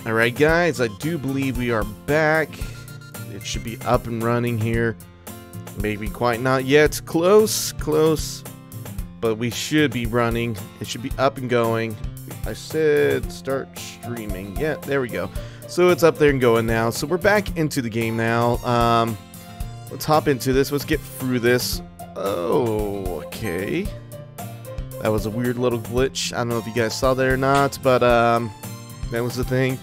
Alright guys, I do believe we are back. It should be up and running here. Maybe quite not yet. Close, close. But we should be running. It should be up and going. I said start streaming. Yeah, there we go. So it's up there and going now. So we're back into the game now. Let's hop into this. Let's get through this. Oh, okay. That was a weird little glitch. I don't know if you guys saw that or not, but that was the thing.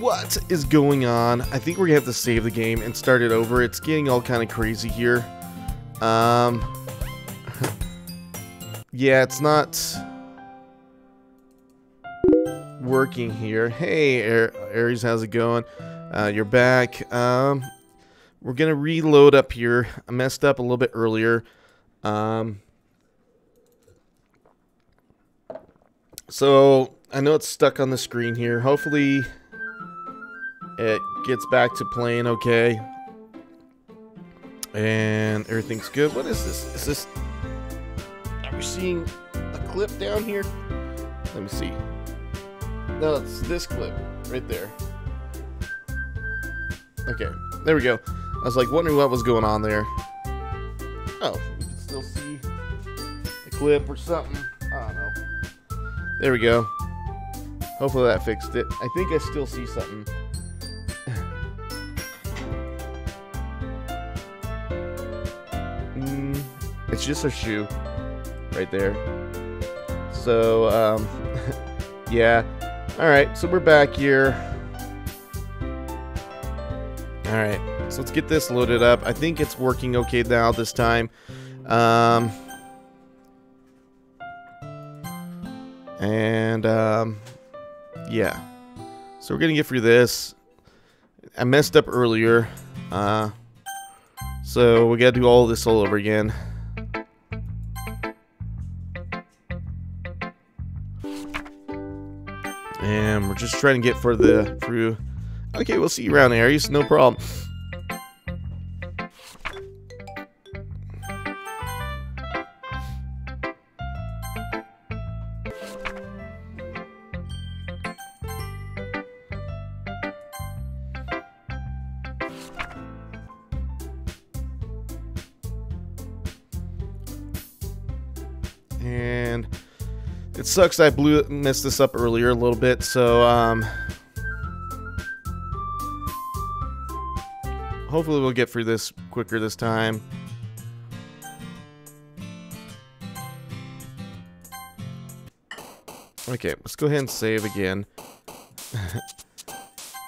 What is going on? I think we're gonna have to save the game and start it over. It's getting all kind of crazy here. Yeah, it's not working here. Hey, Aries, how's it going? You're back. We're gonna reload up here. I messed up a little bit earlier. So I know it's stuck on the screen here. Hopefully it gets back to playing okay. And everything's good. What is this? Is this... Are we seeing a clip down here? Let me see. No, it's this clip right there. Okay, there we go. I was like wondering what was going on there. Oh, you can still see the clip or something. I don't know. There we go. Hopefully that fixed it. I think I still see something. It's just a shoe right there. So, yeah. Alright, so we're back here. Alright, so let's get this loaded up. I think it's working okay now this time. Yeah. So we're gonna get through this. I messed up earlier. So we gotta do all this all over again. And we're just trying to get through. Okay, we'll see you around, Aries. No problem. And it sucks I messed this up earlier a little bit, so hopefully we'll get through this quicker this time. Okay, let's go ahead and save again.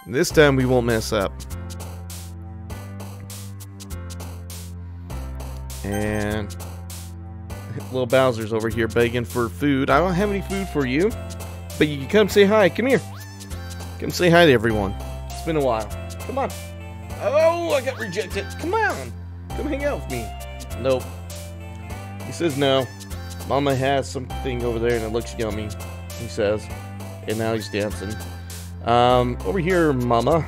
This time we won't mess up. And little Bowser's over here begging for food. I don't have any food for you, but you can come say hi. Come here. Come say hi to everyone. It's been a while. Come on. Oh, I got rejected. Come on. Come hang out with me. Nope. He says no. Mama has something over there and it looks yummy, he says. And now he's dancing. Over here, Mama.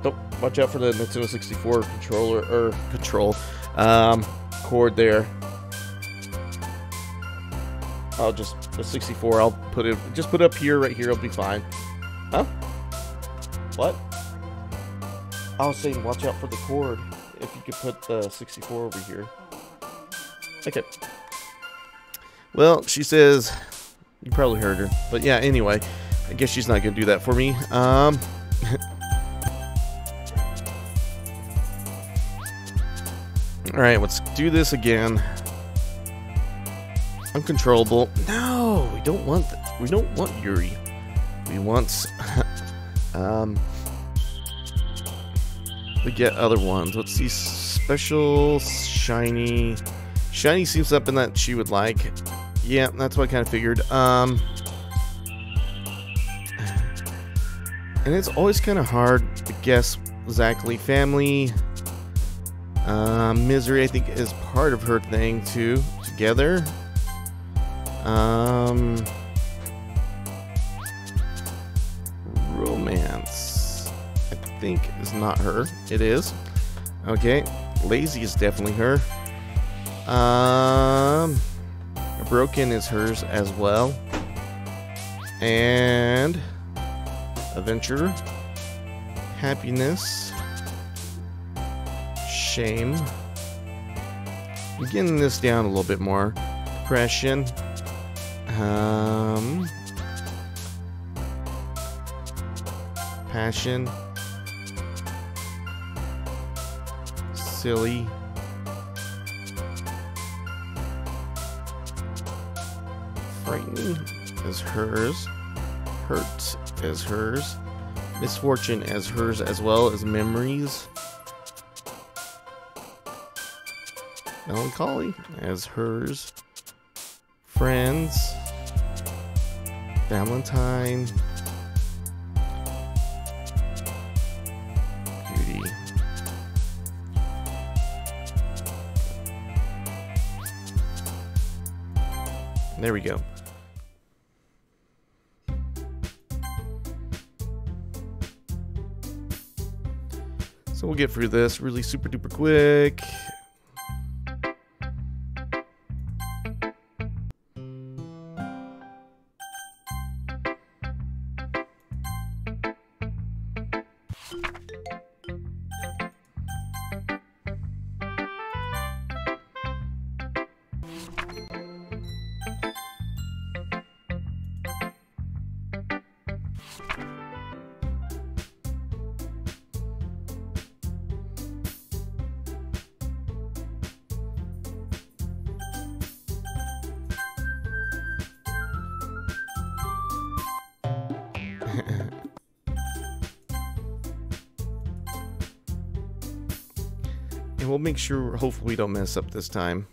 Don't watch out for the Nintendo 64 cord there. I'll just the 64. I'll put it. Just put it up here, right here. It'll be fine. Huh? What? I was saying, watch out for the cord. If you could put the 64 over here. Okay. Well, she says you probably heard her, but yeah. Anyway, I guess she's not gonna do that for me. All right, let's do this again. Uncontrollable. No, we don't want that. We don't want Yuri. We want we get other ones. Let's see. Special shiny. Shiny seems something that she would like. Yeah, that's what I kind of figured. And it's always kind of hard to guess exactly. Family. Misery, I think, is part of her thing too. Together. Romance, I think, is not her. It is. Okay. Lazy is definitely her. Broken is hers as well. And adventure, happiness, shame. I'm getting this down a little bit more. Depression. Passion. Silly. Frightening as hers. Hurt as hers. Misfortune as hers, as well as memories. Melancholy as hers. Friends. Valentine. Beauty. There we go. So we'll get through this really super duper quick. And we'll make sure, hopefully we don't mess up this time.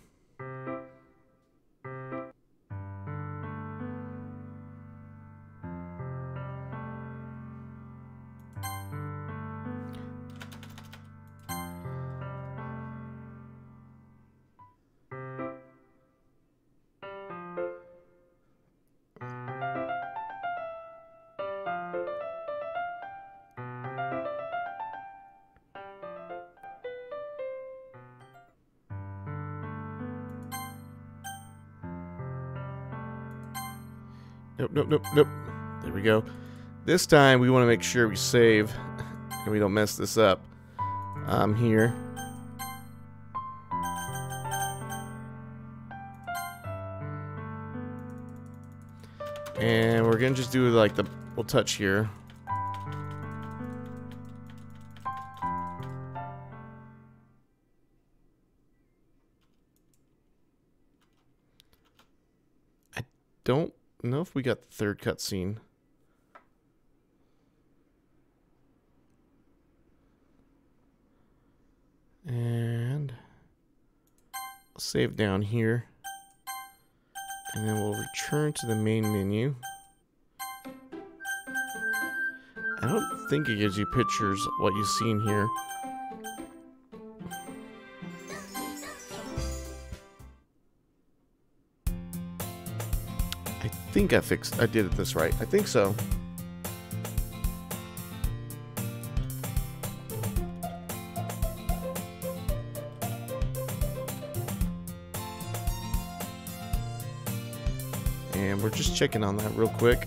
Nope, nope, nope, nope. There we go. This time we want to make sure we save and we don't mess this up. Here. And we're gonna just do like the, we'll touch here. I don't know if we got the third cutscene. And I'll save down here. And then we'll return to the main menu. I don't think it gives you pictures of what you've seen here. I think I did this right. I think so. And we're just checking on that real quick.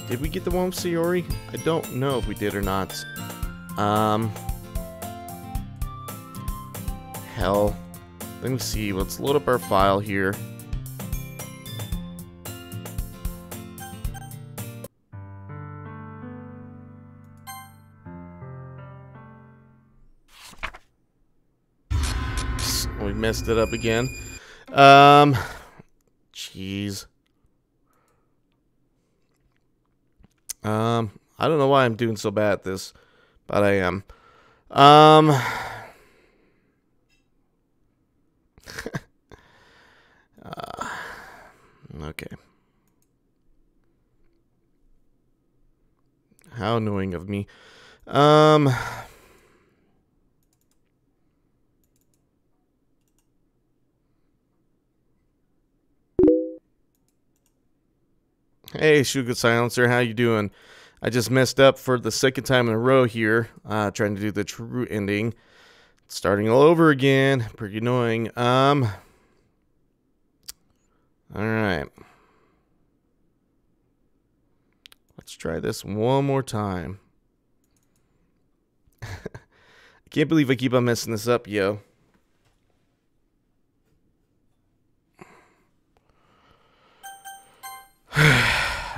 Did we get the one with Sayori? I don't know if we did or not. Hell. Let me see. Let's load up our file here. We messed it up again. Jeez. I don't know why I'm doing so bad at this, but I am. Okay. How annoying of me. Hey, Sugar Silencer, how you doing? I just messed up for the second time in a row here, trying to do the true ending. Starting all over again. Pretty annoying. Alright. Let's try this one more time. I can't believe I keep on messing this up, yo.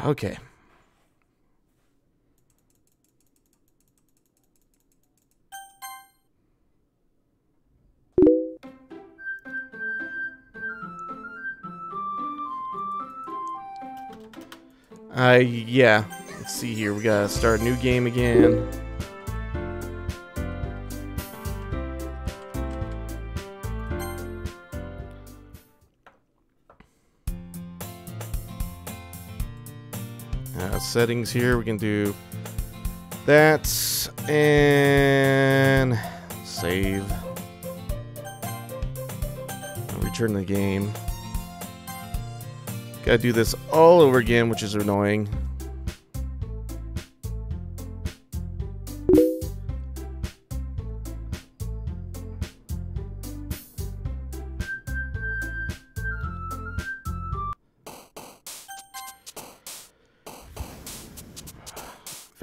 Okay. Yeah. Let's see here. We gotta start a new game again. Settings here. We can do that and save. Return the game. Gotta do this all over again, which is annoying.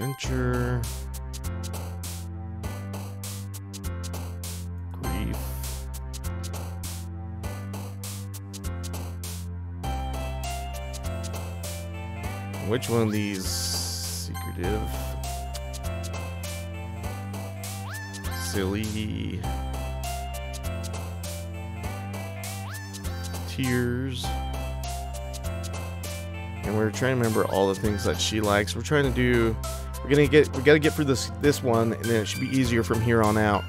Adventure. Grief. Which one of these? Secretive. Silly. Tears. And we're trying to remember all the things that she likes. We're trying to do. We gotta get through this one, and then it should be easier from here on out.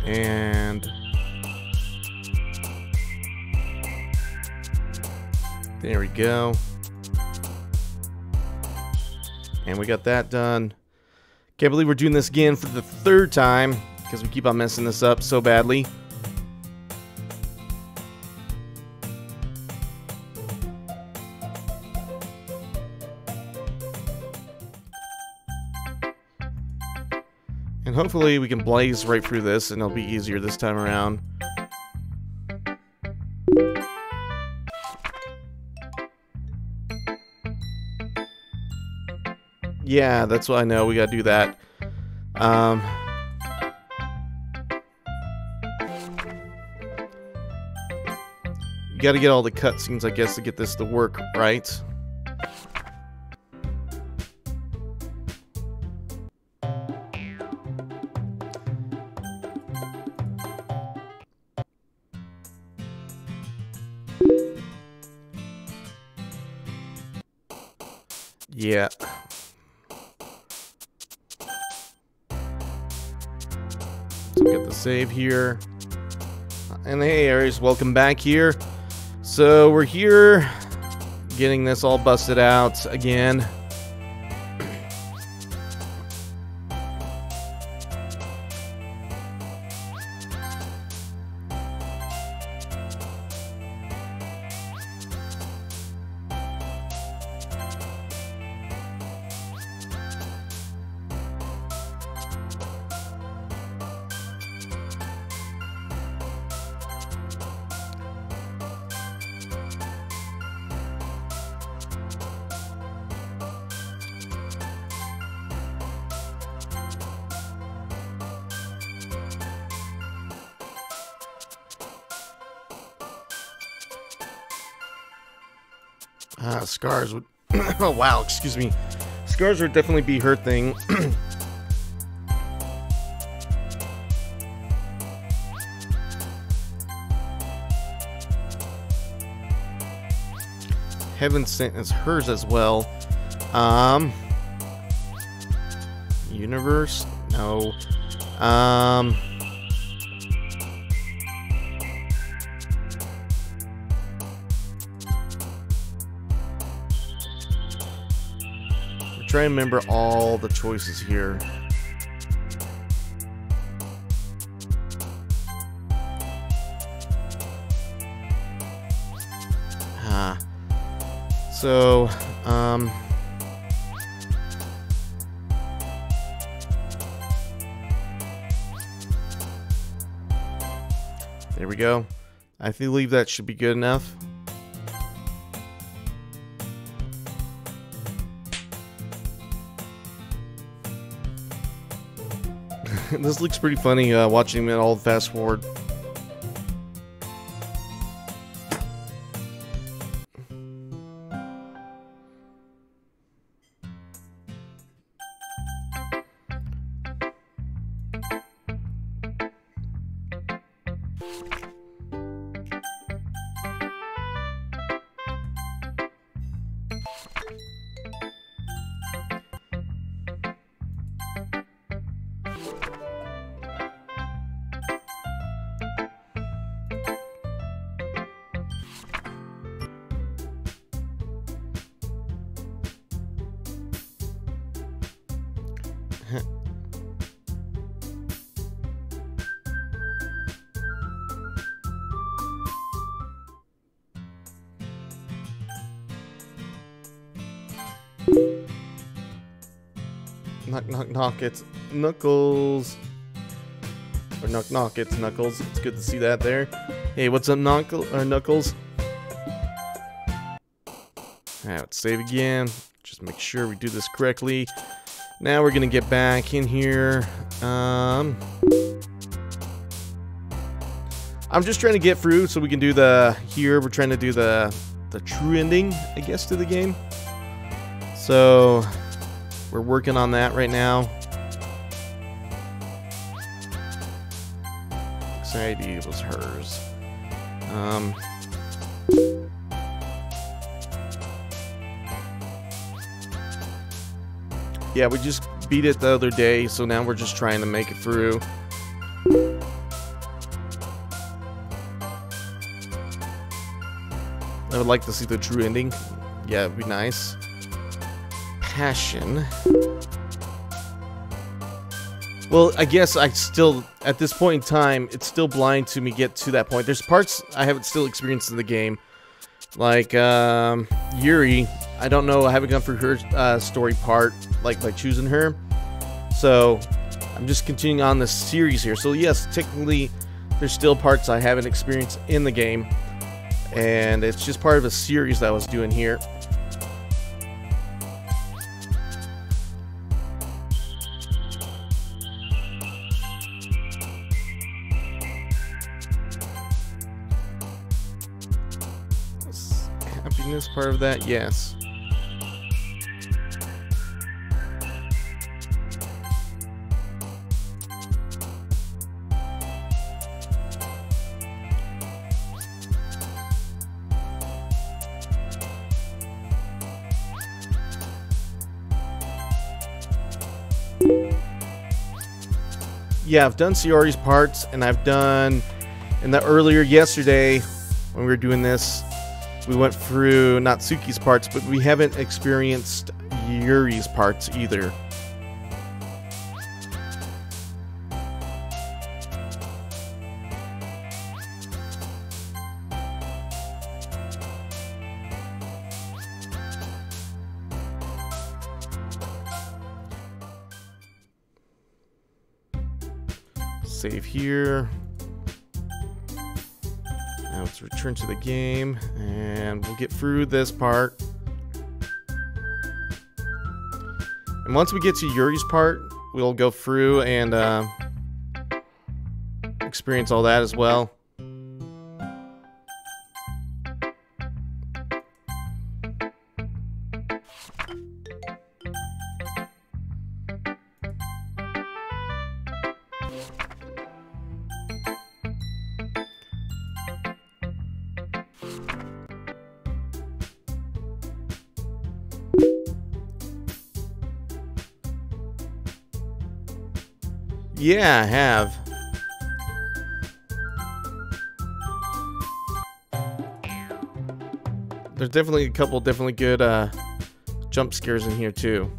And there we go. And we got that done. Can't believe we're doing this again for the third time because we keep on messing this up so badly. And hopefully we can blaze right through this and it'll be easier this time around. Yeah, that's what I know. We gotta do that. You gotta get all the cutscenes, I guess, to get this to work right. Yeah. So get the save here. And hey, Aries, welcome back here. So we're here getting this all busted out again. Scars would... oh, wow, excuse me. Scars would definitely be her thing. Heaven Sent is hers as well. Universe? No. Try and remember all the choices here. So, there we go. I believe that should be good enough. This looks pretty funny watching it all fast forward. Knock, knock, knock, it's Knuckles. Or knock, knock, it's Knuckles. It's good to see that there. Hey, what's up, Knuckles? Alright, let's save again. Just make sure we do this correctly. Now we're gonna get back in here. I'm just trying to get through so we can do the... Here, we're trying to do the true ending, I guess, to the game. So... we're working on that right now. Anxiety was hers. Yeah, we just beat it the other day, so now we're just trying to make it through. I would like to see the true ending. Yeah, it'd be nice. Passion. Well, I guess I still, at this point in time, it's still blind to me get to that point. There's parts I haven't still experienced in the game. Like, Yuri, I don't know, I haven't gone through her story part, like, by choosing her. So, I'm just continuing on this series here. So, yes, technically, there's still parts I haven't experienced in the game. And it's just part of a series that I was doing here. Happiness part of that, yes. Yeah, I've done Sayori's parts, and I've done in the earlier yesterday when we were doing this, we went through Natsuki's parts, but we haven't experienced Yuri's parts either. Save here. Now let's return to the game, and we'll get through this part. And once we get to Yuri's part, we'll go through and experience all that as well. Yeah, I have. There's definitely a couple definitely good jump scares in here too.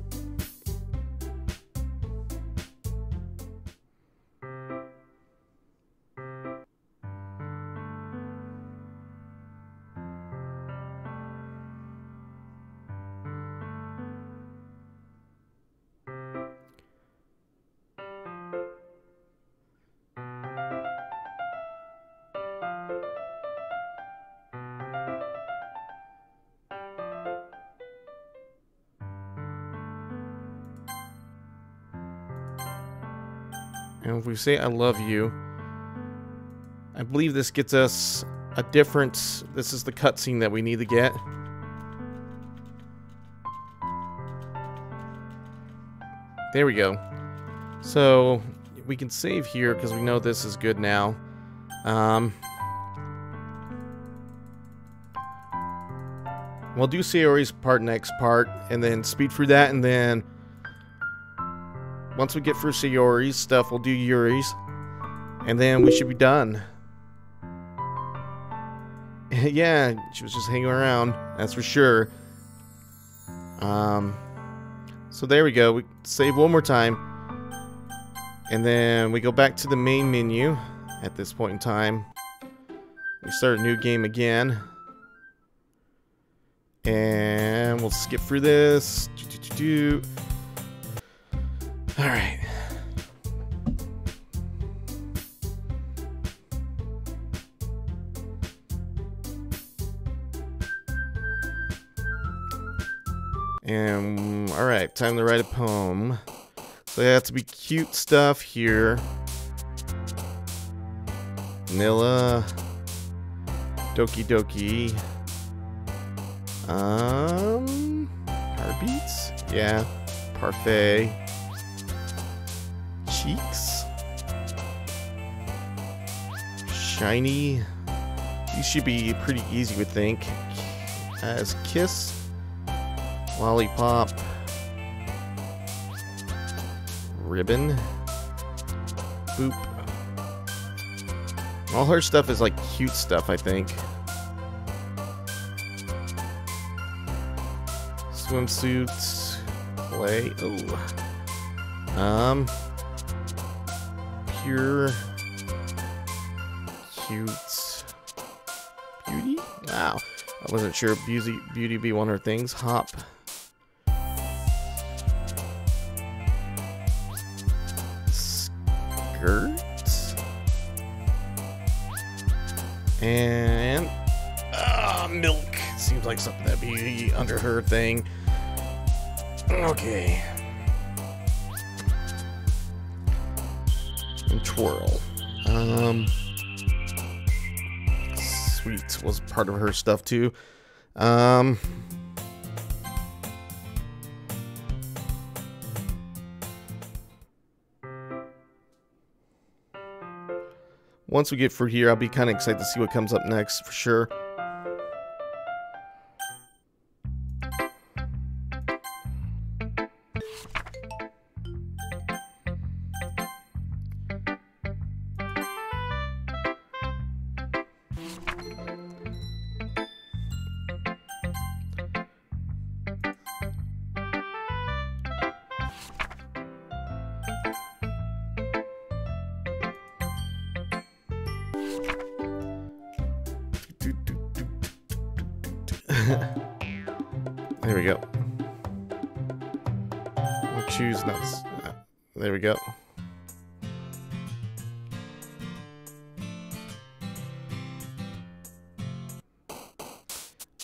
And if we say I love you, I believe this gets us a different... This is the cutscene that we need to get. There we go. So we can save here because we know this is good now. We'll do Sayori's part next part, and then speed through that, and then once we get through Sayori's stuff, we'll do Yuri's, and then we should be done. Yeah, she was just hanging around, that's for sure. So there we go. We save one more time, and then we go back to the main menu. At this point in time, we start a new game again, and we'll skip through this. All right. And all right, time to write a poem. So it has to be cute stuff here. Vanilla, Doki Doki. Heartbeats? Yeah. Parfait. Cheeks. Shiny. These should be pretty easy, we think. As kiss. Lollipop. Ribbon. Boop. All her stuff is like cute stuff, I think. Swimsuits. Play. Oh. Pure. Cute. Beauty? Wow. I wasn't sure beauty be one of her things. Hop. Skirt. And milk. Seems like something that'd be under her thing. Okay. And twirl. Sweet was part of her stuff too. Once we get through here, I'll be kind of excited to see what comes up next, for sure. There we go. We'll choose nuts. There we go.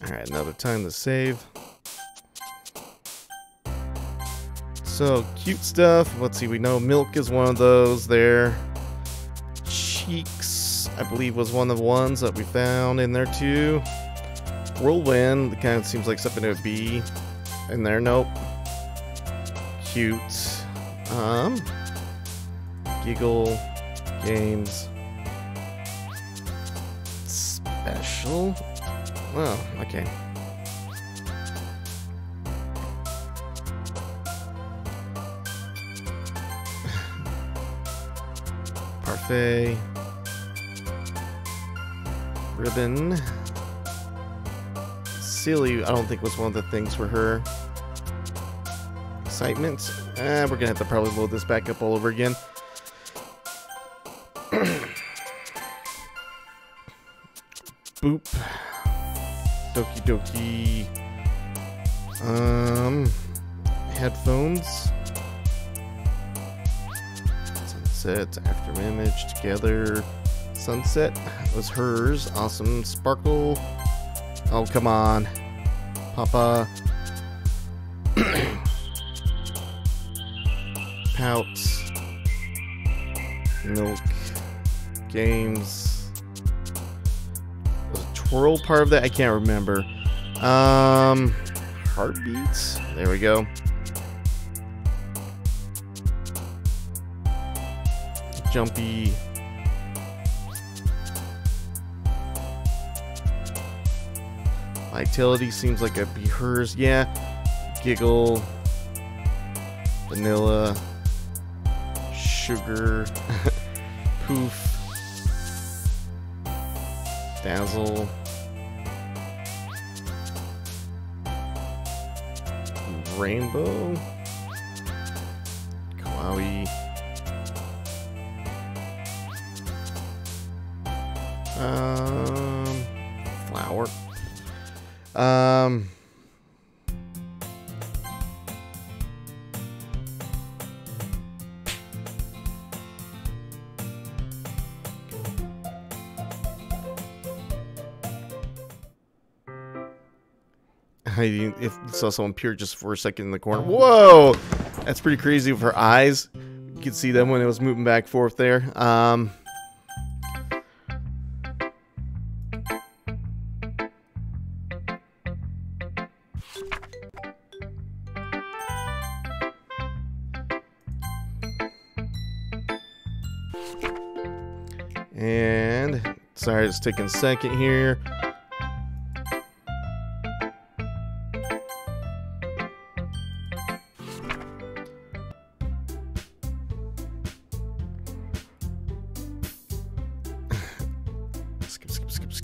Alright, another time to save. So, cute stuff. Let's see, we know milk is one of those there. Cheeks, I believe, was one of the ones that we found in there too. Whirlwind, it kind of seems like something that would be in there. Nope. Cute. Giggle. Games. Special. Oh, okay. Parfait. Ribbon. Silly, I don't think was one of the things for her. Excitement. We're gonna have to probably load this back up all over again. Boop. Doki Doki. Headphones. Sunset, after image, together. Sunset was hers. Awesome. Sparkle. Oh, come on. Papa. Pout. Milk. Games. Was a twirl part of that? I can't remember. Heartbeats. There we go. Jumpy. Vitality seems like it'd be hers. Yeah. Giggle. Vanilla. Sugar. Poof. Dazzle. Rainbow. Kawaii. Flower. I saw someone appear just for a second in the corner. Whoa! That's pretty crazy with her eyes. You could see them when it was moving back and forth there. And sorry, it's taking a second here.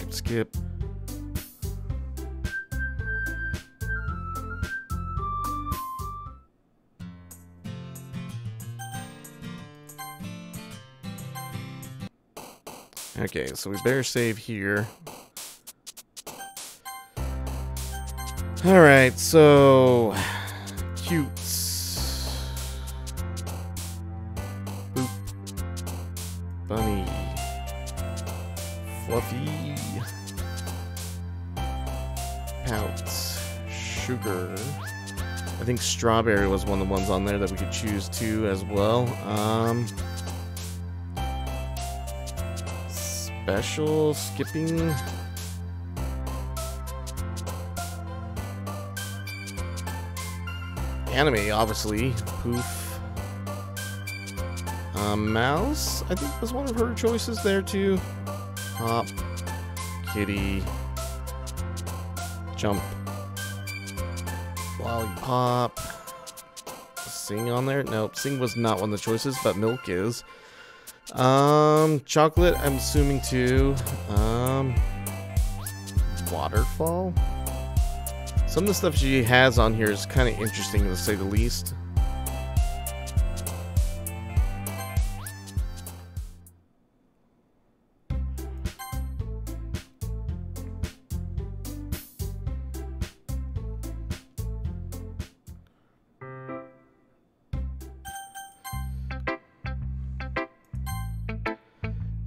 Skip. Okay, so we better save here. Alright, so cutes. Boop. Bunny. Fluffy. Pout. Sugar. I think strawberry was one of the ones on there that we could choose to as well. Special. Skipping. Anime, obviously. Poof. Mouse, I think was one of her choices there too. Hop. Kitty. Jump. Lollipop. Sing on there? Nope, Sing was not one of the choices, but Milk is. Chocolate, I'm assuming too. Waterfall. Some of the stuff she has on here is kind of interesting, to say the least.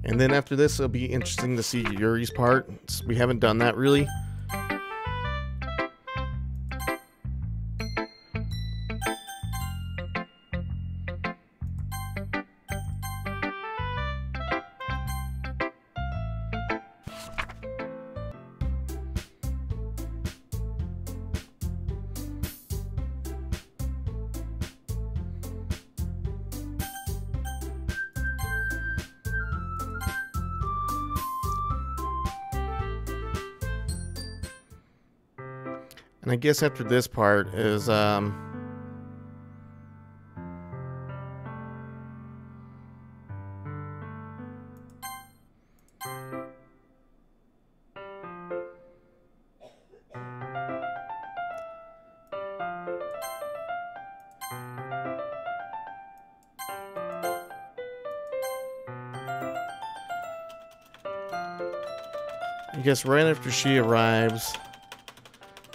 And then after this, it'll be interesting to see Yuri's part. We haven't done that really. And I guess after this part is, I guess right after she arrives,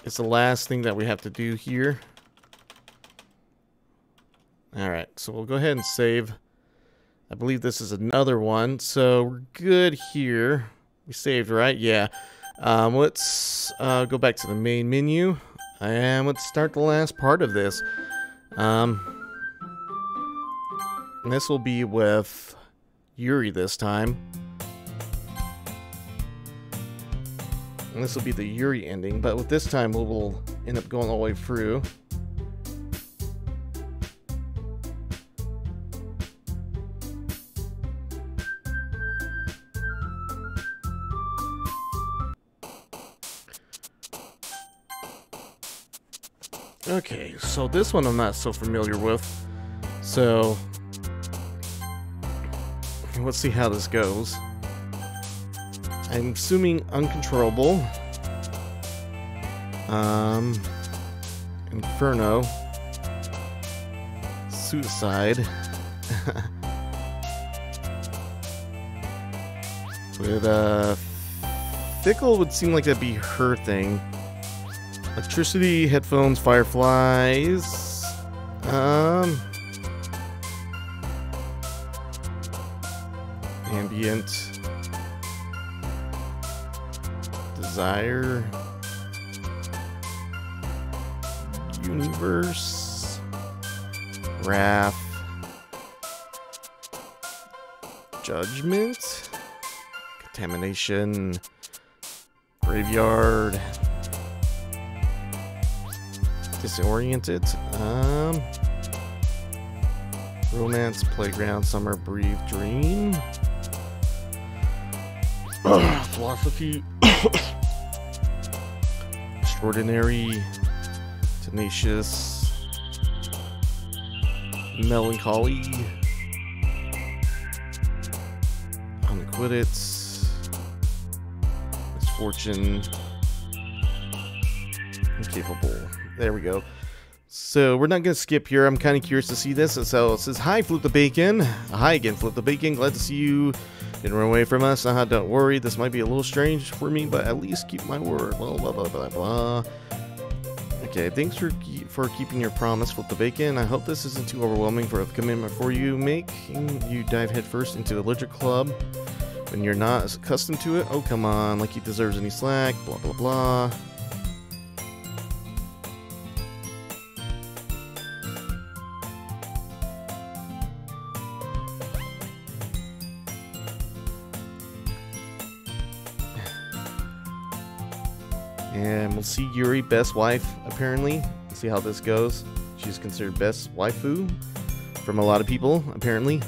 it's the last thing that we have to do here. Alright, so we'll go ahead and save. I believe this is another one, so we're good here. We saved, right? Yeah. Let's go back to the main menu, and let's start the last part of this. And this will be with Yuri this time. And this will be the Yuri ending, but with this time we'll end up going all the way through. Okay, so this one I'm not so familiar with, so let's see how this goes. I'm assuming uncontrollable. Inferno. Suicide. With Fickle would seem like that'd be her thing. Electricity, headphones, fireflies. Ambient. Desire. Universe. Wrath. Judgment. Contamination. Graveyard. Disoriented. Romance, playground, summer, breathe, dream. Philosophy. Extraordinary. Tenacious. Melancholy. Unacquitted. Misfortune. Incapable. There we go. So we're not going to skip here. I'm kind of curious to see this. So it says, hi, Flip the Bacon. Hi again, Flip the Bacon. Glad to see you. Didn't run away from us. Don't worry. This might be a little strange for me, but at least keep my word. Blah, blah, blah, blah, blah. Okay, thanks for keeping your promise, Flip the Bacon. I hope this isn't too overwhelming for a commitment for you. Making you dive headfirst into the Literature Club when you're not accustomed to it. Oh, come on. Like he deserves any slack. Blah, blah, blah. And we'll see Yuri, best wife, apparently. See how this goes. She's considered best waifu from a lot of people, apparently.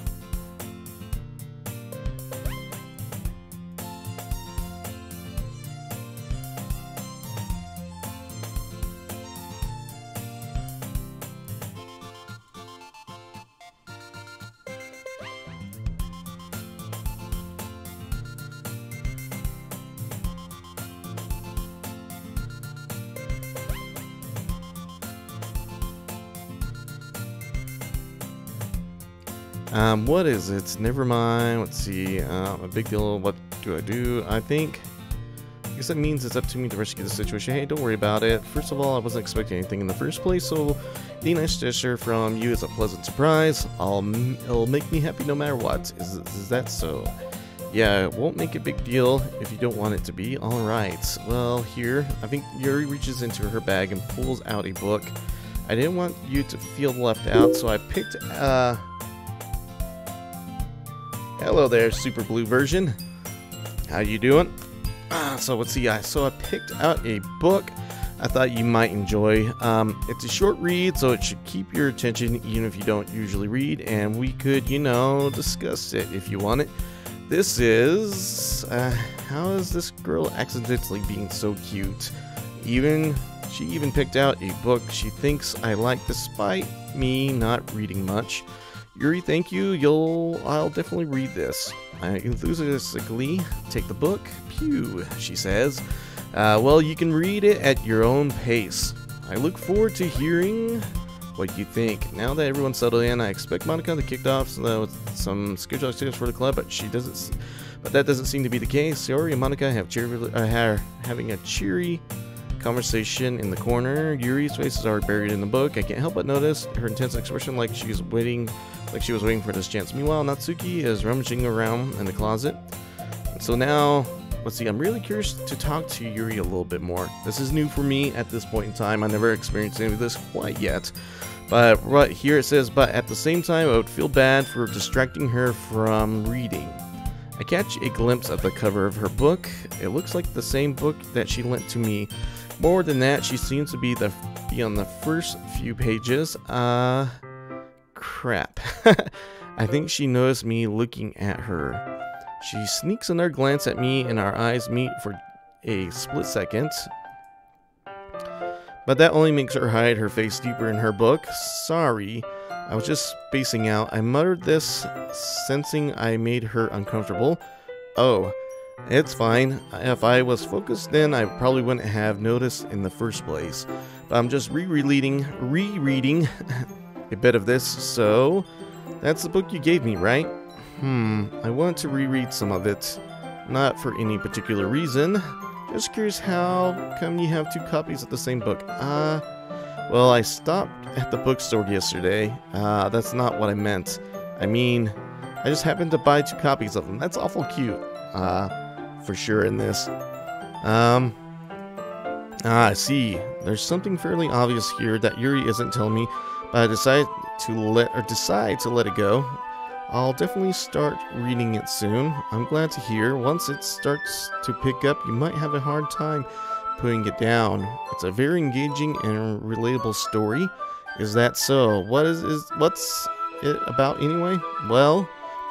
What is it? Never mind. Let's see. A big deal. What do I do? I guess that means it's up to me to rescue the situation. Hey, don't worry about it. First of all, I wasn't expecting anything in the first place, so the nice gesture from you is a pleasant surprise. It'll make me happy no matter what. Is that so? Yeah, it won't make a big deal if you don't want it to be. Alright. Well, here, I think Yuri reaches into her bag and pulls out a book. I didn't want you to feel left out, so I picked, hello there, Super Blue version. How you doing? So let's see. So I picked out a book I thought you might enjoy. It's a short read, so it should keep your attention even if you don't usually read, and we could, you know, discuss it if you want it. This is, how is this girl accidentally being so cute? She even picked out a book she thinks I like despite me not reading much. Yuri, thank you. I'll definitely read this. I enthusiastically take the book. Pew, she says. Well, you can read it at your own pace. I look forward to hearing what you think. Now that everyone's settled in, I expect Monica to kick off with some scheduled activities for the club, but But that doesn't seem to be the case. Yuri and Monica having a cheery conversation in the corner. Yuri's face is buried in the book. I can't help but notice her intense expression, like she was waiting for this chance. Meanwhile, Natsuki is rummaging around in the closet. And so now, let's see, I'm really curious to talk to Yuri a little bit more. This is new for me at this point in time. I never experienced any of this quite yet. But right here it says, but at the same time, I would feel bad for distracting her from reading. I catch a glimpse of the cover of her book. It looks like the same book that she lent to me. More than that, she seems to be on the first few pages. Crap. I think she noticed me looking at her. She sneaks another glance at me and our eyes meet for a split second. But that only makes her hide her face deeper in her book. Sorry, I was just spacing out. I muttered this, sensing I made her uncomfortable. Oh, it's fine. If I was focused then, I probably wouldn't have noticed in the first place. But I'm just rereading a bit of this, so that's the book you gave me, right? I want to reread some of it. Not for any particular reason. Just curious, how come you have 2 copies of the same book? Well, I stopped at the bookstore yesterday. That's not what I meant. I mean, I just happened to buy 2 copies of them. That's awful cute. For sure in this. I see. There's something fairly obvious here that Yuri isn't telling me, but I decide to let it go. I'll definitely start reading it soon. I'm glad to hear. Once it starts to pick up, you might have a hard time putting it down. It's a very engaging and relatable story. Is that so? What's it about anyway? Well,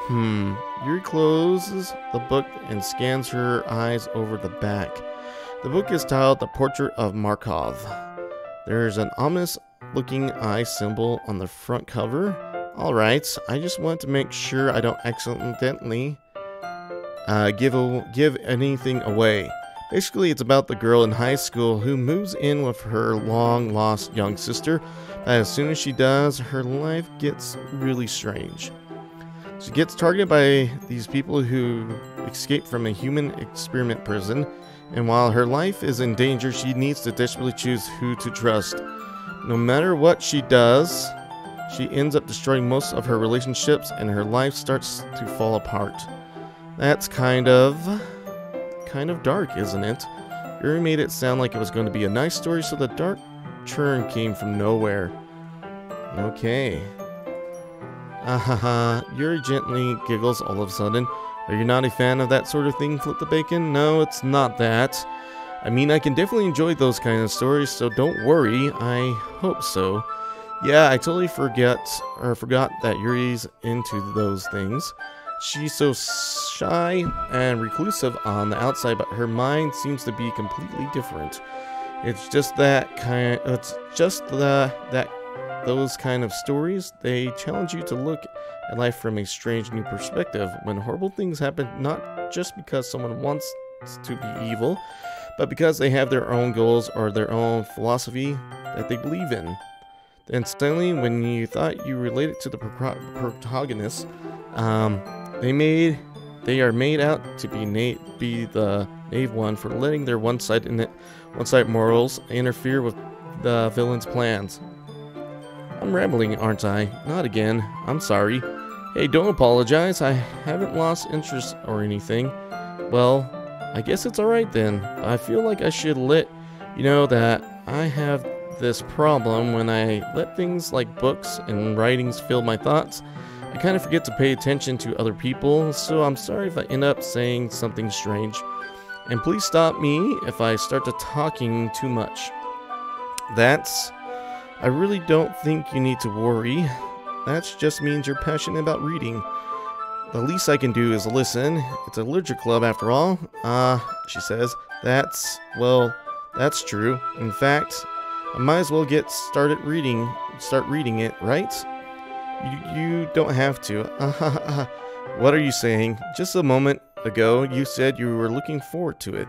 Yuri closes the book and scans her eyes over the back. The book is titled The Portrait of Markov. There's an ominous looking eye symbol on the front cover. Alright, I just want to make sure I don't accidentally give anything away. Basically, it's about the girl in high school who moves in with her long-lost young sister, but as soon as she does, her life gets really strange. She gets targeted by these people who escaped from a human experiment prison, and while her life is in danger, she needs to desperately choose who to trust. No matter what she does, she ends up destroying most of her relationships, and her life starts to fall apart. That's kind of dark, isn't it? Yuri made it sound like it was going to be a nice story, so the dark turn came from nowhere. Okay. Yuri gently giggles all of a sudden. Are you not a fan of that sort of thing, Flip the Bacon? No, it's not that. I mean, I can definitely enjoy those kind of stories, so don't worry. I hope so. Yeah, I totally forgot that Yuri's into those things. She's so shy and reclusive on the outside, but her mind seems to be completely different. It's just those kind of stories, they challenge you to look at life from a strange new perspective. When horrible things happen, not just because someone wants to be evil, but because they have their own goals or their own philosophy that they believe in. Then suddenly, when you thought you related to the protagonist, they are made out to be the naive one for letting their one-sided morals interfere with the villain's plans. I'm rambling, aren't I? Not again. I'm sorry. Hey, don't apologize. I haven't lost interest or anything. Well, I guess it's alright then. I feel like I should let you know that I have this problem when I let things like books and writings fill my thoughts. I kind of forget to pay attention to other people, so I'm sorry if I end up saying something strange. And please stop me if I start to talking too much. I really don't think you need to worry. That just means you're passionate about reading. The least I can do is listen. It's a literature club after all. She says. That's true. In fact, I might as well start reading it, right? You don't have to. What are you saying? Just a moment ago, you said you were looking forward to it.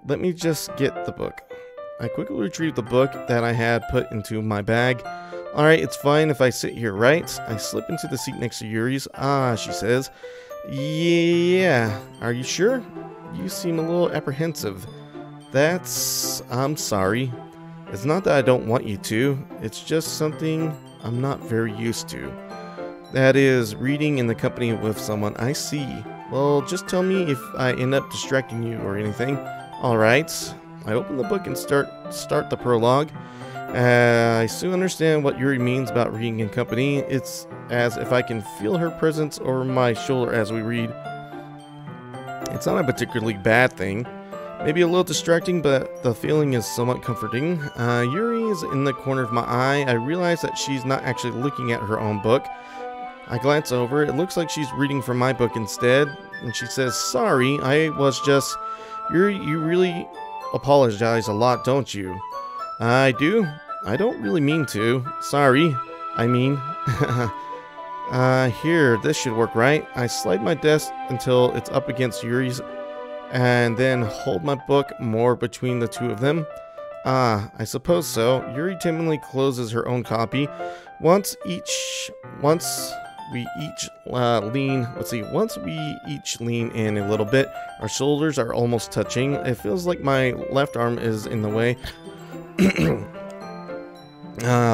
Let me just get the book. I quickly retrieved the book that I had put into my bag. Alright, it's fine if I sit here, right? I slip into the seat next to Yuri's. She says. Yeah, are you sure? You seem a little apprehensive. I'm sorry. It's not that I don't want you to, it's just something I'm not very used to. That is, reading in the company with someone. I see. Well, just tell me if I end up distracting you or anything. Alright. I open the book and start the prologue. I soon understand what Yuri means about reading in company. It's as if I can feel her presence over my shoulder as we read. It's not a particularly bad thing. Maybe a little distracting, but the feeling is somewhat comforting. Yuri is in the corner of my eye. I realize that she's not actually looking at her own book. I glance over. It looks like she's reading from my book instead. And she says, "Sorry, I was just... Yuri, you really apologize a lot, don't you?" "I do. I don't really mean to. Sorry. I mean..." Here, this should work, right? I slide my desk until it's up against Yuri's and then hold my book more between the two of them. I suppose so. Yuri timidly closes her own copy. Once we each lean in a little bit, our shoulders are almost touching. It feels like my left arm is in the way.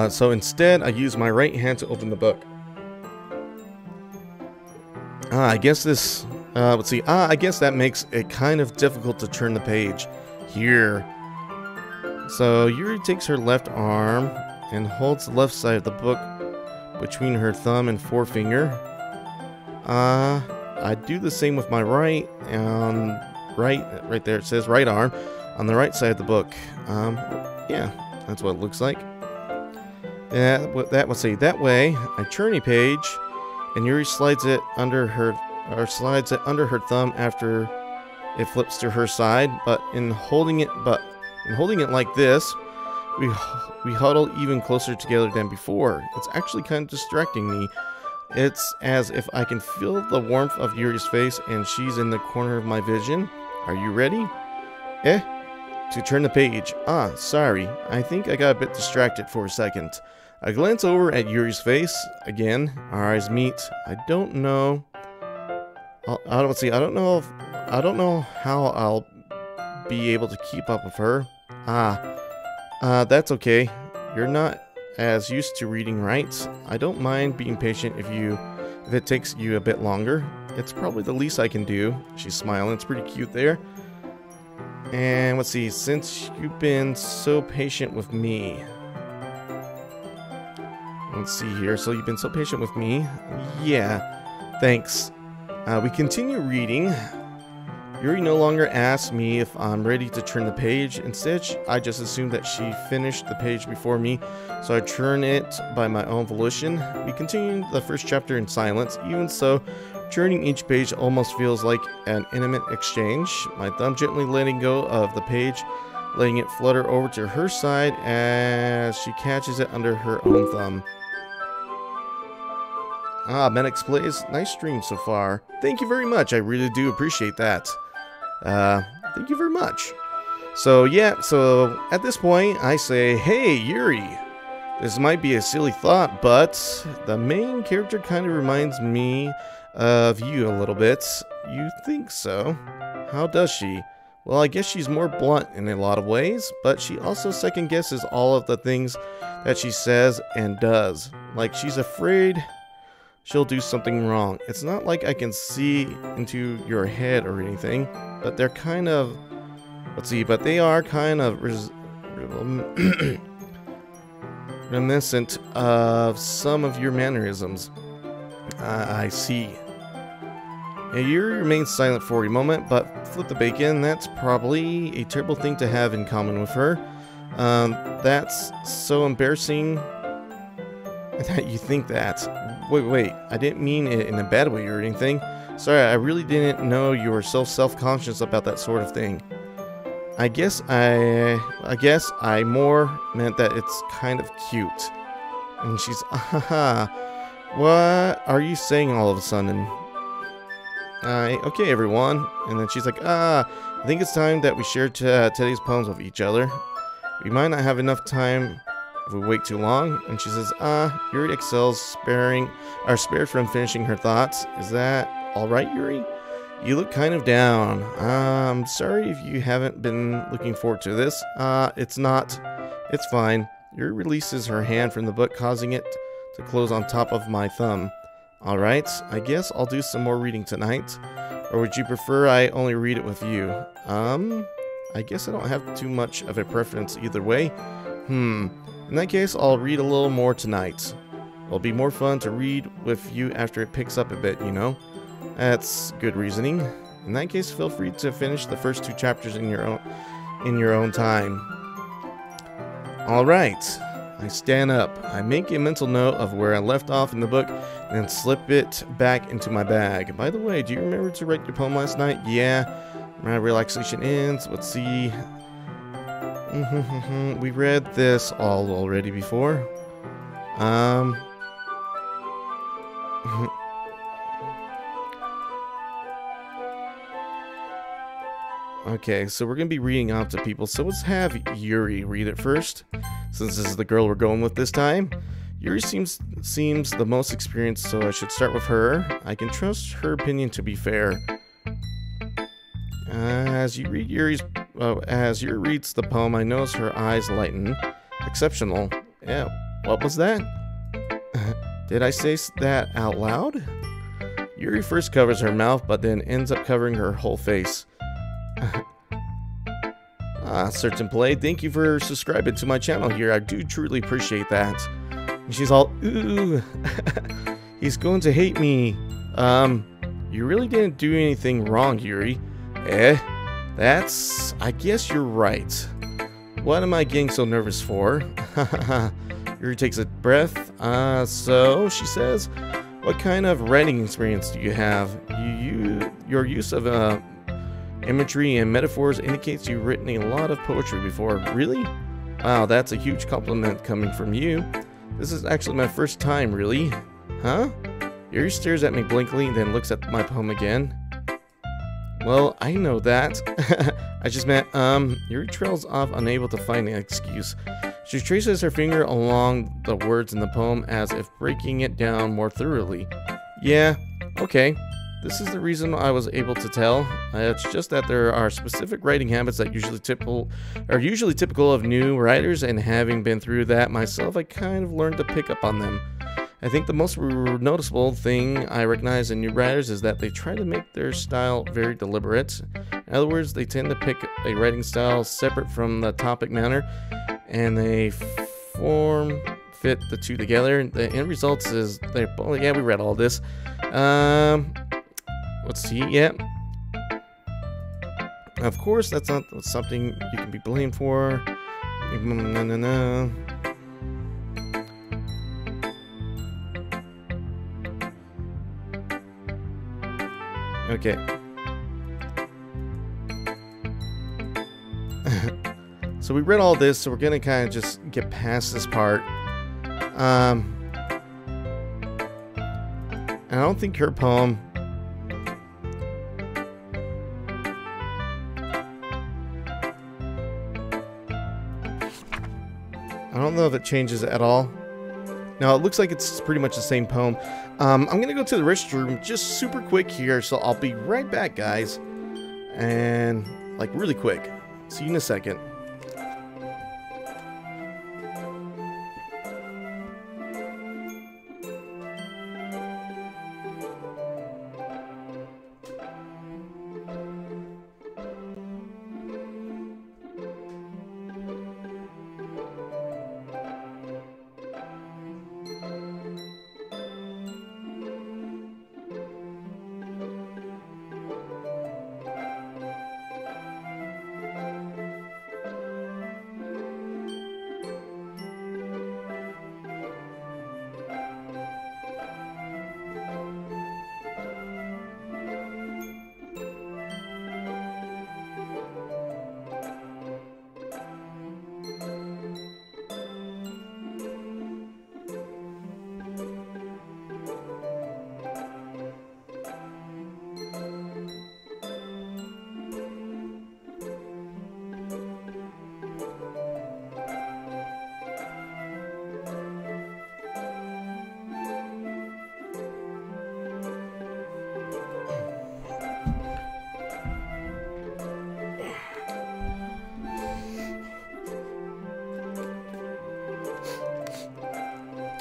So instead, I use my right hand to open the book. I guess that makes it kind of difficult to turn the page. Here. So Yuri takes her left arm and holds the left side of the book between her thumb and forefinger. I do the same with my right, right there it says right arm, on the right side of the book. Yeah, that's what it looks like. That way, I turn a page, and Yuri slides it under her thumb after it flips to her side. But in holding it like this, we huddle even closer together than before. It's actually kind of distracting me. It's as if I can feel the warmth of Yuri's face, and she's in the corner of my vision. Are you ready? To turn the page. Sorry. I think I got a bit distracted for a second. I glance over at Yuri's face. Again, our eyes meet. I don't know how I'll be able to keep up with her. That's okay. You're not as used to reading, right? I don't mind being patient if it takes you a bit longer. It's probably the least I can do. She's smiling. It's pretty cute there. And let's see, since you've been so patient with me. Let's see here. So you've been so patient with me. Yeah, thanks. We continue reading. Yuri no longer asks me if I'm ready to turn the page. Instead, I just assume that she finished the page before me, so I turn it by my own volition. We continue the first chapter in silence. Even so, turning each page almost feels like an intimate exchange. My thumb gently letting go of the page, letting it flutter over to her side as she catches it under her own thumb. Medix plays. Nice stream so far. Thank you very much. I really do appreciate that. Thank you very much. So yeah, so at this point I say, hey Yuri, this might be a silly thought, but the main character kind of reminds me of you a little bit. You think so? How does she? Well, I guess she's more blunt in a lot of ways, but she also second guesses all of the things that she says and does. Like she's afraid she'll do something wrong. It's not like I can see into your head or anything, but they're kind of... but they are kind of reminiscent of some of your mannerisms. I see. Yeah, Yuri remains silent for a moment, but flip the bacon. That's probably a terrible thing to have in common with her. That's so embarrassing that you think that. Wait, I didn't mean it in a bad way or anything. Sorry, I really didn't know you were so self-conscious about that sort of thing. I guess I more meant that it's kind of cute. And she's, what are you saying all of a sudden? Okay, everyone. And then she's like, I think it's time that we share today's poems with each other. We might not have enough time if we wait too long. And she says, Yuri excels spared from finishing her thoughts. Is that all right, Yuri? You look kind of down. I'm sorry if you haven't been looking forward to this. It's not. It's fine. Yuri releases her hand from the book, causing it to close on top of my thumb. Alright, I guess I'll do some more reading tonight. Or would you prefer I only read it with you? I guess I don't have too much of a preference either way. In that case, I'll read a little more tonight. It'll be more fun to read with you after it picks up a bit, you know? That's good reasoning. In that case, feel free to finish the first 2 chapters in your own time. Alright, I stand up. I make a mental note of where I left off in the book and then slip it back into my bag. By the way, do you remember to write your poem last night? Yeah, my relaxation ends. Let's see. We read this all already before. Okay, so we're going to be reading off to people, so let's have Yuri read it first, since this is the girl we're going with this time. Yuri seems the most experienced, so I should start with her. I can trust her opinion to be fair. As Yuri reads the poem, I notice her eyes lighten. Exceptional. Yeah, what was that? Did I say that out loud? Yuri first covers her mouth, but then ends up covering her whole face. Certain Play, thank you for subscribing to my channel here. I do truly appreciate that. And she's all, ooh, he's going to hate me. You really didn't do anything wrong, Yuri. I guess you're right. What am I getting so nervous for? Yuri takes a breath. So, she says, what kind of writing experience do you have? Your use of, imagery and metaphors indicates you've written a lot of poetry before. Really? Wow, that's a huge compliment coming from you. This is actually my first time, really. Huh? Yuri stares at me blankly, then looks at my poem again. Well, I know that. I just meant, Yuri trails off, unable to find an excuse. She traces her finger along the words in the poem as if breaking it down more thoroughly. Yeah, okay. This is the reason I was able to tell. It's just that there are specific writing habits that are usually typical of new writers, and having been through that myself, I kind of learned to pick up on them. I think the most noticeable thing I recognize in new writers is that they try to make their style very deliberate. In other words, they tend to pick a writing style separate from the topic matter, and they fit the two together. The end result is yeah, we read all this. Let's see, yeah. Of course, that's not something you can be blamed for. No. Okay. So we read all this, so we're gonna kind of just get past this part. And I don't think her poem... I don't know if it changes at all. No, it looks like it's pretty much the same poem. I'm going to go to the restroom just super quick here, so I'll be right back, guys. And, like, really quick. See you in a second.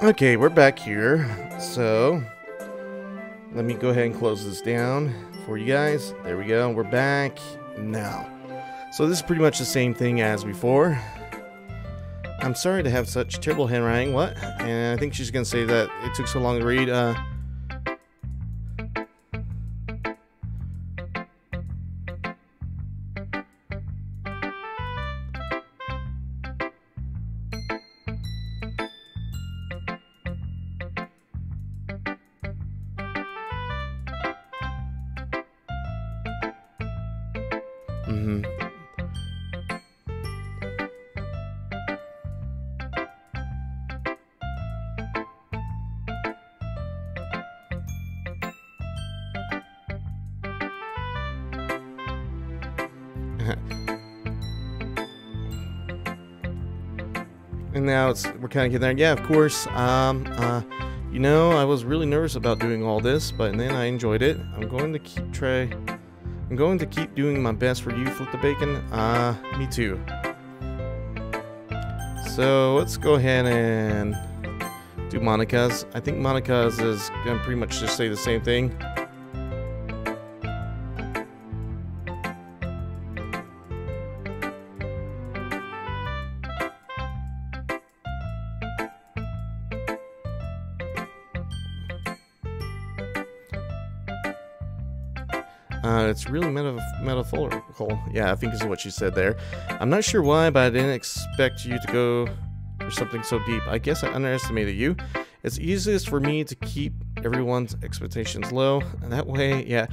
Okay, we're back here. So, let me go ahead and close this down for you guys. There we go. We're back now. So this is pretty much the same thing as before. I'm sorry to have such terrible handwriting. What? And I think she's going to say that it took so long to read. And now we're kind of getting there. Yeah, of course. You know, I was really nervous about doing all this, but then I enjoyed it. I'm going to keep doing my best for you, Flip the Bacon. Me too. So let's go ahead and do Monica's. I think Monica's is gonna pretty much just say the same thing. It's really metaphorical. Yeah, I think is what she said there. I'm not sure why, but I didn't expect you to go for something so deep. I guess I underestimated you. It's easiest for me to keep everyone's expectations low. And that way, yeah.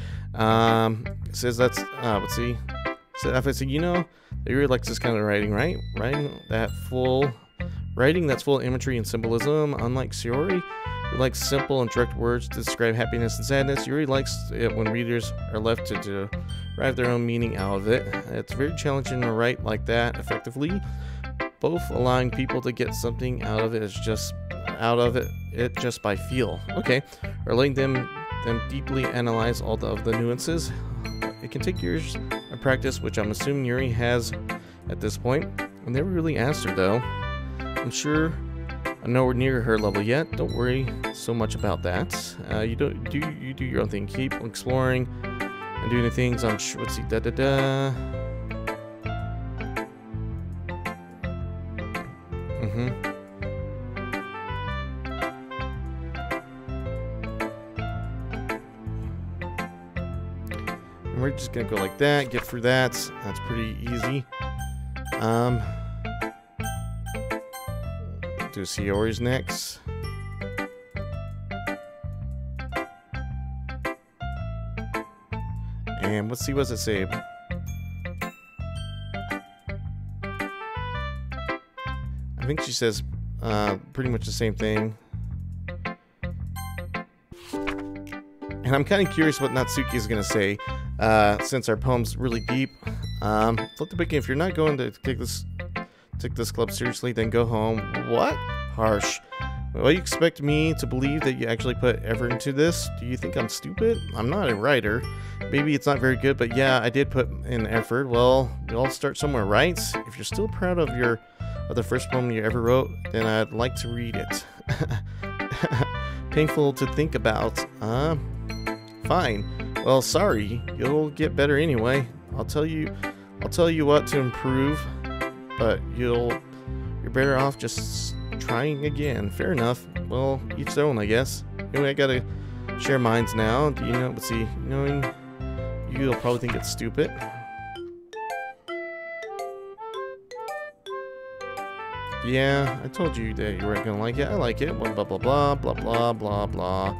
It says that's, let's see. So if I say, you know, they really like this kind of writing, right? Writing that's full of imagery and symbolism, unlike Shiori, who likes simple and direct words to describe happiness and sadness. Yuri likes it when readers are left to derive their own meaning out of it. It's very challenging to write like that effectively. Both allowing people to get something out of it just by feel. Okay, or letting them deeply analyze all of the nuances. It can take years of practice, which I'm assuming Yuri has at this point. I never really asked her though. I'm sure I'm nowhere near her level yet. Don't worry so much about that. You do your own thing. Keep exploring and doing the things. I'm sure. Let's see. And we're just gonna go like that. Get through that. That's pretty easy. Do Shiori's next. And let's see, what's it say? I think she says pretty much the same thing. And I'm kind of curious what Natsuki is going to say, since our poem's really deep. Flip the Bacon, if you're not going to take this club seriously, then go home. What? Harsh. Well, you expect me to believe that you actually put effort into this? Do you think I'm stupid? I'm not a writer. Maybe it's not very good, but yeah, I did put in effort. Well, we all start somewhere, right? If you're still proud of the first poem you ever wrote, then I'd like to read it. Painful to think about. Fine. Well, sorry. You'll get better anyway. I'll tell you what to improve, but you're better off just trying again. Fair enough. Well, each their own, I guess. Anyway, I gotta share minds now. Do you know? Let's see. Knowing you'll probably think it's stupid. Yeah, I told you that you weren't gonna like it. I like it. Blah blah blah blah blah blah blah blah.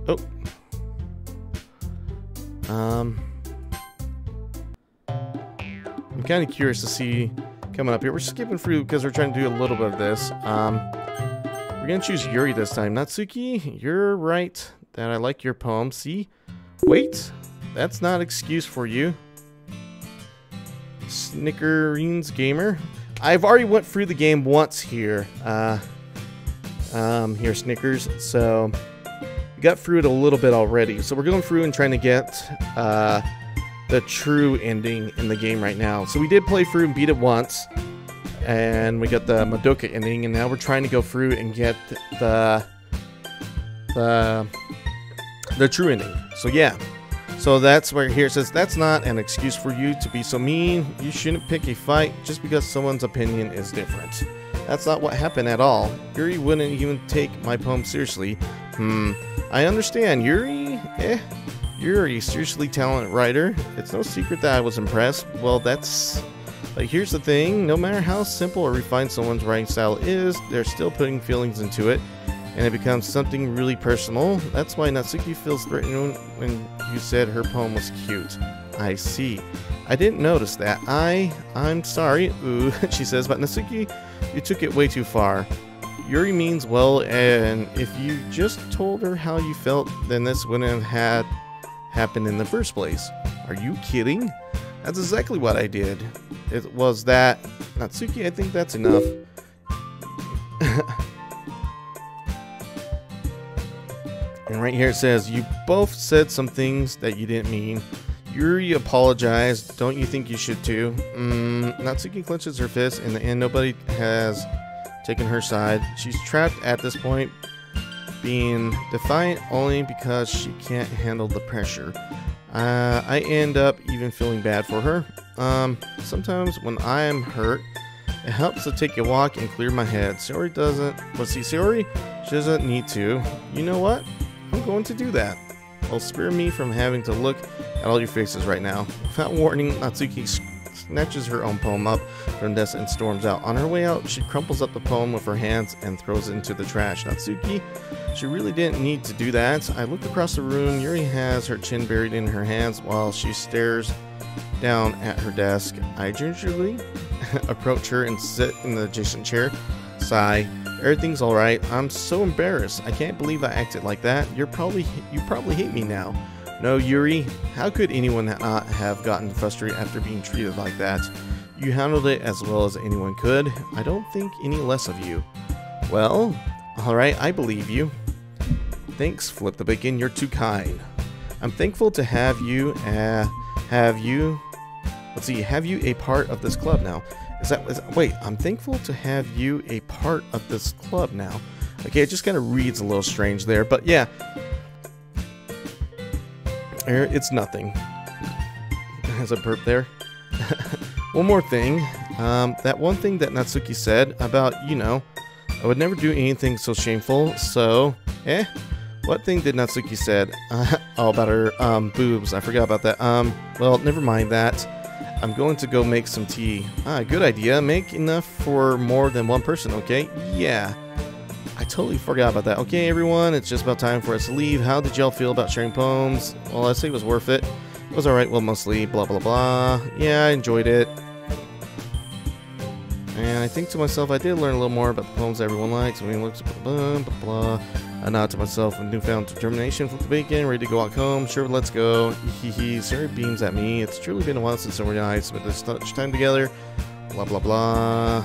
Oh. I'm kind of curious to see coming up here. We're skipping through because we're trying to do a little bit of this. We're gonna choose Yuri this time. Natsuki, you're right that I like your poem. See? Wait, that's not excuse for you. Snickerines Gamer. I've already went through the game once here. Here, Snickers. So we got through it a little bit already. So we're going through and trying to get the true ending in the game right now. So we did play through and beat it once, and we got the Madoka ending, and now we're trying to go through and get the true ending. So yeah, so that's where here it says, that's not an excuse for you to be so mean. You shouldn't pick a fight just because someone's opinion is different. That's not what happened at all. Yuri wouldn't even take my poem seriously. I understand, Yuri. You're a seriously talented writer. It's no secret that I was impressed. Well, that's... Like, here's the thing. No matter how simple or refined someone's writing style is, they're still putting feelings into it, and it becomes something really personal. That's why Natsuki feels threatened when you said her poem was cute. I see. I didn't notice that. I'm sorry. Ooh, she says, but Natsuki, you took it way too far. Yuri means well, and if you just told her how you felt, then this wouldn't have had happened in the first place. Are you kidding? That's exactly what I did. It was that. Natsuki, I think that's enough. And right here it says, you both said some things that you didn't mean. Yuri apologized. Don't you think you should too? Natsuki clenches her fist. In the end, nobody has taken her side. She's trapped at this point, being defiant only because she can't handle the pressure. I end up even feeling bad for her. Sometimes when I am hurt, it helps to take a walk and clear my head. Sayori doesn't, but see, Sayori, she doesn't need to. You know what? I'm going to do that. It'll spare me from having to look at all your faces right now. Without warning, Natsuki snatches her own poem up from the desk and storms out. On her way out, she crumples up the poem with her hands and throws it into the trash. Natsuki, she really didn't need to do that. I look across the room. Yuri has her chin buried in her hands while she stares down at her desk. I gingerly approach her and sit in the adjacent chair. Sigh. Everything's alright. I'm so embarrassed. I can't believe I acted like that. You probably hate me now. No, Yuri, how could anyone not have gotten frustrated after being treated like that? You handled it as well as anyone could. I don't think any less of you. Well, alright, I believe you. Thanks, Flip the Bacon, you're too kind. I'm thankful to have you a part of this club now. Wait, I'm thankful to have you a part of this club now. Okay, it just kind of reads a little strange there, but yeah. It's nothing. Has a burp there. One more thing. That one thing that Natsuki said about, I would never do anything so shameful, so, what thing did Natsuki said? Oh, about her, boobs. I forgot about that. Well, never mind that. I'm going to go make some tea. Good idea. Make enough for more than one person, okay? Yeah. I totally forgot about that. Okay, everyone, it's just about time for us to leave. How did y'all feel about sharing poems? Well, I'd say it was worth it. It was alright, well, mostly, blah, blah, blah. Yeah, I enjoyed it. And I think to myself, I did learn a little more about the poems everyone likes. When he looks, blah, blah, blah. I nod to myself with newfound determination. Flip the bacon, ready to go out home. Sure, let's go. Hee. Sarah beams at me. It's truly been a while since we and I spent this much time together. Blah, blah, blah.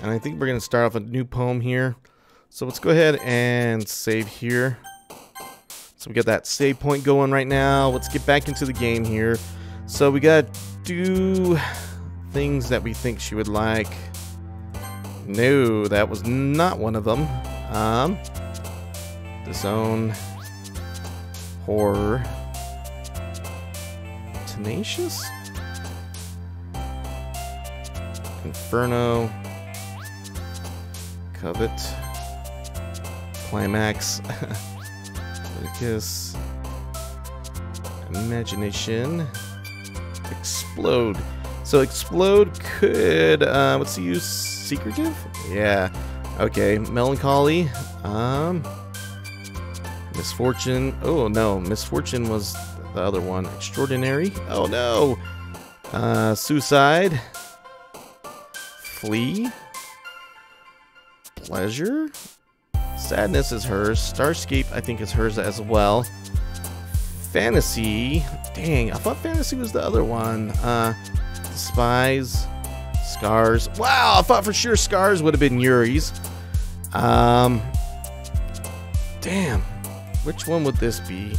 And I think we're going to start off a new poem here. So let's go ahead and save here. So we got that save point going right now. Let's get back into the game here. So we got to do things that we think she would like. No, that was not one of them. Disown. Horror. Tenacious. Inferno. Covet. Climax. Lucas. Imagination. Explode. So explode could what's the use? Secretive? Yeah. Okay. Melancholy. Misfortune. Oh no, misfortune was the other one. Extraordinary. Oh no. Suicide. Flee. Pleasure. Sadness is hers. Starscape, I think, is hers as well. Fantasy. Dang, I thought fantasy was the other one. Despise. Scars. Wow, I thought for sure Scars would have been Yuri's. Damn. Which one would this be?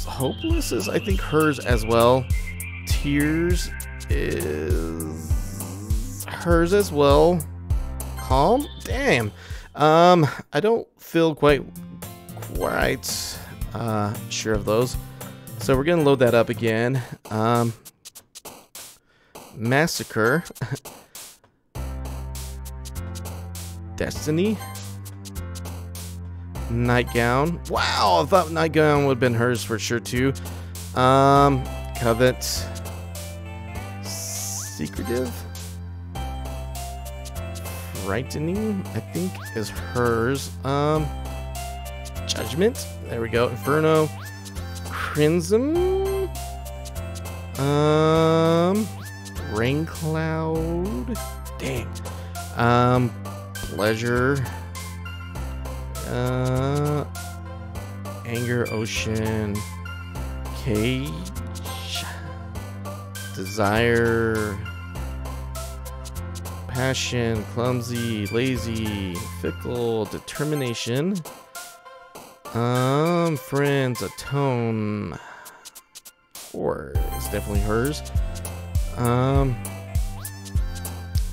Hopeless is, I think, hers as well. Tears is hers as well. Calm? Damn. I don't feel quite sure of those. So we're gonna load that up again. Massacre. Destiny. Nightgown. Wow, I thought Nightgown would have been hers for sure too. Covet. Secretive. Frightening, I think, is hers. Judgment. There we go. Inferno. Crimson. Rain Cloud. Dang. Pleasure. Anger, Ocean, Cage, Desire, Passion, Clumsy, Lazy, Fickle, Determination, Friends, Atone, Horror is definitely hers,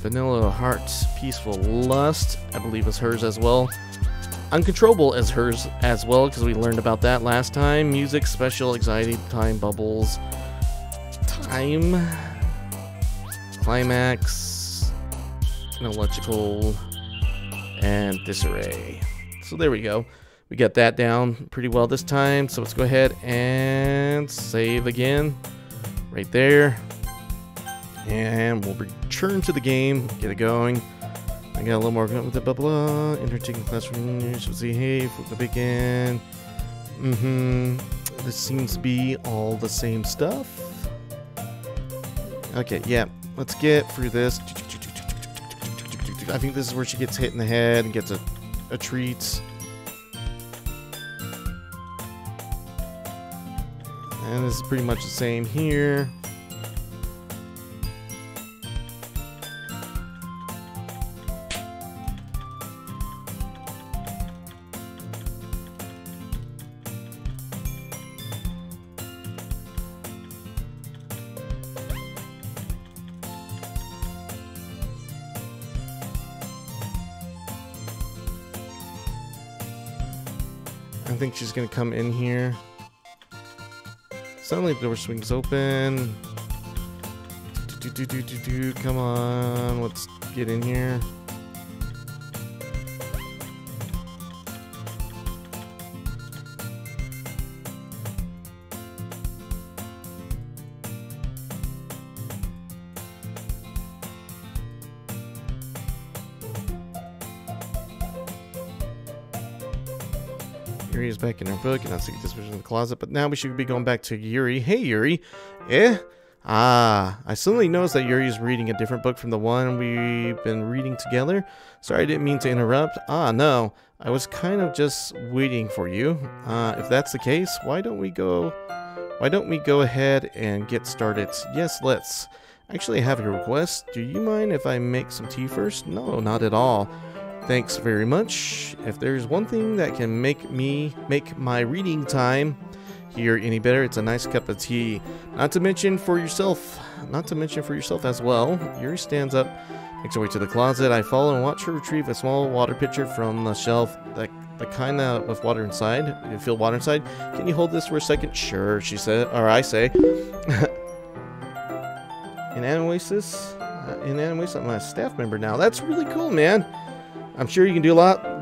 Vanilla Heart, Peaceful Lust, I believe is hers as well. Uncontrollable is hers as well, because we learned about that last time. Music, Special, Anxiety, Time, Bubbles, Time, Climax, Illogical, and Disarray. So there we go. We got that down pretty well this time. So let's go ahead and save again. Right there. And we'll return to the game. Get it going. I got a little more with the blah blah. Enter taking classroom. Let's see. Hey, flip the begin. This seems to be all the same stuff. Okay, yeah. Let's get through this. I think this is where she gets hit in the head and gets a treat. And this is pretty much the same here. I think she's gonna come in here. Suddenly the door swings open. Come on, let's get in here. Yuri is back in her book, and I'll see this version in the closet. But now we should be going back to Yuri. Hey, Yuri. I suddenly noticed that Yuri is reading a different book from the one we've been reading together. Sorry, I didn't mean to interrupt. No. I was kind of just waiting for you. If that's the case, why don't we go ahead and get started? Yes, let's. Actually, I have a request. Do you mind if I make some tea first? No, not at all. Thanks very much. If there's one thing that can make my reading time here any better, it's a nice cup of tea. Not to mention for yourself as well. Yuri stands up, makes her way to the closet. I follow and watch her retrieve a small water pitcher from the shelf, the kind with water inside. You feel water inside. Can you hold this for a second? Sure, she said, or I say. In Oasis, I'm a staff member now. That's really cool, man. I'm sure you can do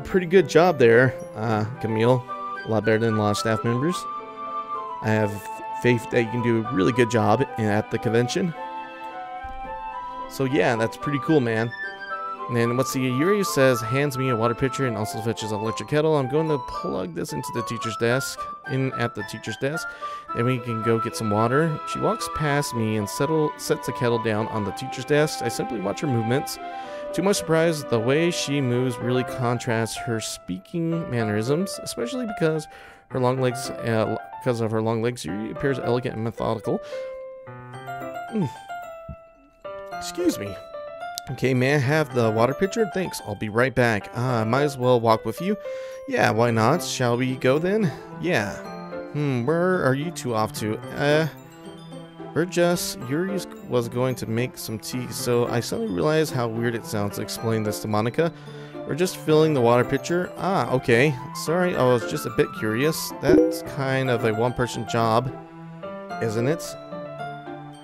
pretty good job there, Camille. A lot better than a lot of staff members. I have faith that you can do a really good job at the convention. So yeah, that's pretty cool, man. And then let's see, Yuri says, hands me a water pitcher and also fetches an electric kettle. I'm going to plug this into the teacher's desk, at the teacher's desk. Then we can go get some water. She walks past me and sets the kettle down on the teacher's desk. I simply watch her movements. To my surprise, the way she moves really contrasts her speaking mannerisms, especially because her long legs. Because of her long legs, she appears elegant and methodical. Excuse me. Okay, may I have the water pitcher? Thanks, I'll be right back. Might as well walk with you. Yeah, why not? Shall we go then? Yeah. Where are you two off to? Yuri was going to make some tea, so I suddenly realized how weird it sounds to explain this to Monica. We're just filling the water pitcher. Okay. Sorry, I was just a bit curious. That's kind of a one-person job, isn't it?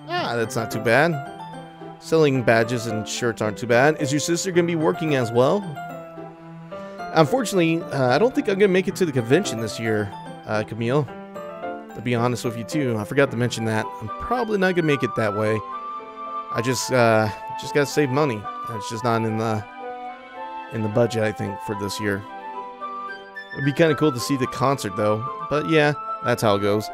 That's not too bad. Selling badges and shirts aren't too bad. Is your sister going to be working as well? Unfortunately, I don't think I'm going to make it to the convention this year, Camille. To be honest with you, too. I forgot to mention that. I'm probably not going to make it that way. I just got to save money. It's just not in the budget, I think, for this year. It'd be kind of cool to see the concert, though. But yeah, that's how it goes.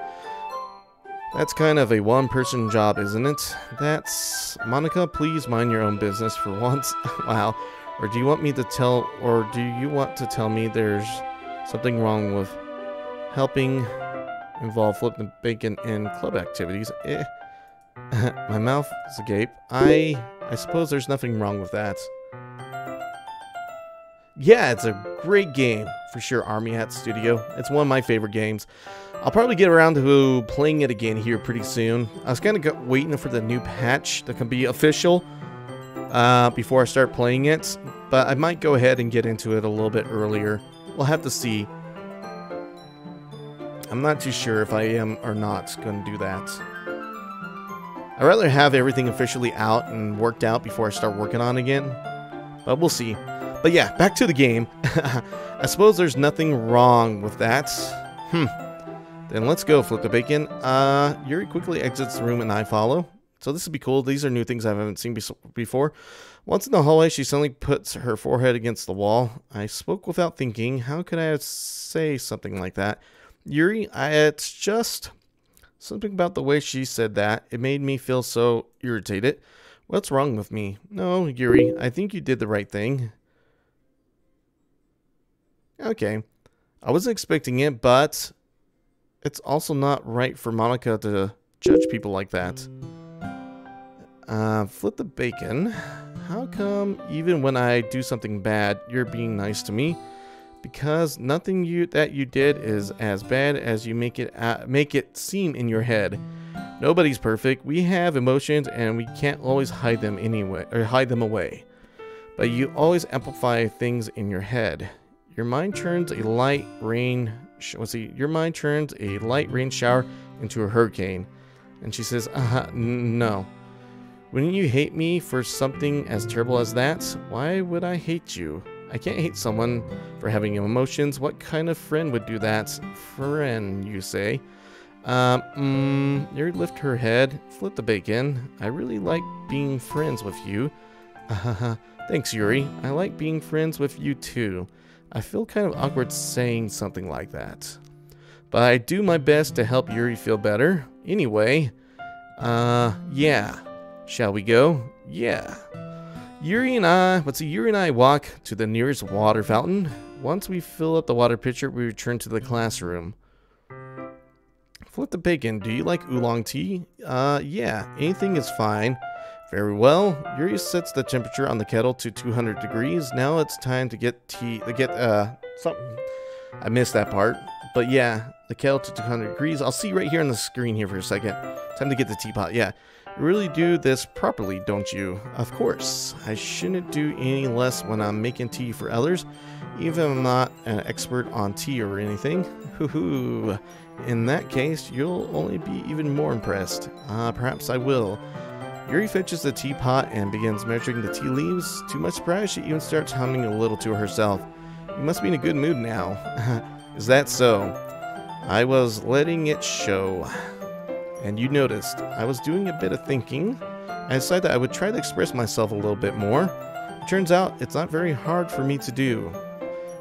That's kind of a one-person job, isn't it? That's... Monica, please mind your own business for once. Wow. Or do you want to tell me there's something wrong with helping involve flipping bacon in club activities? My mouth is agape. I suppose there's nothing wrong with that. Yeah, it's a great game. For sure, Army Hat Studio. It's one of my favorite games. I'll probably get around to playing it again here pretty soon. I was kind of waiting for the new patch that can be official before I start playing it. But I might go ahead and get into it a little bit earlier. We'll have to see. I'm not too sure if I am or not going to do that. I'd rather have everything officially out and worked out before I start working on it again. But we'll see. But yeah, back to the game. I suppose there's nothing wrong with that. Then let's go, flip the bacon. Yuri quickly exits the room and I follow. So this would be cool. These are new things I haven't seen before. Once in the hallway, she suddenly puts her forehead against the wall. I spoke without thinking. How could I say something like that? Yuri, it's just something about the way she said that. It made me feel so irritated. What's wrong with me? No, Yuri, I think you did the right thing. Okay. I wasn't expecting it, but it's also not right for Monica to judge people like that. Flip the bacon. How come even when I do something bad, you're being nice to me? Because nothing that you did is as bad as you make it seem in your head. Nobody's perfect. We have emotions and we can't always hide them away. But you always amplify things in your head. Your mind turns a light rain shower into a hurricane. And she says, no. Wouldn't you hate me for something as terrible as that? Why would I hate you? I can't hate someone for having emotions. What kind of friend would do that? Friend, you say? Yuri lift her head, flip the bacon. I really like being friends with you. Thanks, Yuri. I like being friends with you too. I feel kind of awkward saying something like that. But I do my best to help Yuri feel better. Anyway, yeah. Shall we go? Yeah. Yuri and I walk to the nearest water fountain. Once we fill up the water pitcher, we return to the classroom. Flip the bacon. Do you like oolong tea? Yeah. Anything is fine. Very well. Yuri sets the temperature on the kettle to 200 degrees. Now it's time to get something. I missed that part. But yeah, the kettle to 200 degrees. I'll see right here on the screen here for a second. Time to get the teapot. Yeah. You really do this properly, don't you? Of course. I shouldn't do any less when I'm making tea for others, even if I'm not an expert on tea or anything. Hoo-hoo. In that case, you'll only be even more impressed. Perhaps I will. Yuri fetches the teapot and begins measuring the tea leaves. To my surprise, she even starts humming a little to herself. You must be in a good mood now. Is that so? I was letting it show. And you noticed, I was doing a bit of thinking. I decided I would try to express myself a little bit more. It turns out it's not very hard for me to do.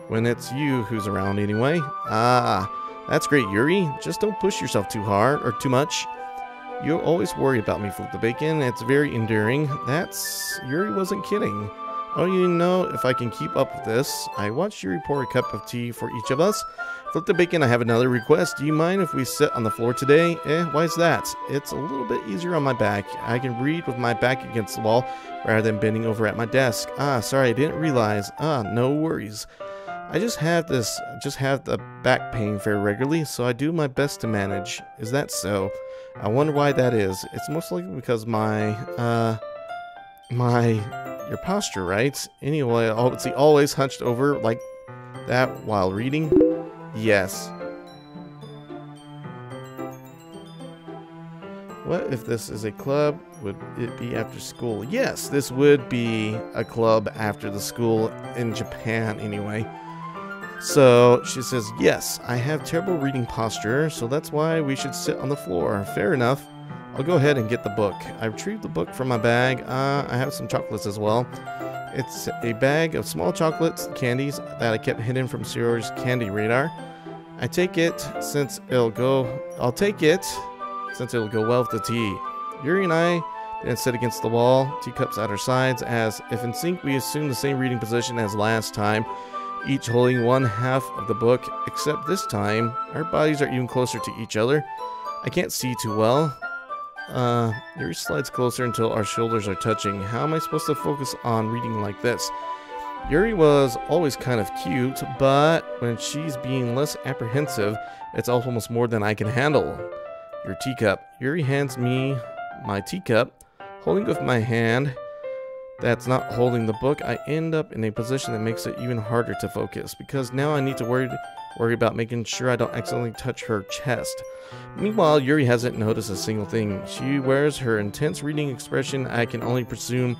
When it's you who's around anyway. That's great, Yuri. Just don't push yourself too hard or too much. You always worry about me, Flip the Bacon. It's very endearing. Yuri wasn't kidding. Oh, you know, if I can keep up with this, I want you to pour a cup of tea for each of us. Flip the bacon, I have another request. Do you mind if we sit on the floor today? Why is that? It's a little bit easier on my back. I can read with my back against the wall rather than bending over at my desk. Sorry, I didn't realize. No worries. I just have the back pain very regularly, so I do my best to manage. Is that so? I wonder why that is. It's most likely because your posture, right? Anyway, is he always hunched over like that while reading? Yes. What if this is a club? Would it be after school? Yes, this would be a club after the school in Japan anyway. So she says, yes, I have terrible reading posture, so that's why we should sit on the floor. Fair enough. I'll go ahead and get the book. I retrieved the book from my bag. I have some chocolates as well. It's a bag of small chocolates, candies that I kept hidden from Cyril's candy radar. I'll take it since it'll go well with the tea. Yuri and I then sit against the wall, teacups at our sides, as if in sync we assume the same reading position as last time, each holding one half of the book, except this time our bodies are even closer to each other. I can't see too well. Yuri slides closer until our shoulders are touching. How am I supposed to focus on reading like this? Yuri was always kind of cute, but when she's being less apprehensive, it's almost more than I can handle. Your teacup. Yuri hands me my teacup, holding with my hand that's not holding the book. I end up in a position that makes it even harder to focus, because now I need to worry about making sure I don't accidentally touch her chest. Meanwhile, Yuri hasn't noticed a single thing. She wears her intense reading expression. I can only presume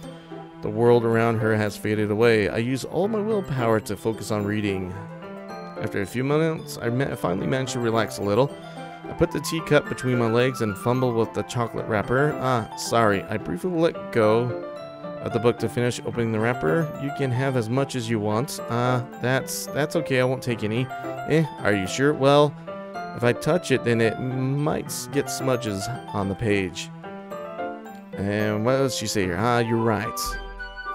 the world around her has faded away. I use all my willpower to focus on reading. After a few minutes, I finally managed to relax a little. I put the teacup between my legs and fumble with the chocolate wrapper. Sorry. I briefly let go of the book to finish opening the wrapper. You can have as much as you want. That's okay. I won't take any. Are you sure? Well, if I touch it, then it might get smudges on the page. And what does she say here? You're right.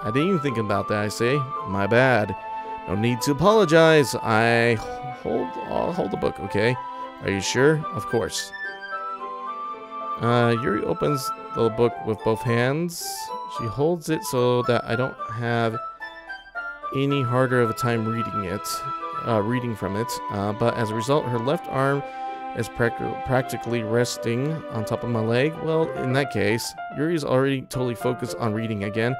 I didn't even think about that, I say. My bad. No need to apologize. I'll hold the book, okay? Are you sure? Of course. Yuri opens the book with both hands. She holds it so that I don't have any harder of a time reading from it. But as a result, her left arm is practically resting on top of my leg. Well, in that case, Yuri's already totally focused on reading again.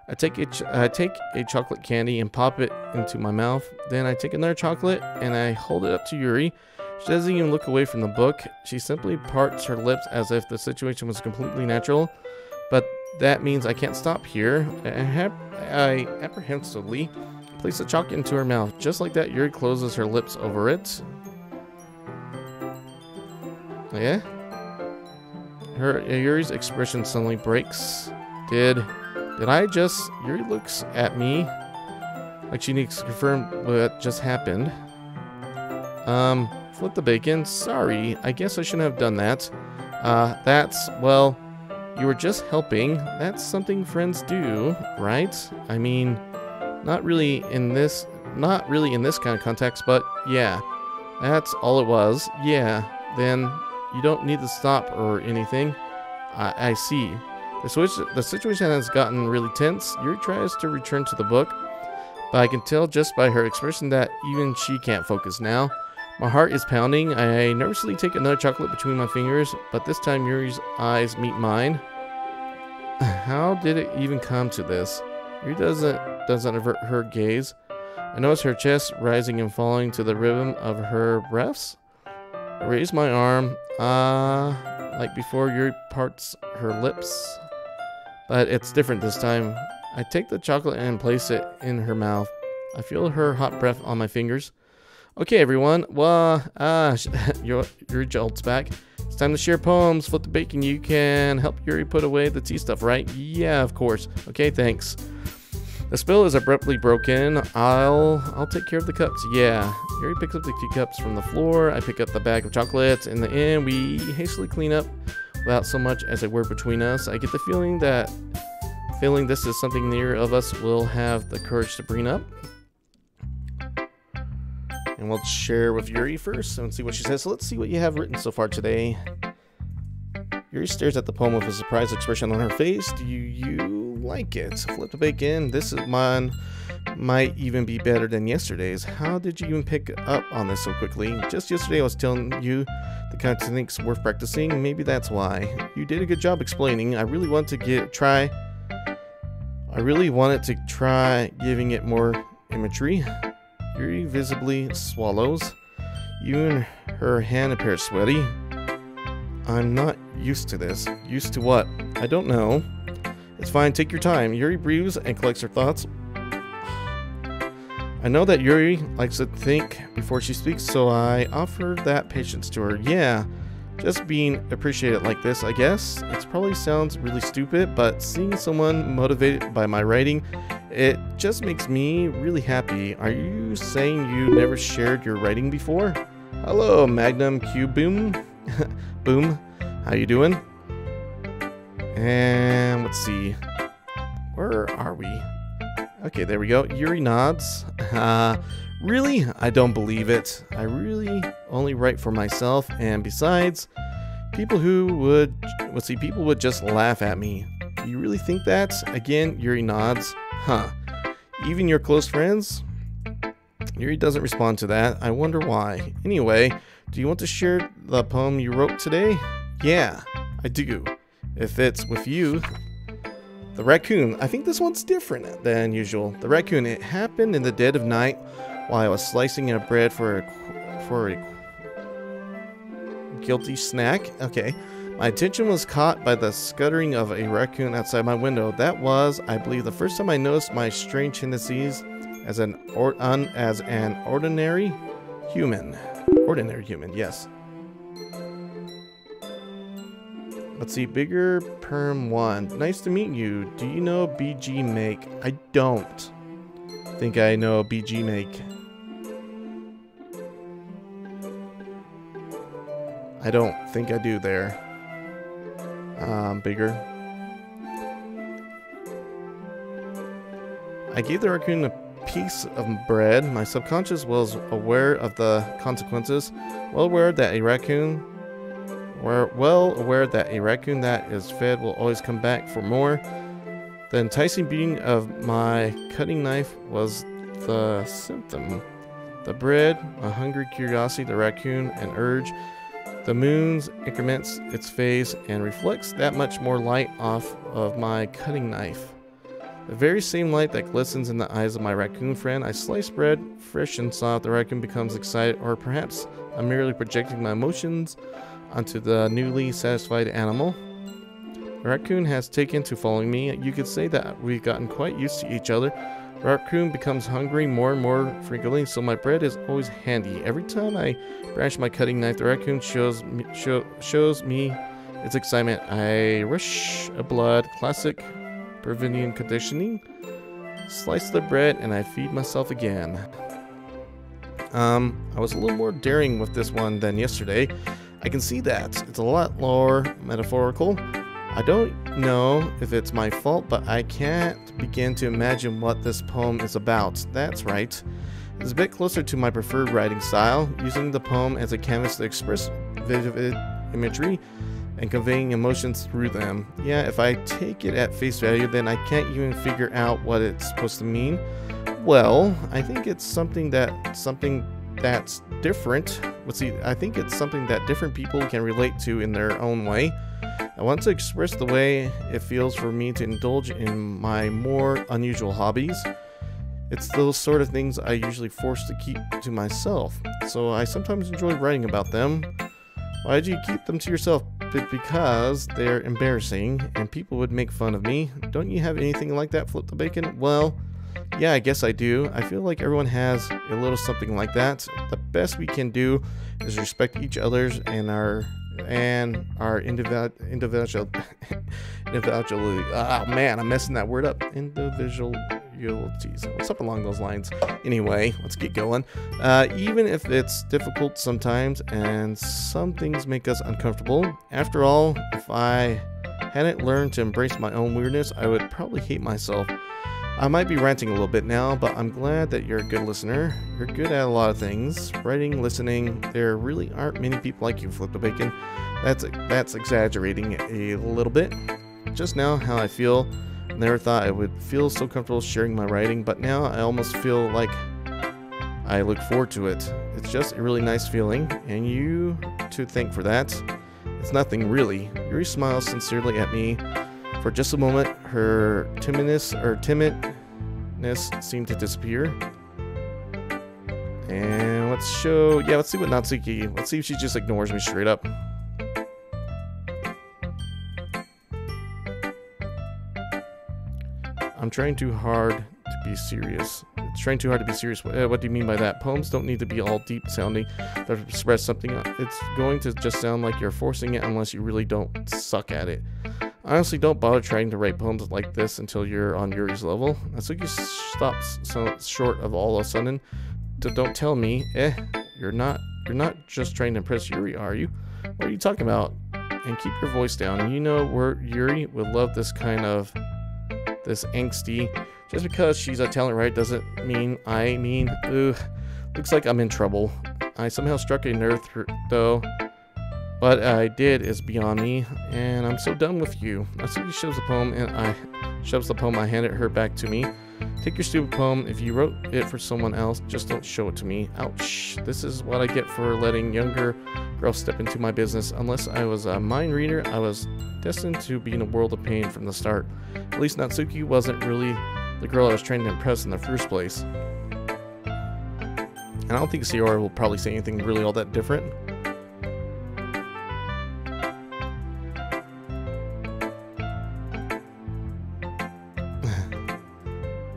I take a chocolate candy and pop it into my mouth. Then I take another chocolate and I hold it up to Yuri. She doesn't even look away from the book. She simply parts her lips as if the situation was completely natural. But that means I can't stop here. I apprehensively place the chocolate into her mouth. Just like that, Yuri closes her lips over it. Yeah? Yuri's expression suddenly breaks. Did I just... Yuri looks at me like she needs to confirm what just happened. Flip the bacon. Sorry, I guess I shouldn't have done that. Well, you were just helping. That's something friends do, right? I mean, not really in this kind of context, but yeah, that's all it was. Yeah, then you don't need to stop or anything. I see. The situation has gotten really tense. Yuri tries to return to the book, but I can tell just by her expression that even she can't focus now. My heart is pounding. I nervously take another chocolate between my fingers, but this time Yuri's eyes meet mine. How did it even come to this? Yuri doesn't avert her gaze. I notice her chest rising and falling to the rhythm of her breaths. I raise my arm, like before. Yuri parts her lips, but it's different this time. I take the chocolate and place it in her mouth. I feel her hot breath on my fingers. Okay, everyone. Well, Yuri jolts back. It's time to share poems. Flip the bacon. You can help Yuri put away the tea stuff, right? Yeah, of course. Okay, thanks. The spell is abruptly broken. I'll take care of the cups. Yeah. Yuri picks up the teacups from the floor. I pick up the bag of chocolates. In the end, we hastily clean up without so much as a word between us. I get the feeling that feeling this is something neither of us will have the courage to bring up. And we'll share with Yuri first and see what she says. So let's see what you have written so far today. Yuri stares at the poem with a surprised expression on her face. Do you like it? Flip the bacon. This is mine. Might even be better than yesterday's. How did you even pick up on this so quickly? Just yesterday I was telling you the kind of techniques worth practicing. Maybe that's why. You did a good job explaining. I really wanted to try giving it more imagery. Yuri visibly swallows. You and her hand appear sweaty. I'm not used to this. Used to what? I don't know. It's fine, take your time. Yuri breathes and collects her thoughts. I know that Yuri likes to think before she speaks, so I offer that patience to her. Yeah, just being appreciated like this, I guess. It probably sounds really stupid, but seeing someone motivated by my writing, it just makes me really happy. Are you saying you never shared your writing before? Hello, Magnum Q Boom. Boom, how you doing? And let's see. Where are we? Okay, there we go. Yuri nods. Really? I don't believe it. I really only write for myself, and besides, people would just laugh at me. Do you really think that? Again, Yuri nods. Huh. Even your close friends? Yuri doesn't respond to that. I wonder why. Anyway, do you want to share the poem you wrote today? Yeah, I do. If it's with you. The raccoon. I think this one's different than usual. The raccoon. It happened in the dead of night while I was slicing a bread for a guilty snack. Okay. My attention was caught by the scuttering of a raccoon outside my window. That was, I believe, the first time I noticed my strange tendencies as an ordinary human. Ordinary human, yes. Let's see, bigger perm 1. Nice to meet you. Do you know BG Make? I don't think I know BG Make. I don't think I do there. Bigger. I gave the raccoon a piece of bread. My subconscious was aware of the consequences. Well aware that a raccoon that is fed will always come back for more. The enticing beating of my cutting knife was the symptom. The bread, a hungry curiosity, the raccoon, an urge. The moon increments its phase and reflects that much more light off of my cutting knife. The very same light that glistens in the eyes of my raccoon friend. I slice bread, fresh and soft. The raccoon becomes excited, or perhaps I'm merely projecting my emotions onto the newly satisfied animal. The raccoon has taken to following me. You could say that we've gotten quite used to each other. The raccoon becomes hungry more and more frequently, so my bread is always handy. Every time I branch my cutting knife, the raccoon shows me its excitement. I rush a blood, classic Peruvian conditioning. Slice the bread and I feed myself again. I was a little more daring with this one than yesterday. I can see that. It's a lot more metaphorical. I don't know if it's my fault, but I can't begin to imagine what this poem is about. That's right. It's a bit closer to my preferred writing style, using the poem as a canvas to express vivid imagery and conveying emotions through them. Yeah, if I take it at face value, then I can't even figure out what it's supposed to mean. Well, I think it's something that's different. Let's see, I think it's something that different people can relate to in their own way. I want to express the way it feels for me to indulge in my more unusual hobbies. It's those sort of things I usually force to keep to myself, so I sometimes enjoy writing about them. Why do you keep them to yourself? Because they're embarrassing and people would make fun of me. Don't you have anything like that, Flip the Bacon? Well, yeah, I guess I do. I feel like everyone has a little something like that. The best we can do is respect each other's and our individuality. Oh man, I'm messing that word up. Individualities. Something along those lines. Anyway, let's get going. Even if it's difficult sometimes and some things make us uncomfortable. After all, if I hadn't learned to embrace my own weirdness, I would probably hate myself. I might be ranting a little bit now, but I'm glad that you're a good listener. You're good at a lot of things. Writing, listening, there really aren't many people like you, Flip the Bacon. That's exaggerating a little bit. Just now, how I feel. Never thought I would feel so comfortable sharing my writing, but now I almost feel like I look forward to it. It's just a really nice feeling, and you to thank for that. It's nothing really. Yuri smiles sincerely at me. For just a moment, her timidness seemed to disappear. And let's see what Natsuki. Let's see if she just ignores me straight up. I'm trying too hard to be serious. It's trying too hard to be serious. What do you mean by that? Poems don't need to be all deep sounding to express something. It's going to just sound like you're forcing it unless you really don't suck at it. Honestly, don't bother trying to write poems like this until you're on Yuri's level. Natsuki stops short of all of a sudden. Don't tell me, you're not just trying to impress Yuri, are you? What are you talking about? And keep your voice down. You know where Yuri would love this kind of angsty. Just because she's a talent writer doesn't mean looks like I'm in trouble. I somehow struck a nerve though. What I did is beyond me, and I'm so done with you. Natsuki shoves the poem, and I handed her back to me. Take your stupid poem. If you wrote it for someone else, just don't show it to me. Ouch. This is what I get for letting younger girls step into my business. Unless I was a mind reader, I was destined to be in a world of pain from the start. At least Natsuki wasn't really the girl I was trying to impress in the first place. And I don't think Sayori will probably say anything really all that different.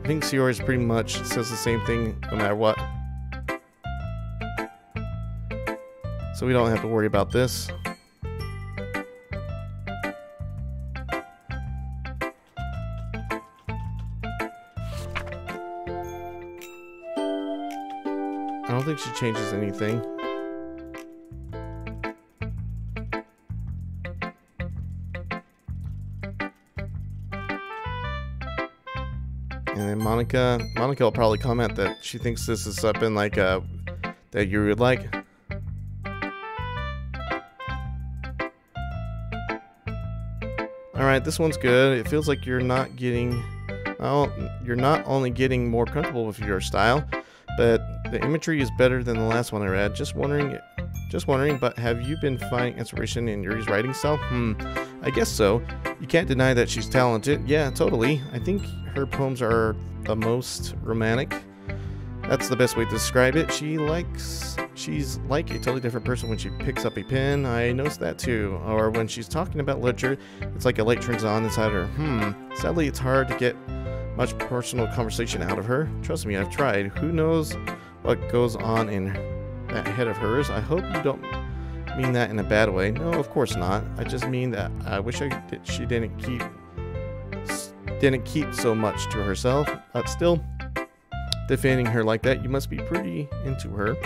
I think Sayori pretty much says the same thing no matter what. So we don't have to worry about this. I don't think she changes anything. And then Monica will probably comment that she thinks this is something like that you would like. Alright, this one's good. It feels like you're not only getting more comfortable with your style, but the imagery is better than the last one I read. Just wondering, but have you been finding inspiration in Yuri's writing style? I guess so. You can't deny that she's talented. Yeah, totally. I think her poems are the most romantic. That's the best way to describe it. She's like a totally different person when she picks up a pen. I noticed that too. Or when she's talking about literature, it's like a light turns on inside her. Sadly, it's hard to get much personal conversation out of her. Trust me, I've tried. Who knows what goes on in that head of hers? I hope you don't mean that in a bad way. No, of course not. I just mean that I wish she didn't keep so much to herself. But still, defending her like that, you must be pretty into her.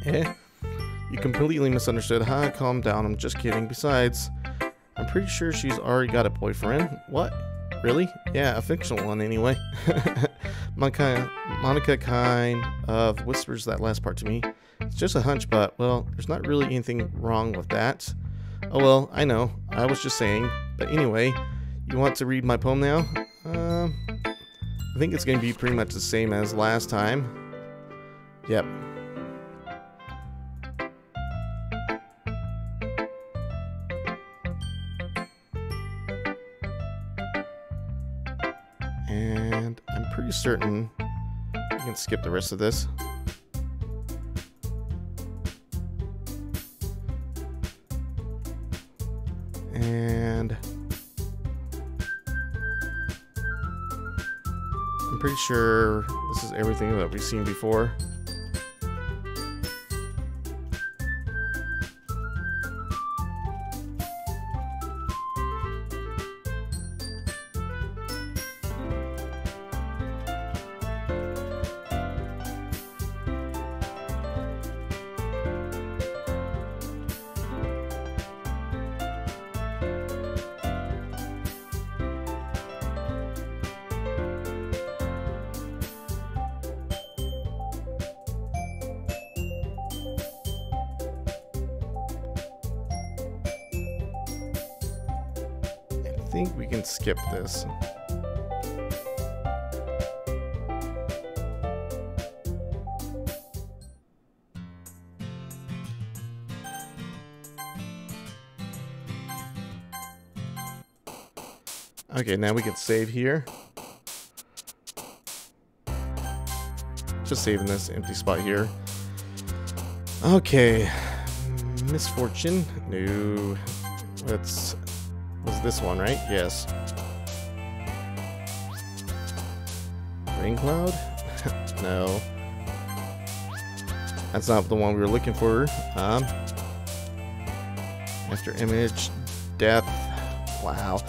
You completely misunderstood. Calm down. I'm just kidding. Besides, I'm pretty sure she's already got a boyfriend. What? Really? Yeah, a fictional one anyway. Monica kind of whispers that last part to me. It's just a hunch, but, well, there's not really anything wrong with that. Oh, well, I know. I was just saying. But anyway, you want to read my poem now? I think it's going to be pretty much the same as last time. Yep. And I'm pretty certain I can skip the rest of this. And I'm pretty sure this is everything that we've seen before. think we can skip this. Okay, now we can save here. Just saving this empty spot here. Okay. Misfortune. No. Was this one, right? Yes. Rain cloud? No. That's not the one we were looking for. After image. Death. Wow.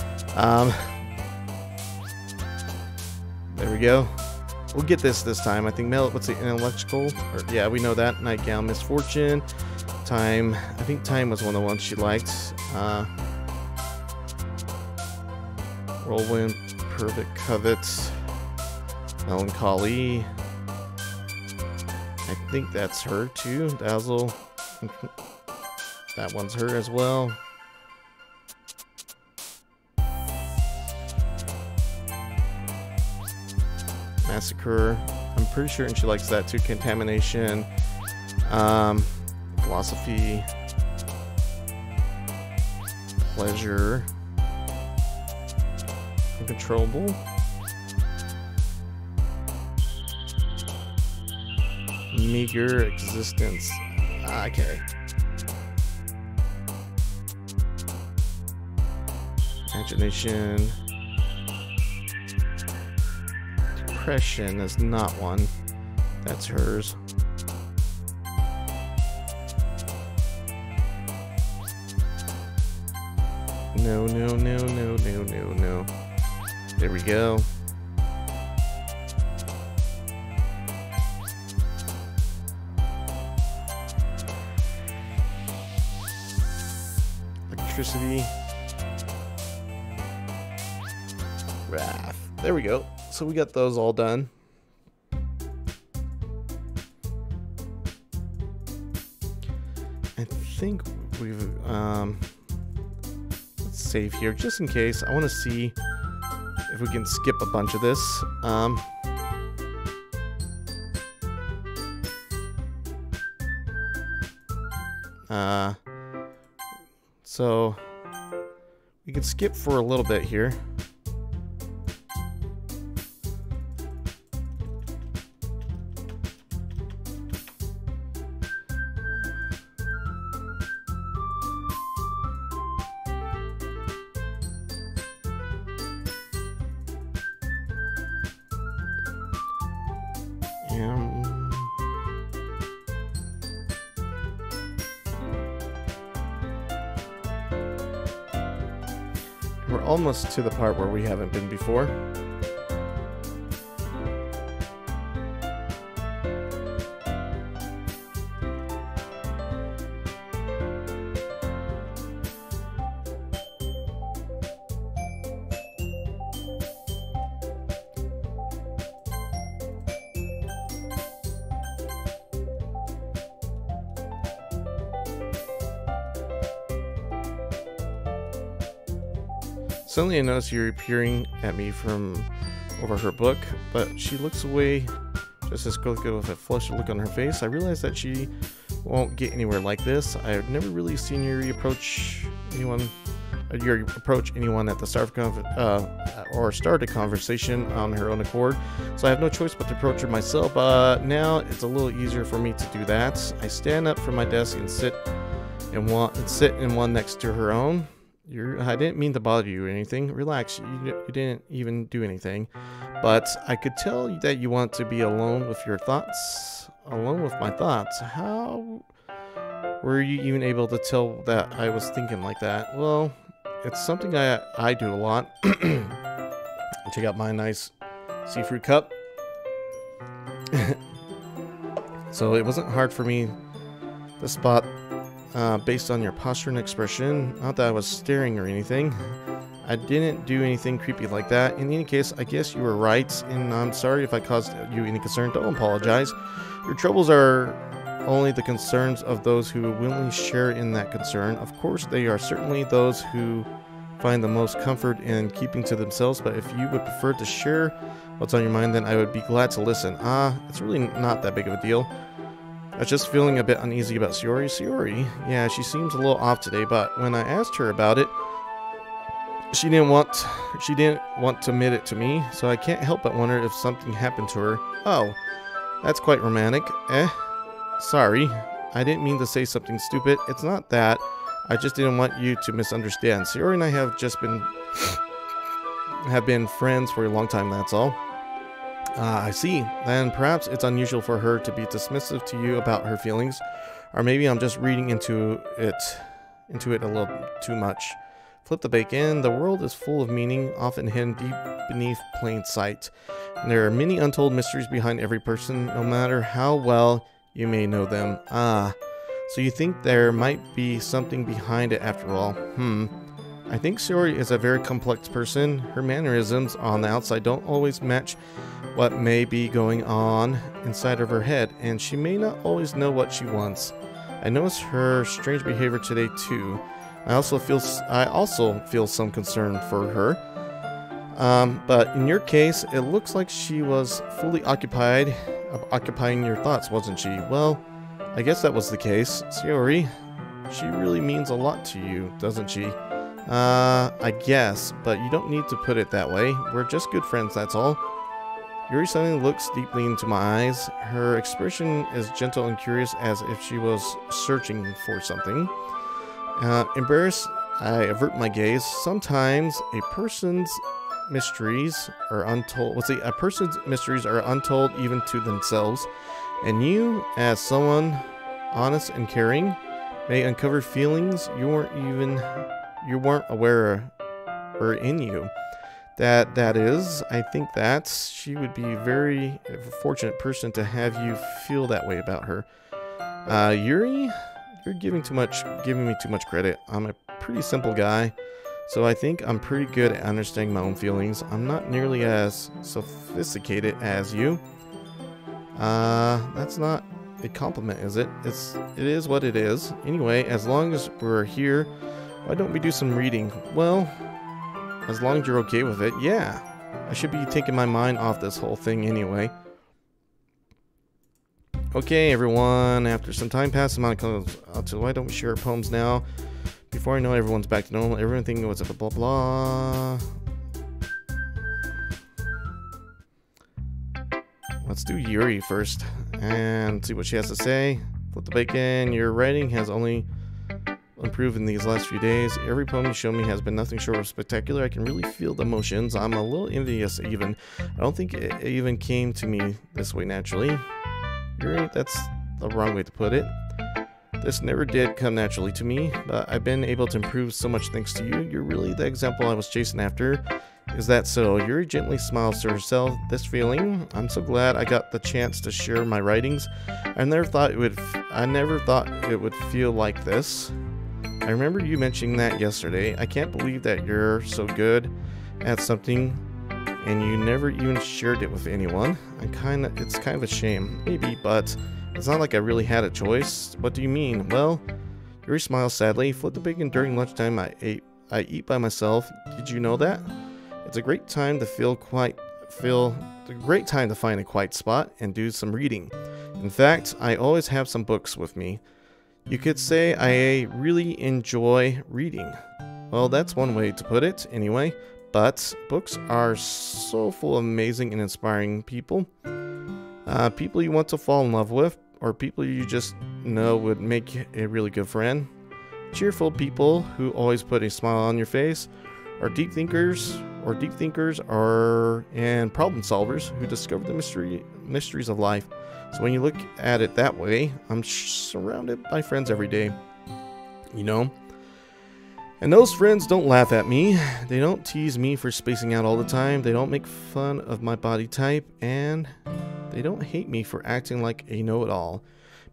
There we go. We'll get this time. I think what's the electrical? Yeah, we know that. Nightgown, misfortune, time. I think time was one of the ones she liked. Whirlwind, perfect, covet, melancholy. I think that's her too. Dazzle. That one's her as well. Massacre. I'm pretty sure she likes that too. Contamination. Philosophy. Pleasure. Uncontrollable. Meager existence. Okay. Imagination. Depression is not one. That's hers. No, no, no, no, no, no, no. There we go. Electricity. Wrath. There we go. So we got those all done. I think we've let's save here just in case. I want to see if we can skip a bunch of this. So we can skip for a little bit here. We're almost to the part where we haven't been before. Suddenly I notice you're peering at me from over her book, but she looks away just as quickly with a flushed look on her face. I realize that she won't get anywhere like this. I've never really seen you approach anyone at the start of or start a conversation on her own accord, so I have no choice but to approach her myself. But now it's a little easier for me to do that. I stand up from my desk and sit in one next to her own. I didn't mean to bother you or anything. Relax, you didn't even do anything. But I could tell that you want to be alone with your thoughts. Alone with my thoughts. How were you even able to tell that I was thinking like that? Well, it's something I do a lot. Check out my nice seafood cup. So it wasn't hard for me to spot based on your posture and expression. Not that I was staring or anything. I didn't do anything creepy like that. In any case, I guess you were right, and I'm sorry if I caused you any concern. Don't apologize. Your troubles are only the concerns of those who willingly share in that concern. Of course, they are certainly those who find the most comfort in keeping to themselves, but if you would prefer to share what's on your mind, then I would be glad to listen. It's really not that big of a deal. I was just feeling a bit uneasy about Sayori. Sayori? Yeah, she seems a little off today, but when I asked her about it, she didn't want to admit it to me, so I can't help but wonder if something happened to her. Oh, that's quite romantic. Sorry. I didn't mean to say something stupid. It's not that. I just didn't want you to misunderstand. Sayori and I have been friends for a long time, that's all. I see. Then perhaps it's unusual for her to be dismissive to you about her feelings, or maybe I'm just reading into it a little too much. Flip the bacon. The world is full of meaning, often hidden deep beneath plain sight. And there are many untold mysteries behind every person, no matter how well you may know them. So you think there might be something behind it after all? I think Sayori is a very complex person. Her mannerisms on the outside don't always match what may be going on inside of her head, and she may not always know what she wants. I noticed her strange behavior today too. I also feel some concern for her. But in your case, it looks like she was fully occupying your thoughts, wasn't she? Well, I guess that was the case. Sayori, she really means a lot to you, doesn't she? I guess, but you don't need to put it that way. We're just good friends, that's all. Yuri suddenly looks deeply into my eyes. Her expression is gentle and curious, as if she was searching for something. Embarrassed, I avert my gaze. Sometimes a person's mysteries are untold. A person's mysteries are untold even to themselves, and you, as someone honest and caring, may uncover feelings you weren't aware were in you. That is, I think that she would be a very fortunate person to have you feel that way about her. Yuri, you're giving me too much credit. I'm a pretty simple guy, so I think I'm pretty good at understanding my own feelings. I'm not nearly as sophisticated as you. That's not a compliment, is it? It is what it is. Anyway, as long as we're here, why don't we do some reading? Well, as long as you're okay with it, yeah. I should be taking my mind off this whole thing anyway. Okay, everyone. After some time passes, why don't we share our poems now? Before I know everyone's back to normal, everything was blah blah blah. Let's do Yuri first and see what she has to say. Flip the bacon. Your writing has only improved in these last few days. Every poem you show me has been nothing short of spectacular. I can really feel the emotions. I'm a little envious even. I don't think it even came to me this way naturally. Yuri, that's the wrong way to put it. This never did come naturally to me, but I've been able to improve so much thanks to you. You're really the example I was chasing after. Is that so? Yuri gently smiles to herself. This feeling, I'm so glad I got the chance to share my writings. I never thought it would feel like this. I remember you mentioning that yesterday. I can't believe that you're so good at something and you never even shared it with anyone. It's kind of a shame, maybe, but it's not like I really had a choice. What do you mean? Well, Yuri smiles sadly. Flip the bacon during lunchtime. I eat by myself. Did you know that? It's a great time to find a quiet spot and do some reading. In fact, I always have some books with me. You could say I really enjoy reading. Well, that's one way to put it, anyway. But books are so full of amazing and inspiring people. People you want to fall in love with, or people you just know would make a really good friend. Cheerful people who always put a smile on your face, or deep thinkers, and problem solvers who discover the mysteries of life. So when you look at it that way, I'm surrounded by friends every day, you know. And those friends don't laugh at me. They don't tease me for spacing out all the time. They don't make fun of my body type, and they don't hate me for acting like a know-it-all.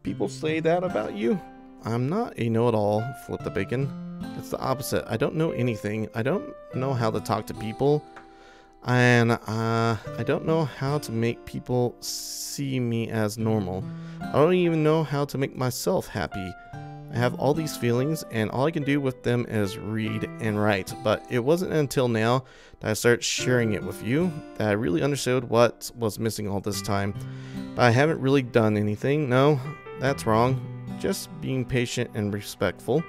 People say that about you. I'm not a know-it-all. Flip the bacon. It's the opposite. I don't know anything. I don't know how to talk to people. And I don't know how to make people see me as normal. I don't even know how to make myself happy. I have all these feelings, and all I can do with them is read and write. But it wasn't until now that I started sharing it with you that I really understood what was missing all this time. But I haven't really done anything. No, that's wrong. Just being patient and respectful.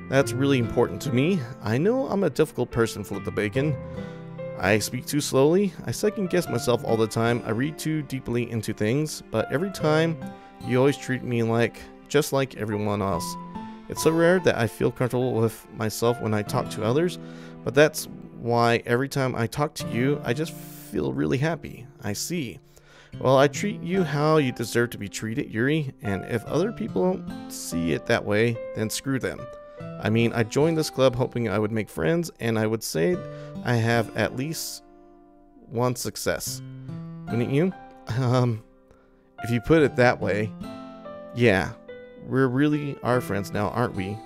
That's really important to me. I know I'm a difficult person, Flip the Bacon. I speak too slowly. I second guess myself all the time. I read too deeply into things. But every time, you always treat me just like everyone else. It's so rare that I feel comfortable with myself when I talk to others. But that's why every time I talk to you, I just feel really happy. I see. Well, I treat you how you deserve to be treated, Yuri. And if other people don't see it that way, then screw them. I mean, I joined this club hoping I would make friends, and I would say I have at least one success. Wouldn't you? If you put it that way, yeah, we really are friends now, aren't we?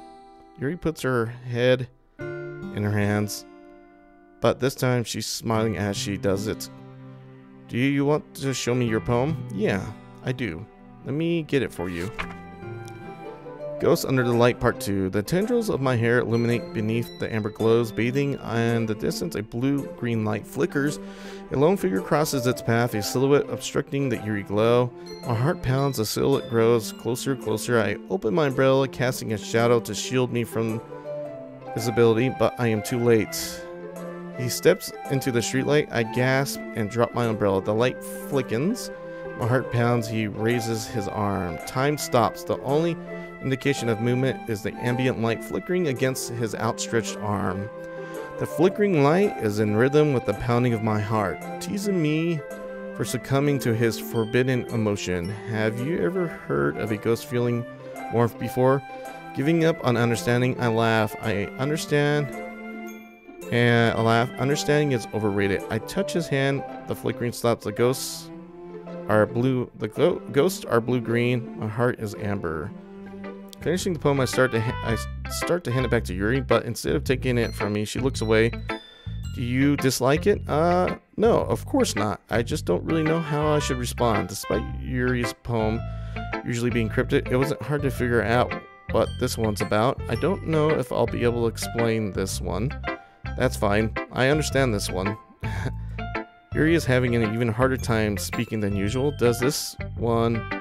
Yuri puts her head in her hands, but this time she's smiling as she does it. Do you want to show me your poem? Yeah, I do. Let me get it for you. Ghosts Under the Light Part 2. The tendrils of my hair illuminate beneath the amber glows, bathing in the distance a blue-green light flickers. A lone figure crosses its path, a silhouette obstructing the eerie glow. My heart pounds, the silhouette grows closer, closer. I open my umbrella, casting a shadow to shield me from visibility, but I am too late. He steps into the streetlight. I gasp and drop my umbrella. The light flickens. My heart pounds. He raises his arm. Time stops. The only indication of movement is the ambient light flickering against his outstretched arm. The flickering light is in rhythm with the pounding of my heart, teasing me for succumbing to his forbidden emotion. Have you ever heard of a ghost feeling warmth before? Giving up on understanding, I laugh. I understand, and I laugh. Understanding is overrated. I touch his hand. The flickering stops. The ghosts are blue. The ghosts are blue-green. My heart is amber. Finishing the poem, I start to hand it back to Yuri, but instead of taking it from me, she looks away. Do you dislike it? No, of course not. I just don't really know how I should respond. Despite Yuri's poem usually being cryptic, it wasn't hard to figure out what this one's about. I don't know if I'll be able to explain this one. That's fine. I understand this one. Yuri is having an even harder time speaking than usual. Does this one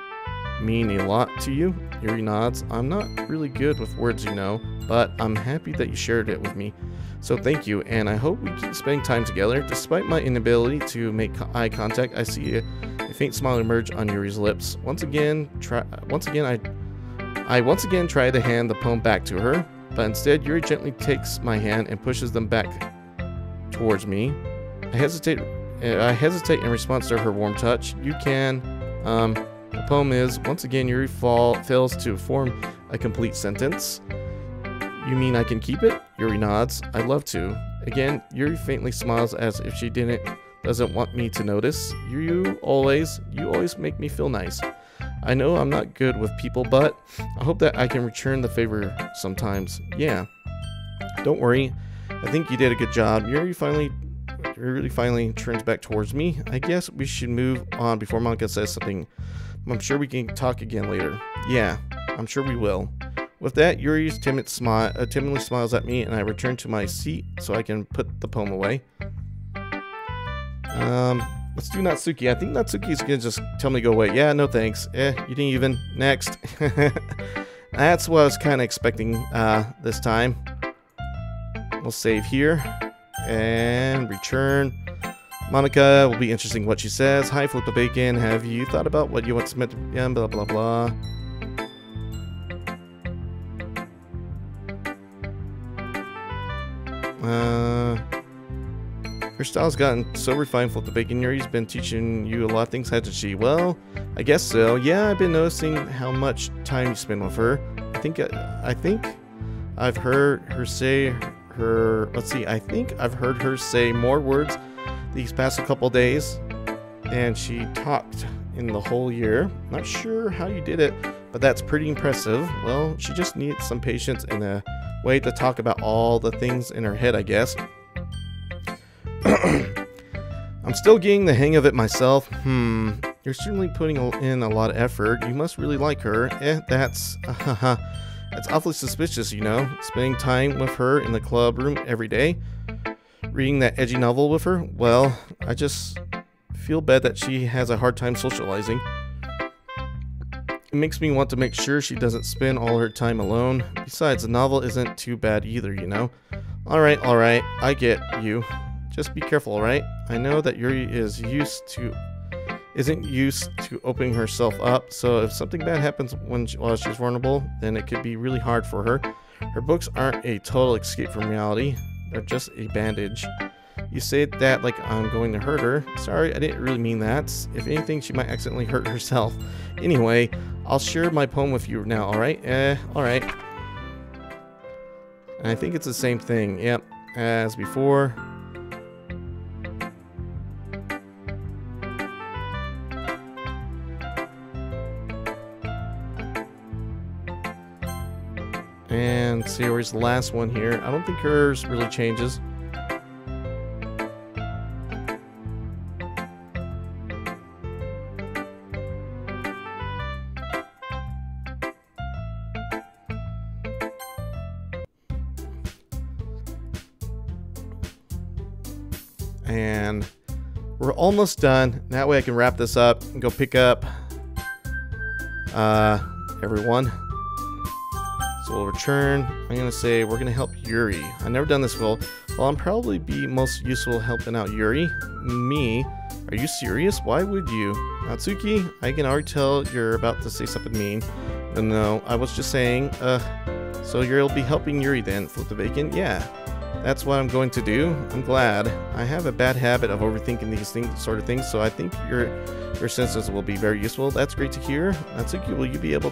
mean a lot to you? Yuri nods. I'm not really good with words, you know, but I'm happy that you shared it with me. So thank you, and I hope we keep spending time together. Despite my inability to make eye contact, I see a faint smile emerge on Yuri's lips. I once again try to hand the poem back to her, but instead Yuri gently takes my hand and pushes them back towards me. I hesitate in response to her warm touch. You can, the poem is, once again, Yuri fails to form a complete sentence. You mean I can keep it? Yuri nods. I'd love to. Again, Yuri faintly smiles as if she doesn't want me to notice. You always make me feel nice. I know I'm not good with people, but I hope that I can return the favor sometimes. Yeah. Don't worry. I think you did a good job. Yuri really finally turns back towards me. I guess we should move on before Monica says something. I'm sure we can talk again later. Yeah, I'm sure we will. With that, Yuri timidly smiles at me, and I return to my seat so I can put the poem away. Let's do Natsuki. I think Natsuki's gonna just tell me to go away. Yeah, no thanks. You didn't even. Next. That's what I was kind of expecting this time. We'll save here and return. Monica will be interesting what she says. Hi, Flip the Bacon. Have you thought about what you want to meant to be? Blah blah blah. Her style's gotten so refined, Flip the Bacon. Yuri's been teaching you a lot of things, hasn't she? Well, I guess so. Yeah, I've been noticing how much time you spend with her. I think I've heard her say more words these past couple days than she talked in the whole year. Not sure how you did it, but that's pretty impressive. Well, she just needed some patience and a way to talk about all the things in her head, I guess. I'm still getting the hang of it myself. You're certainly putting in a lot of effort. You must really like her. That's That's awfully suspicious, you know, spending time with her in the club room every day, reading that edgy novel with her. Well, I just feel bad that she has a hard time socializing. It makes me want to make sure she doesn't spend all her time alone. Besides, the novel isn't too bad either, you know. Alright, I get you. Just be careful, alright? I know that Yuri isn't used to opening herself up, so if something bad happens while she's vulnerable, then it could be really hard for her. Her books aren't a total escape from reality. They're just a bandage. You say that like I'm going to hurt her. Sorry, I didn't really mean that. If anything, she might accidentally hurt herself. Anyway, I'll share my poem with you now, alright? Alright. And I think it's the same thing, yep, as before. And Sayori's the last one here. I don't think hers really changes. And we're almost done. That way I can wrap this up and go pick up everyone. So we'll return. I'm going to say we're going to help Yuri. I've never done this well. Well, I'm probably be most useful helping out Yuri. Me? Are you serious? Why would you? Natsuki, I can already tell you're about to say something mean. No, I was just saying, so you'll be helping Yuri then, Flip the Bacon? Yeah. That's what I'm going to do. I'm glad. I have a bad habit of overthinking these sort of things, so I think your senses will be very useful. That's great to hear. Natsuki, will you be able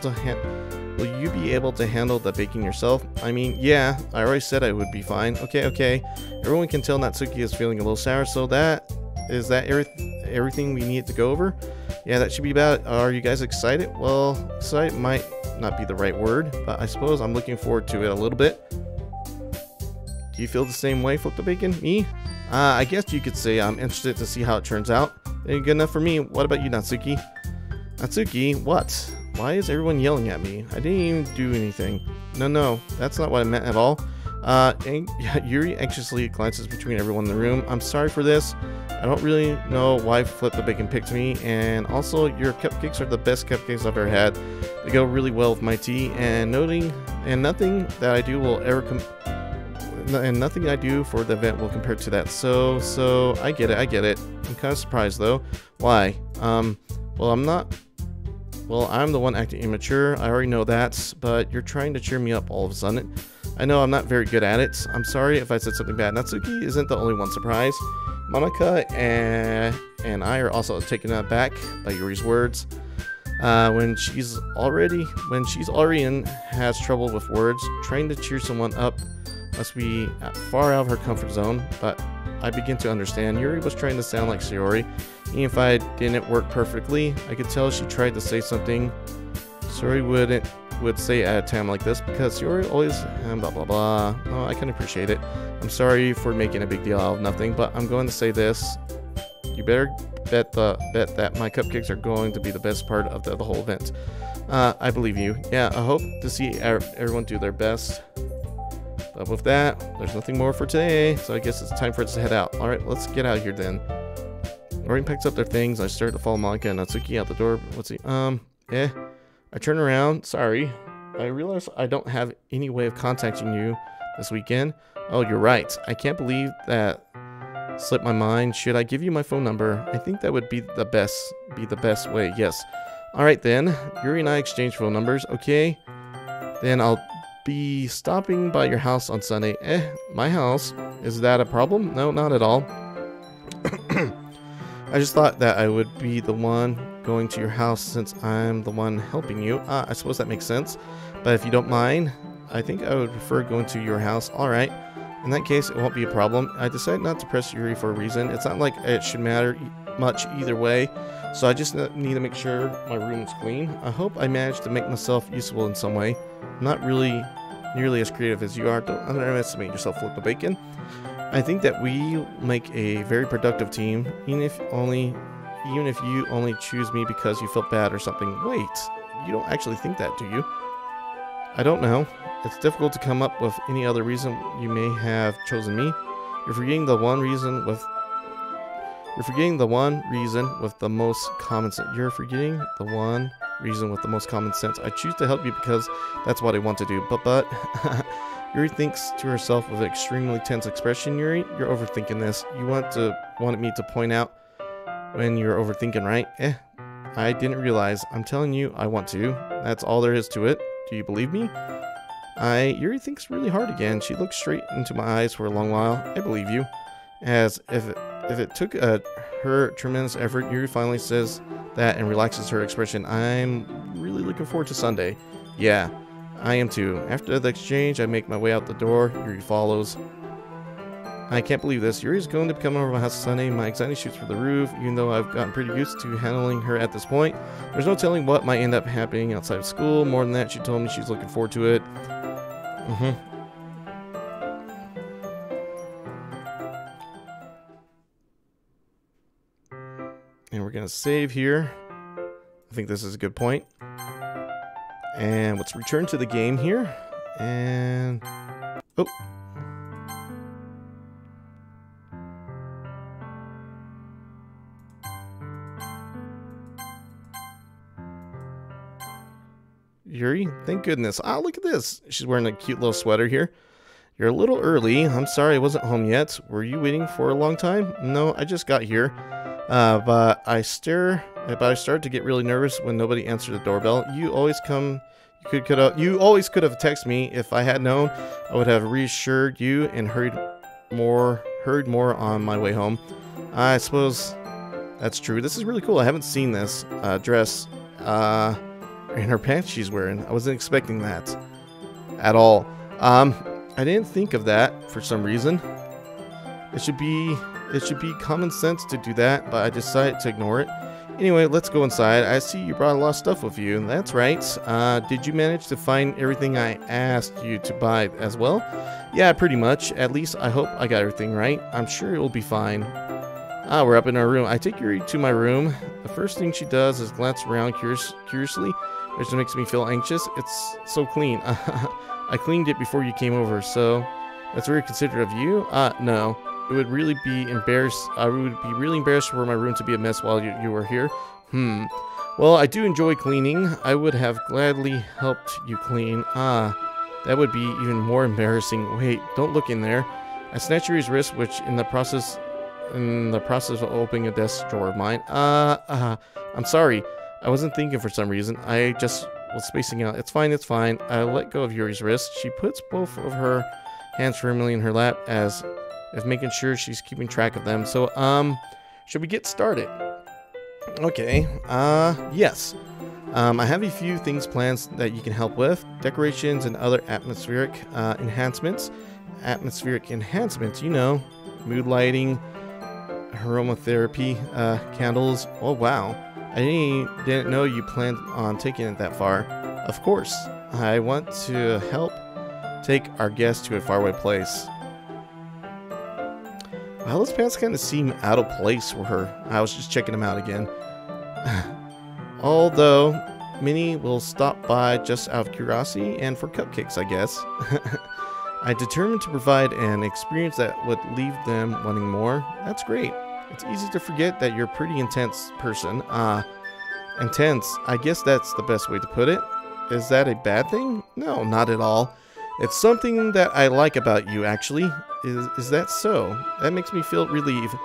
to handle the baking yourself? I mean, yeah, I already said I would be fine. Okay. Everyone can tell Natsuki is feeling a little sour, so is that everything we need to go over? Yeah, that should be about it. Are you guys excited? Well, excited might not be the right word, but I suppose I'm looking forward to it a little bit. Do you feel the same way, Flip the Bacon? Me? I guess you could say I'm interested to see how it turns out. Ain't good enough for me. What about you, Natsuki? Natsuki, what? Why is everyone yelling at me? I didn't even do anything. No, that's not what I meant at all. Yuri anxiously glances between everyone in the room. I'm sorry for this. I don't really know why Flip the Bacon picked me, and also your cupcakes are the best cupcakes I've ever had. They go really well with my tea, and nothing that I do will ever and nothing I do for the event will compare to that. So I get it. I'm kind of surprised though. Why? Well, I'm the one acting immature. I already know that, but you're trying to cheer me up all of a sudden. I know I'm not very good at it. I'm sorry if I said something bad. Natsuki isn't the only one surprised. Monica and I are also taken aback by Yuri's words. When she's already has trouble with words, trying to cheer someone up must be far out of her comfort zone, but I begin to understand. Yuri was trying to sound like Sayori. Even if I didn't work perfectly, I could tell she tried to say something Sayori would say at a time like this, because Sayori always blah blah blah. Oh, I can appreciate it. I'm sorry for making a big deal out of nothing, but I'm going to say this. You better bet that my cupcakes are going to be the best part of the whole event. I believe you. Yeah, I hope to see everyone do their best. But with that, there's nothing more for today, so I guess it's time for us to head out. Alright, let's get out of here then. Everyone picks up their things. I start to follow Monica and Natsuki out the door. I turn around. Sorry. I realize I don't have any way of contacting you this weekend. Oh, you're right. I can't believe that slipped my mind. Should I give you my phone number? I think that would be the best way. Yes. Alright then. Yuri and I exchange phone numbers. Okay. Then I'll be stopping by your house on Sunday. My house? Is that a problem? No, not at all. I just thought that I would be the one going to your house since I'm the one helping you. I suppose that makes sense. But if you don't mind, I think I would prefer going to your house. Alright. In that case, it won't be a problem. I decided not to press Yuri for a reason. It's not like it should matter much either way. So I just need to make sure my room's clean. I hope I managed to make myself useful in some way. I'm not really nearly as creative as you are. Don't underestimate yourself, Flip the Bacon. I think that we make a very productive team, even if you only choose me because you felt bad or something. Wait, you don't actually think that, do you? I don't know. It's difficult to come up with any other reason you may have chosen me. You're forgetting the one reason with the most common sense. You're forgetting the one reason with the most common sense. I choose to help you because that's what I want to do. But Yuri thinks to herself with an extremely tense expression. Yuri, you're overthinking this. You wanted me to point out when you're overthinking, right? I didn't realize. I'm telling you, I want to. That's all there is to it. Do you believe me? Yuri thinks really hard again. She looks straight into my eyes for a long while. I believe you. As if it took her tremendous effort, Yuri finally says that and relaxes her expression. I'm really looking forward to Sunday. Yeah, I am too. After the exchange, I make my way out the door. Yuri follows. I can't believe this. Yuri's going to come over to my house Sunday. My anxiety shoots through the roof, even though I've gotten pretty used to handling her at this point. There's no telling what might end up happening outside of school. More than that, she told me she's looking forward to it. And we're going to save here. I think this is a good point. And let's return to the game here. And... oh. Yuri, thank goodness. Ah, look at this. She's wearing a cute little sweater here. You're a little early. I'm sorry I wasn't home yet. Were you waiting for a long time? No, I just got here. But I started to get really nervous when nobody answered the doorbell. You always come. You always could have texted me. If I had known, I would have reassured you and hurried more on my way home. I suppose that's true. This is really cool. I haven't seen this dress and her pants she's wearing. I wasn't expecting that at all. I didn't think of that for some reason. It should be common sense to do that, but I decided to ignore it. Anyway, let's go inside. I see you brought a lot of stuff with you. That's right. Did you manage to find everything I asked you to buy as well? Yeah, pretty much. At least I hope I got everything right. I'm sure it will be fine. We're up in our room. I take Yuri to my room. The first thing she does is glance around curiously, which makes me feel anxious. It's so clean. I cleaned it before you came over, so that's very considerate of you. No. It would really be embarrassed. I would be really embarrassed for my room to be a mess while you were here. Well, I do enjoy cleaning. I would have gladly helped you clean. That would be even more embarrassing. Wait, don't look in there. I snatched Yuri's wrist, which in the process of opening a desk drawer of mine. I'm sorry. I wasn't thinking for some reason. I just was spacing out. It's fine. I let go of Yuri's wrist. She puts both of her hands firmly in her lap as if making sure she's keeping track of them. So, should we get started? Okay, yes. I have a few things planned that you can help with. Decorations and other atmospheric enhancements. You know, mood lighting, aromatherapy, candles. Oh, wow. I didn't know you planned on taking it that far. Of course, I want to help take our guests to a faraway place. Wow, those pants kind of seem out of place for her. I was just checking them out again. Although, many will stop by just out of curiosity and for cupcakes, I guess. I determined to provide an experience that would leave them wanting more. That's great. It's easy to forget that you're a pretty intense person. Intense. I guess that's the best way to put it. Is that a bad thing? No, not at all. It's something that I like about you, actually. Is that so? That makes me feel relieved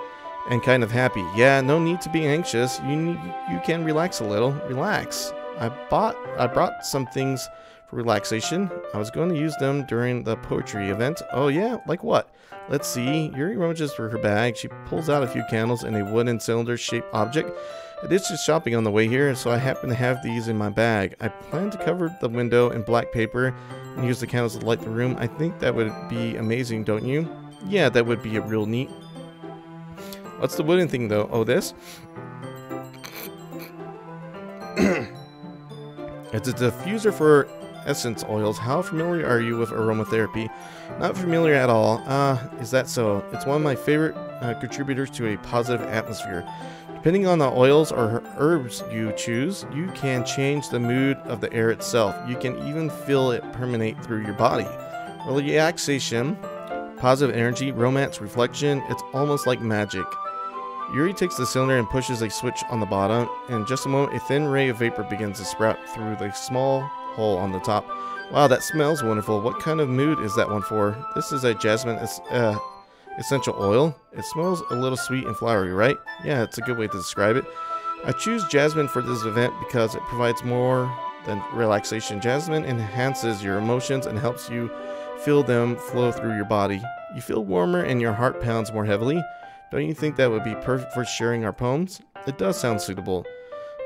and kind of happy. Yeah, no need to be anxious. You can relax a little. Relax. I brought some things for relaxation. I was going to use them during the poetry event. Oh yeah, like what? Let's see. Yuri rummages through her bag. She pulls out a few candles and a wooden cylinder-shaped object. I did just shopping on the way here, so I happen to have these in my bag. I plan to cover the window in black paper and use the candles to light the room. I think that would be amazing, don't you? Yeah, that would be a real neat. What's the wooden thing, though? Oh, this? It's a diffuser for essence oils. How familiar are you with aromatherapy? Not familiar at all. Is that so? It's one of my favorite contributors to a positive atmosphere. Depending on the oils or herbs you choose, you can change the mood of the air itself. You can even feel it permeate through your body. Relaxation, positive energy, romance, reflection, it's almost like magic. Yuri takes the cylinder and pushes a switch on the bottom. In just a moment, a thin ray of vapor begins to sprout through the small hole on the top. Wow, that smells wonderful. What kind of mood is that one for? This is a jasmine essential oil. It smells a little sweet and flowery, right? Yeah, it's a good way to describe it. I choose jasmine for this event because it provides more than relaxation. Jasmine enhances your emotions and helps you feel them flow through your body. You feel warmer and your heart pounds more heavily. Don't you think that would be perfect for sharing our poems? It does sound suitable.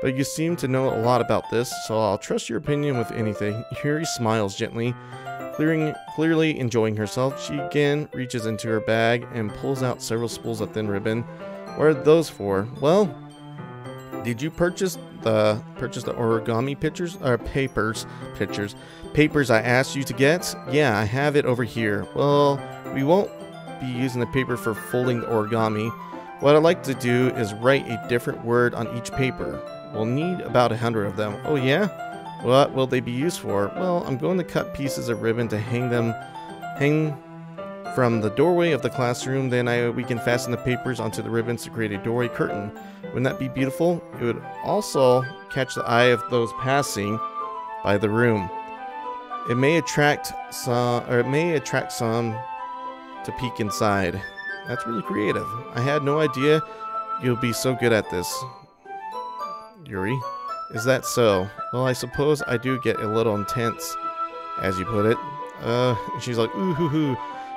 But you seem to know a lot about this, so I'll trust your opinion with anything. Yuri smiles gently, clearly enjoying herself. She again reaches into her bag and pulls out several spools of thin ribbon. What are those for? Well, did you purchase the origami papers I asked you to get? Yeah, I have it over here. Well, we won't be using the paper for folding the origami. What I'd like to do is write a different word on each paper. We'll need about 100 of them. Oh yeah? What will they be used for? Well, I'm going to cut pieces of ribbon to hang from the doorway of the classroom. Then we can fasten the papers onto the ribbons to create a doorway curtain. Wouldn't that be beautiful? It would also catch the eye of those passing by the room. It may attract some to peek inside. That's really creative. I had no idea you'll be so good at this. Yuri, is that so? Well, I suppose I do get a little intense, as you put it. She's like, ooh hoo hoo.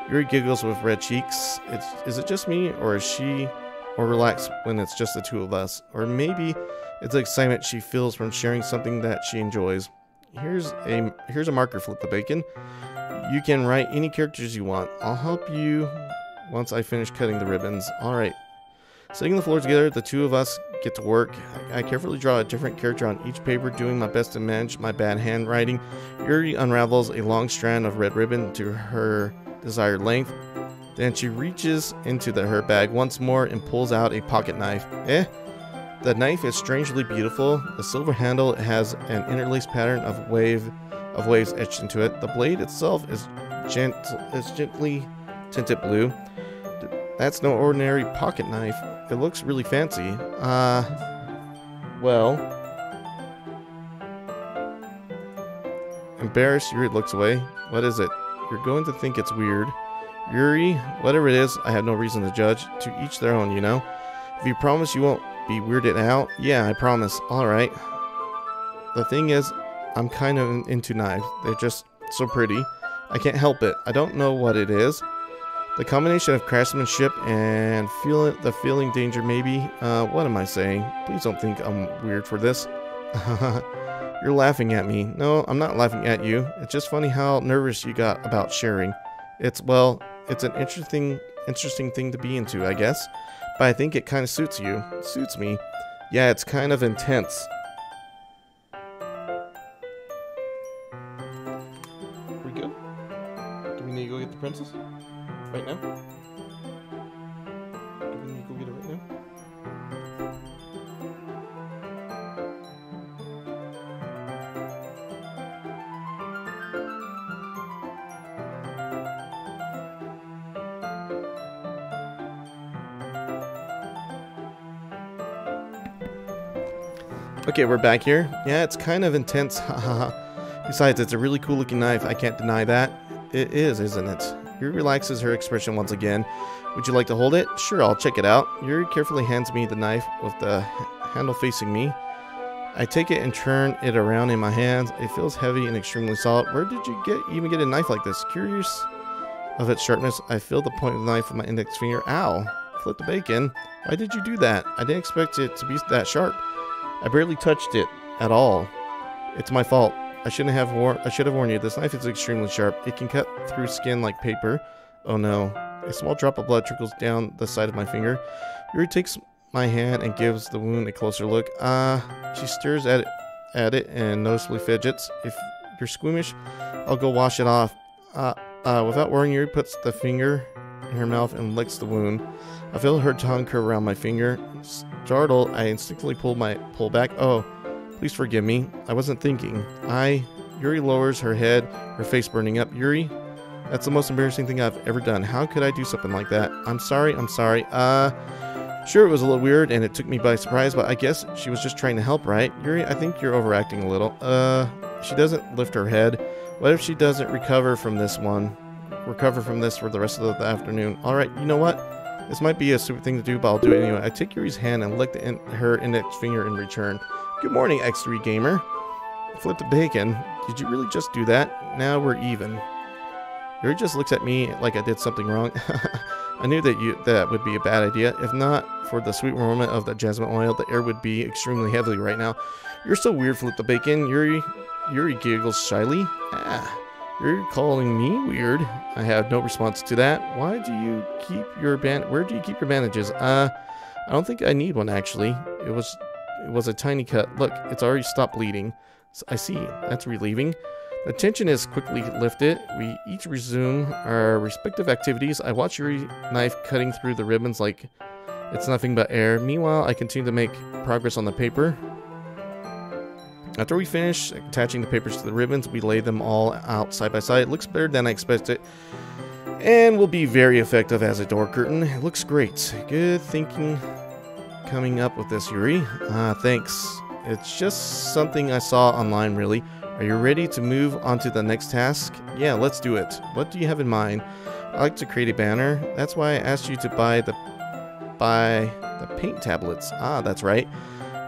Yuri giggles with red cheeks. Is it just me, or is she more relaxed when it's just the two of us? Or maybe it's the excitement she feels from sharing something that she enjoys. Here's a marker, Flip the Bacon. You can write any characters you want. I'll help you once I finish cutting the ribbons. Alright. Sitting on the floor together, the two of us get to work. I carefully draw a different character on each paper, doing my best to manage my bad handwriting. Yuri unravels a long strand of red ribbon to her desired length. Then she reaches into her bag once more and pulls out a pocket knife. The knife is strangely beautiful. The silver handle has an interlaced pattern of waves etched into it. The blade itself is gently tinted blue. That's no ordinary pocket knife. It looks really fancy. Well. Embarrassed, Yuri looks away. What is it? You're going to think it's weird. Yuri, whatever it is, I have no reason to judge. To each their own, you know? If you promise you won't be weirded out, yeah, I promise. Alright. The thing is, I'm kind of into knives. They're just so pretty. I can't help it. I don't know what it is. The combination of craftsmanship and feeling danger, maybe. What am I saying? Please don't think I'm weird for this. You're laughing at me. No, I'm not laughing at you. It's just funny how nervous you got about sharing. It's an interesting thing to be into, I guess. But I think it kind of suits you. It suits me. Yeah, it's kind of intense. We good? Do we need to go get the princess? Right now? Do we need to go get it right now? Okay, we're back here. Yeah, it's kind of intense. Besides, it's a really cool looking knife. I can't deny that. It is, isn't it? Yuri relaxes her expression once again. Would you like to hold it? Sure, I'll check it out. Yuri carefully hands me the knife with the handle facing me. I take it and turn it around in my hands. It feels heavy and extremely solid. Where did you even get a knife like this? Curious of its sharpness, I feel the point of the knife with my index finger. Ow! Flip the bacon. Why did you do that? I didn't expect it to be that sharp. I barely touched it at all. It's my fault. I should have warned you. This knife is extremely sharp. It can cut through skin like paper. Oh no. A small drop of blood trickles down the side of my finger. Yuri takes my hand and gives the wound a closer look. She stares at it and noticeably fidgets. If you're squeamish, I'll go wash it off. Without worrying, Yuri puts the finger in her mouth and licks the wound. I feel her tongue curve around my finger. Startled, I instinctively pull back. Oh, please forgive me. I wasn't thinking. Yuri lowers her head, her face burning up. Yuri, that's the most embarrassing thing I've ever done. How could I do something like that? I'm sorry. Sure, it was a little weird and it took me by surprise, but I guess she was just trying to help, right? Yuri, I think you're overacting a little. She doesn't lift her head. What if she doesn't recover from this for the rest of the afternoon? Alright, you know what? This might be a stupid thing to do, but I'll do it anyway. I take Yuri's hand and lick her index finger in return. Good morning, X3 Gamer. Flip the bacon. Did you really just do that? Now we're even. Yuri just looks at me like I did something wrong. I knew that would be a bad idea. If not for the sweet aroma of the jasmine oil, the air would be extremely heavy right now. You're so weird, Flip the bacon. Yuri giggles shyly. You're calling me weird. I have no response to that. Where do you keep your bandages? I don't think I need one, actually. It was a tiny cut. Look, it's already stopped bleeding. I see. That's relieving. The tension is quickly lifted. We each resume our respective activities. I watch Yuri's knife cutting through the ribbons like it's nothing but air. Meanwhile, I continue to make progress on the paper. After we finish attaching the papers to the ribbons, we lay them all out side by side. It looks better than I expected and will be very effective as a door curtain. It looks great. Good thinking coming up with this, Yuri. Thanks. It's just something I saw online, really. Are you ready to move on to the next task? Yeah, let's do it. What do you have in mind? I like to create a banner. That's why I asked you to buy the paint tablets. That's right.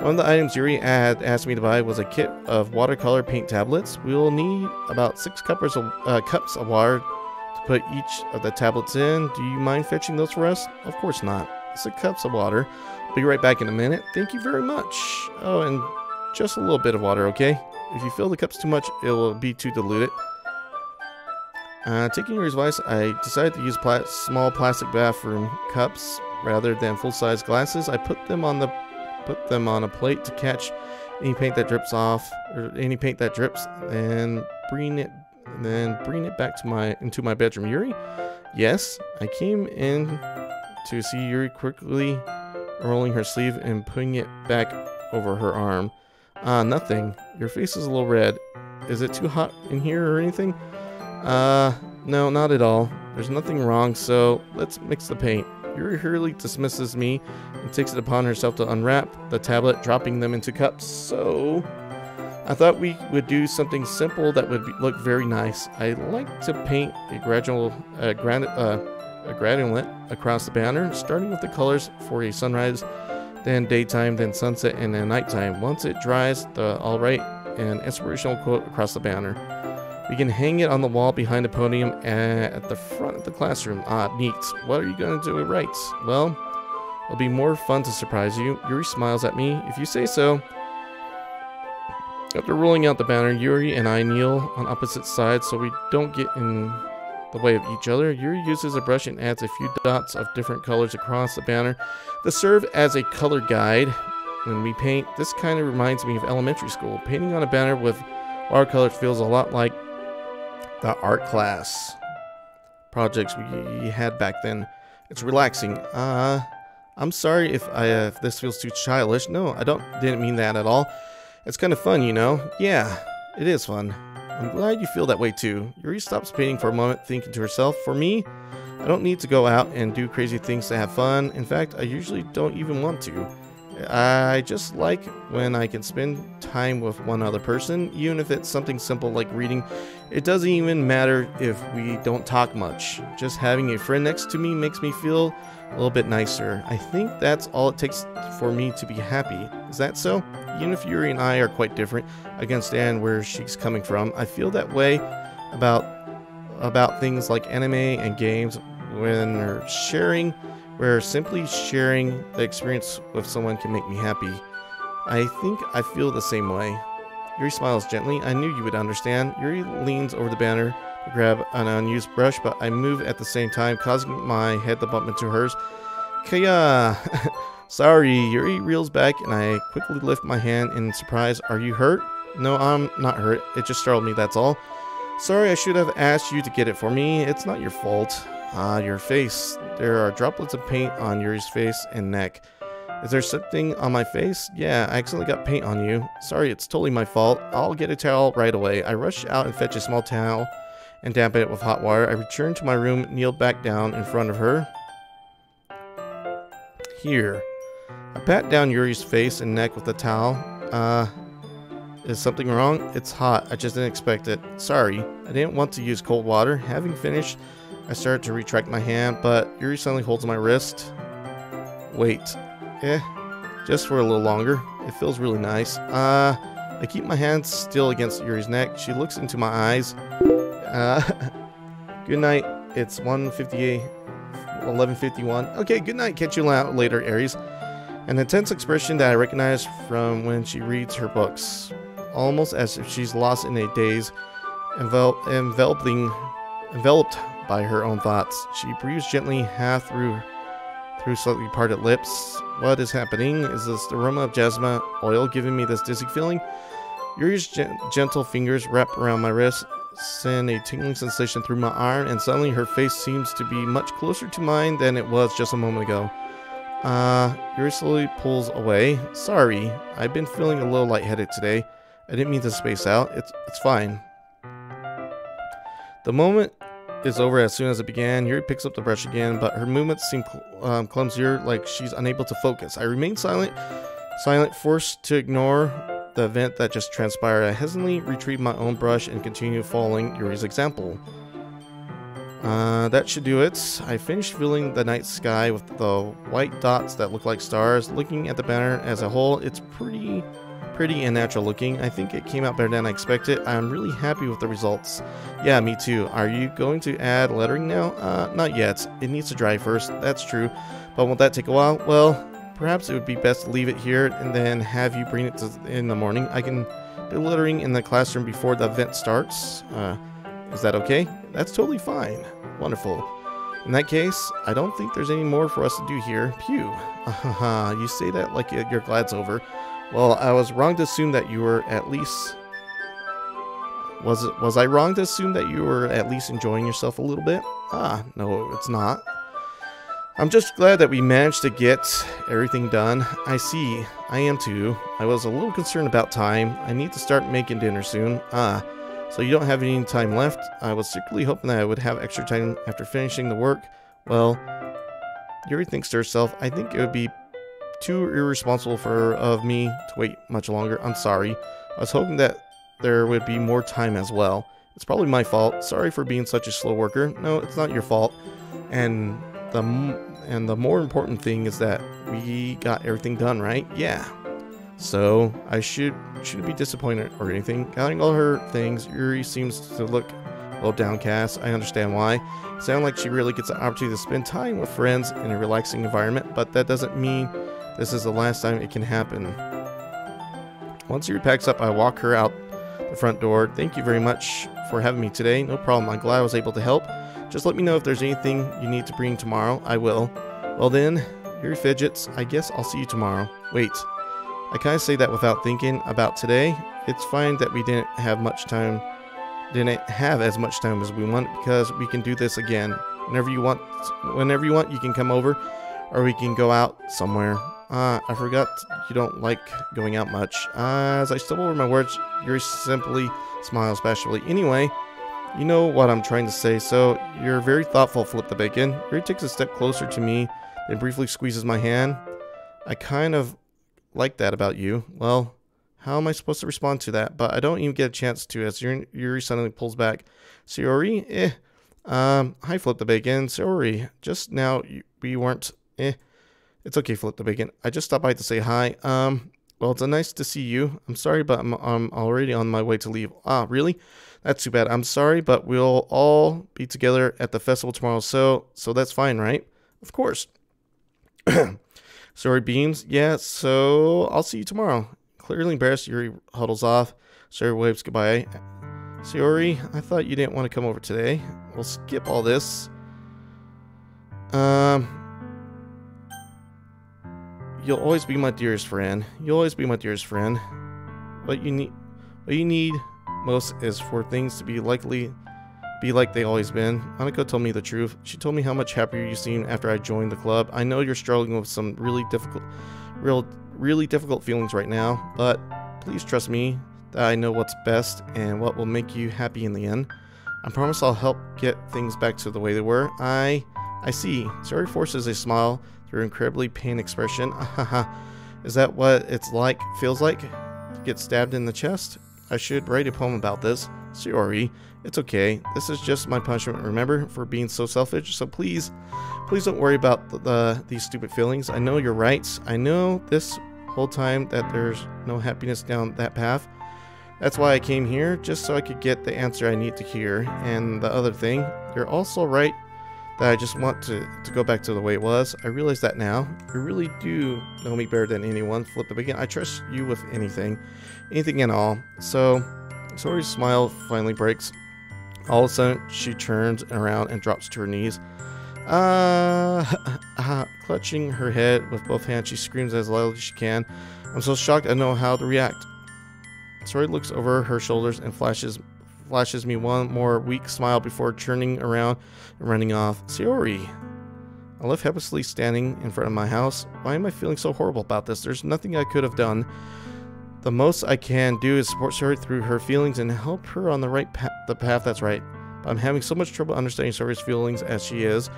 One of the items Yuri had asked me to buy was a kit of watercolor paint tablets. We will need about 6 cups of water to put each of the tablets in. Do you mind fetching those for us? Of course not. 6 cups of water. I'll be right back in a minute. Thank you very much. Oh, and just a little bit of water, okay? If you fill the cups too much, it will be too diluted. Taking Yuri's advice, I decided to use small plastic bathroom cups rather than full-size glasses. I put them on a plate to catch any paint that drips off, or any paint that drips, and bring it back into my bedroom. Yuri? Yes, I came in to see Yuri quickly rolling her sleeve and putting it back over her arm. Nothing. Your face is a little red. Is it too hot in here or anything? No, not at all. There's nothing wrong, so let's mix the paint. Yuri hurriedly dismisses me and takes it upon herself to unwrap the tablet, dropping them into cups. So, I thought we would do something simple that would look very nice. I like to paint a gradient across the banner, starting with the colors for a sunrise, then daytime, then sunset, and then nighttime. Once it dries, I'll write an inspirational quote across the banner. We can hang it on the wall behind the podium at the front of the classroom. Neat. What are you going to do it right? Well, it'll be more fun to surprise you. Yuri smiles at me. If you say so. After rolling out the banner, Yuri and I kneel on opposite sides so we don't get in the way of each other. Yuri uses a brush and adds a few dots of different colors across the banner to serve as a color guide when we paint. This kind of reminds me of elementary school. Painting on a banner with watercolor feels a lot like the art class projects we had back then. It's relaxing. I'm sorry if this feels too childish. No, didn't mean that at all. It's kind of fun, you know? Yeah, it is fun. I'm glad you feel that way too. Yuri stops painting for a moment, thinking to herself, for me, I don't need to go out and do crazy things to have fun. In fact, I usually don't even want to. I just like when I can spend time with one other person, even if it's something simple like reading. It doesn't even matter if we don't talk much. Just having a friend next to me makes me feel a little bit nicer. I think that's all it takes for me to be happy. Is that so? Even if Yuri and I are quite different, I can understand where she's coming from. I feel that way about things like anime and games where simply sharing the experience with someone can make me happy. I think I feel the same way. Yuri smiles gently. I knew you would understand. Yuri leans over the banner to grab an unused brush, but I move at the same time, causing my head to bump into hers. Kaya! Sorry, Yuri reels back, and I quickly lift my hand in surprise. Are you hurt? No, I'm not hurt. It just startled me, that's all. Sorry, I should have asked you to get it for me. It's not your fault. Ah, your face. There are droplets of paint on Yuri's face and neck. Is there something on my face? Yeah, I accidentally got paint on you. Sorry, it's totally my fault. I'll get a towel right away. I rush out and fetch a small towel and dampen it with hot water. I return to my room, kneel back down in front of her. Here. I pat down Yuri's face and neck with the towel. Is something wrong? It's hot. I just didn't expect it. Sorry. I didn't want to use cold water. Having finished, I started to retract my hand, but Yuri suddenly holds my wrist. Wait. Just for a little longer. It feels really nice. I keep my hand still against Yuri's neck. She looks into my eyes. Good night. It's 11:51. Okay, good night. Catch you later, Aries. An intense expression that I recognize from when she reads her books. Almost as if she's lost in a daze, enveloped by her own thoughts. She breathes gently, half through slightly parted lips. What is happening? Is this the aroma of jasmine oil giving me this dizzy feeling? Yuri's gentle fingers wrap around my wrist, send a tingling sensation through my arm, and suddenly her face seems to be much closer to mine than it was just a moment ago. Yuri slowly pulls away. Sorry, I've been feeling a little lightheaded today. I didn't mean to space out. It's fine. The moment is over as soon as it began. Yuri picks up the brush again, but her movements seem clumsier, like she's unable to focus. I remain silent, forced to ignore the event that just transpired. I hesitantly retrieve my own brush and continue following Yuri's example. That should do it. I finished filling the night sky with the white dots that look like stars. Looking at the banner as a whole, it's pretty and natural looking. I think it came out better than I expected. I'm really happy with the results. Yeah, me too. Are you going to add lettering now? Not yet. It needs to dry first. That's true. But won't that take a while? Well, perhaps it would be best to leave it here and then have you bring it in the morning. I can do lettering in the classroom before the event starts. Is that okay? That's totally fine. Wonderful. In that case, I don't think there's any more for us to do here. Pew. You say that like you're glad it's over. Well, I was wrong to assume that you were at least... Was I wrong to assume that you were at least enjoying yourself a little bit? No, it's not. I'm just glad that we managed to get everything done. I see. I am too. I was a little concerned about time. I need to start making dinner soon. So you don't have any time left? I was secretly hoping that I would have extra time after finishing the work. Well, Yuri thinks to herself, I think it would be too irresponsible of me to wait much longer. I'm sorry. I was hoping that there would be more time as well. It's probably my fault. Sorry for being such a slow worker. No, it's not your fault. And the more important thing is that we got everything done, right? Yeah. So I shouldn't be disappointed or anything. Gathering all her things, Yuri seems to look a little downcast. I understand why. It sounds like she really gets an opportunity to spend time with friends in a relaxing environment, but that doesn't mean this is the last time it can happen. Once Yuri packs up, I walk her out the front door. Thank you very much for having me today. No problem. I'm glad I was able to help. Just let me know if there's anything you need to bring tomorrow. I will. Well then, Yuri fidgets. I guess I'll see you tomorrow. Wait. I kind of say that without thinking about today. It's fine that we didn't have as much time as we want, because we can do this again. Whenever you want, you can come over, or we can go out somewhere. I forgot you don't like going out much. As I stumble over my words, Yuri simply smiles bashfully. Anyway, you know what I'm trying to say, so you're very thoughtful, Flip the Bacon. Yuri takes a step closer to me, then briefly squeezes my hand. I kind of like that about you. Well, how am I supposed to respond to that? But I don't even get a chance to, as Yuri suddenly pulls back. Sayori? Hi, Flip the Bacon. Sayori. Just now, we weren't... It's okay, Flip the Bacon. I just stopped by to say hi. Well, it's nice to see you. I'm sorry, but I'm already on my way to leave. Really? That's too bad. I'm sorry, but we'll all be together at the festival tomorrow, so that's fine, right? Of course. Sayori beams. Yeah, so I'll see you tomorrow. Clearly embarrassed, Yuri huddles off. Sayori waves goodbye. Sayori, I thought you didn't want to come over today. We'll skip all this. You'll always be my dearest friend. You'll always be my dearest friend. What you need most is for things to be likely be like they always been. Aniko told me the truth. She told me how much happier you seem after I joined the club. I know you're struggling with some really difficult feelings right now, but please trust me that I know what's best and what will make you happy in the end. I promise I'll help get things back to the way they were. I see. Sayori forces a smile through her incredibly pained expression. Is that what it's like, feels like? To get stabbed in the chest? I should write a poem about this. Sayori, it's okay. This is just my punishment, remember, for being so selfish. So please don't worry about these stupid feelings. I know you're right. I know this whole time that there's no happiness down that path. That's why I came here, just so I could get the answer I need to hear. And the other thing, you're also right that I just want to go back to the way it was. I realize that now. You really do know me better than anyone. Flip it again. I trust you with anything and all. So, Sayori's smile finally breaks. All of a sudden, she turns around and drops to her knees. Clutching her head with both hands, she screams as loud as she can. I'm so shocked I don't know how to react. Sayori looks over her shoulders and flashes me one more weak smile before turning around and running off. Sayori, I left helplessly standing in front of my house. Why am I feeling so horrible about this? There's nothing I could have done. The most I can do is support Sayori through her feelings and help her on the path that's right. But I'm having so much trouble understanding Sayori's feelings as she is.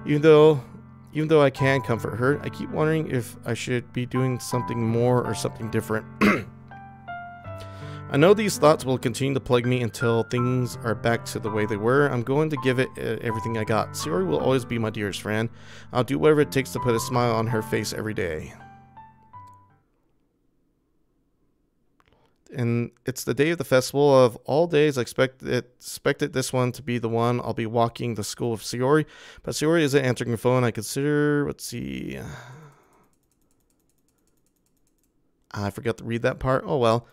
Even though I can comfort her, I keep wondering if I should be doing something more or something different. I know these thoughts will continue to plague me until things are back to the way they were. I'm going to give it everything I got. Sayori will always be my dearest friend. I'll do whatever it takes to put a smile on her face every day. And it's the day of the festival. Of all days, I expected this one to be the one I'll be walking the school with Sayori. But Sayori isn't answering the phone. I consider... Let's see... I forgot to read that part. Oh well.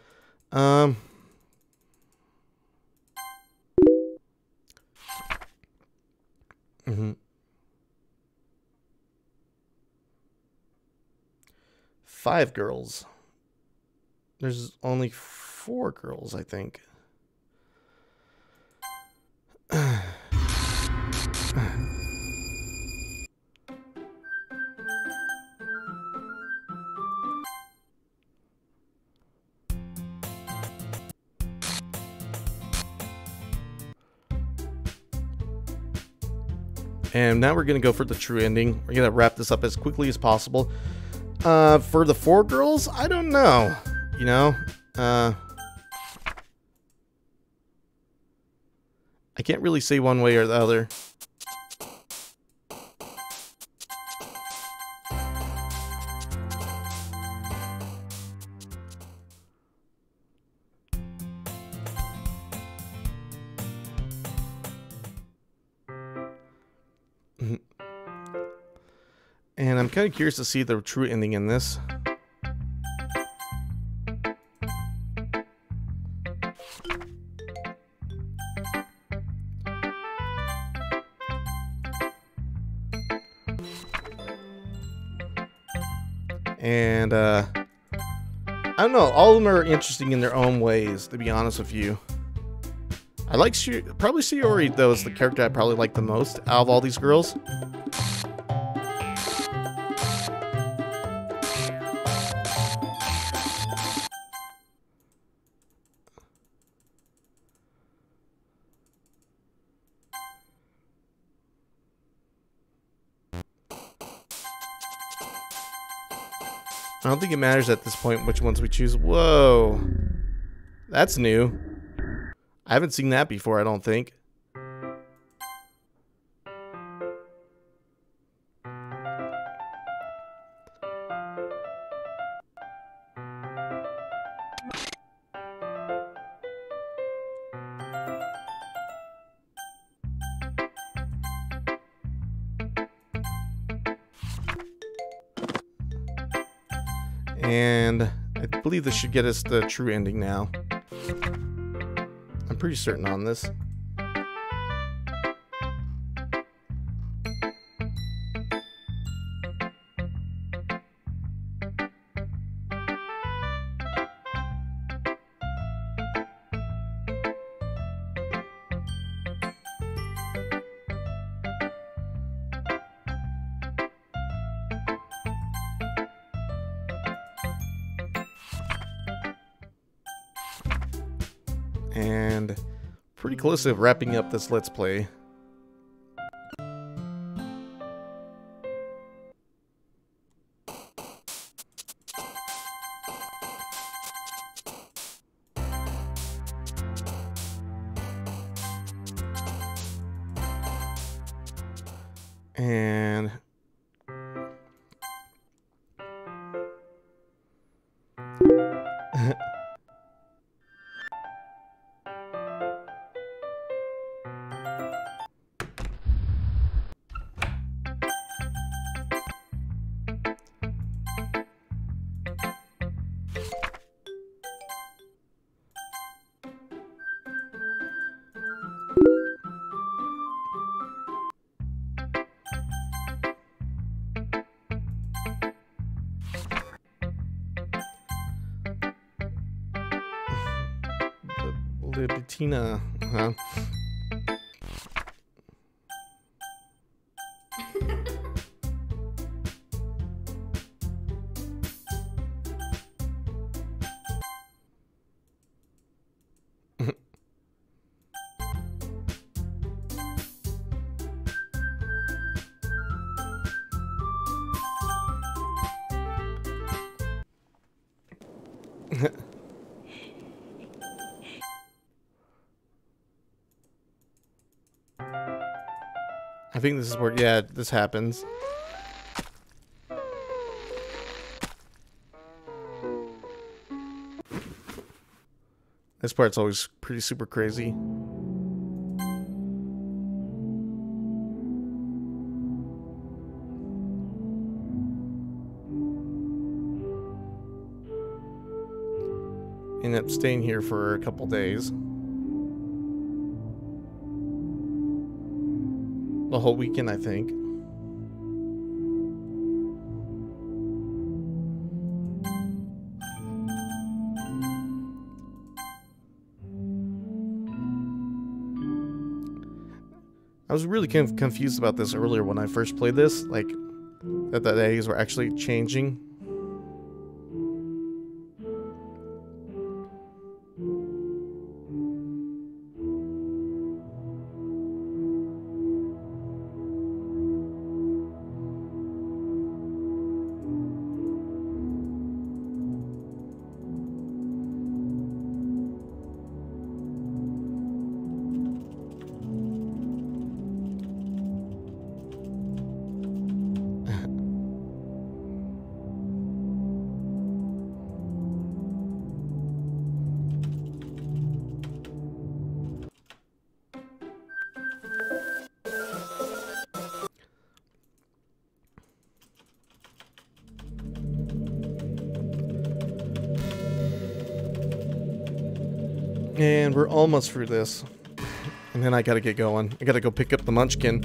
Five girls. There's only 4 girls, I think. And now we're going to go for the true ending. We're going to wrap this up as quickly as possible. For the 4 girls, I don't know. You know? I can't really say one way or the other. And I'm kind of curious to see the true ending in this. And, I don't know, all of them are interesting in their own ways, to be honest with you. I like, probably Sayori, though, is the character I probably like the most out of all these girls. I don't think it matters at this point which ones we choose. Whoa. That's new. I haven't seen that before, I don't think. And I believe this should get us the true ending now. I'm pretty certain on this. and pretty close to wrapping up this Let's Play. And Bettina, huh? I think this is where, yeah, this happens. This part's always pretty super crazy. Ended up staying here for a couple days. The whole weekend, I think. I was really confused about this earlier when I first played this, like that the days were actually changing. And we're almost through this. And then I gotta get going. I gotta go pick up the Munchkin.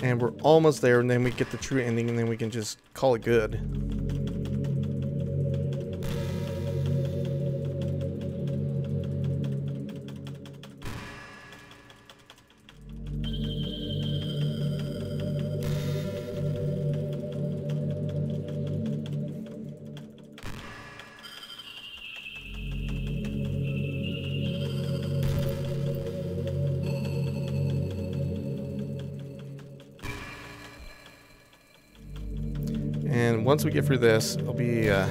And we're almost there, and then we get the true ending, and then we can just call it good. And once we get through this, it'll be then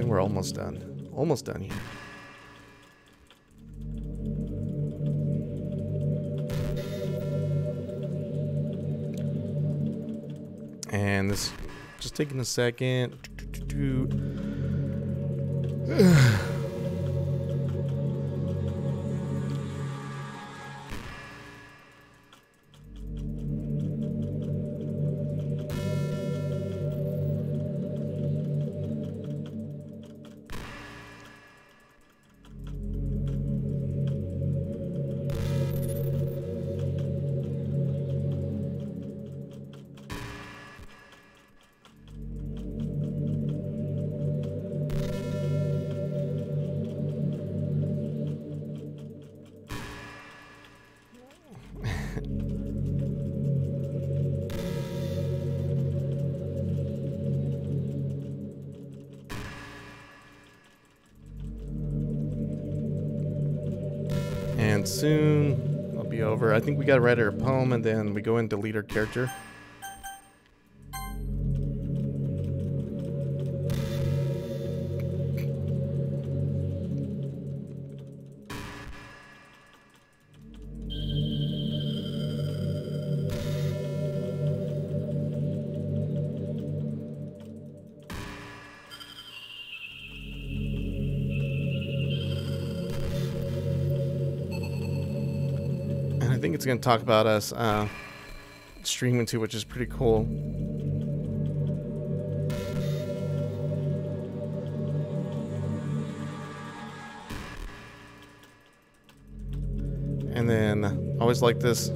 we're almost done. Almost done here. And this just taking a second. and soon it'll be over. I think we gotta write our poem and then we go and delete our character. I think it's going to talk about us streaming too, which is pretty cool. And then I always like this.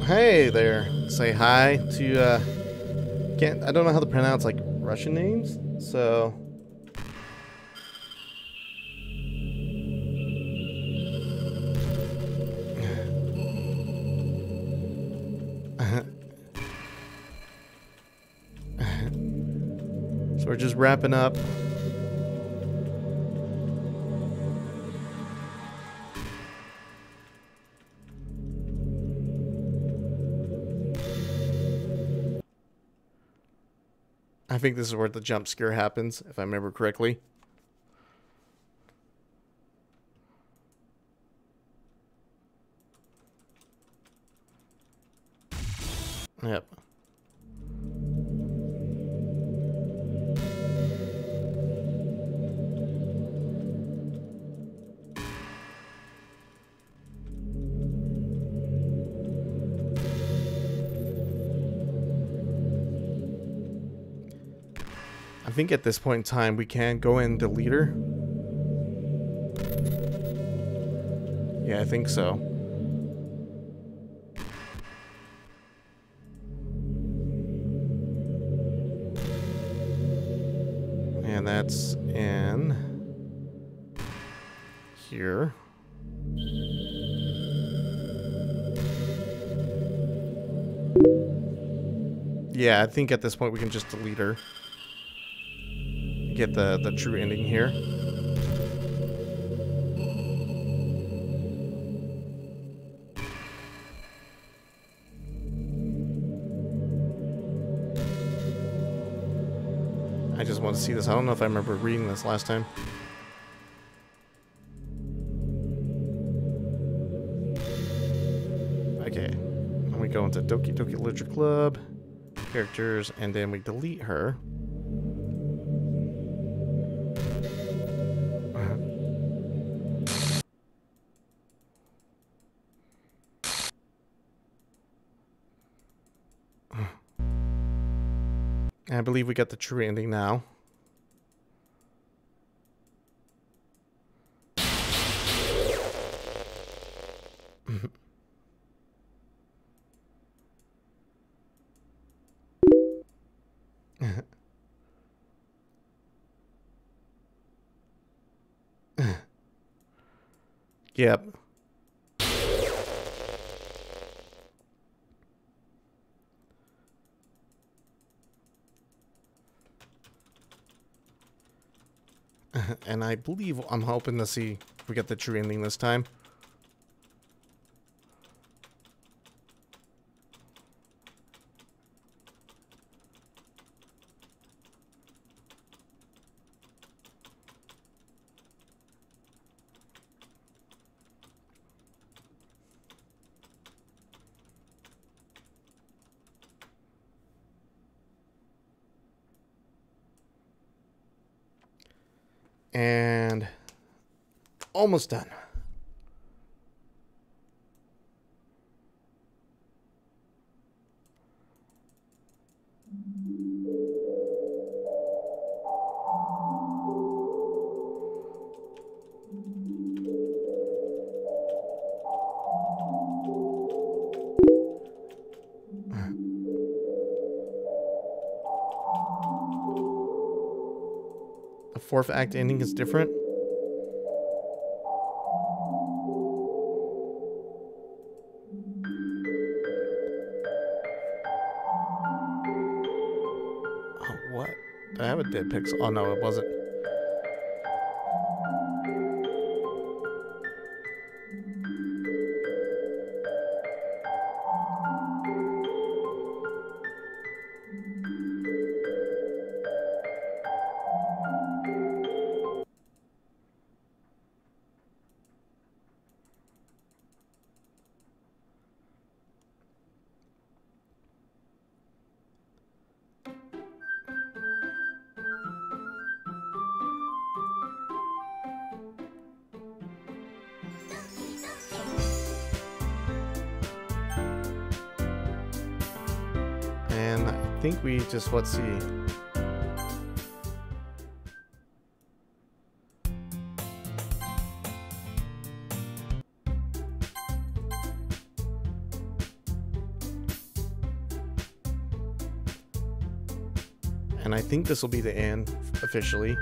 Hey there. Say hi to I don't know how to pronounce like Russian names, so so we're just wrapping up. I think this is where the jump scare happens, if I remember correctly. Yep. I think at this point in time we can go and delete her. Yeah, I think so. And that's in here. Yeah, I think at this point we can just delete her. Get the true ending here. I just want to see this. I don't know if I remember reading this last time. Okay. Then we go into Doki Doki Literature Club, characters, and then we delete her. I believe we got the true ending now. Yep. And I believe I'm hoping to see if we get the true ending this time. And almost done. The fourth act ending is different. Oh, what? Did I have a dead pixel? Oh, no, it wasn't. And I think we just, let's see. And I think this will be the end officially.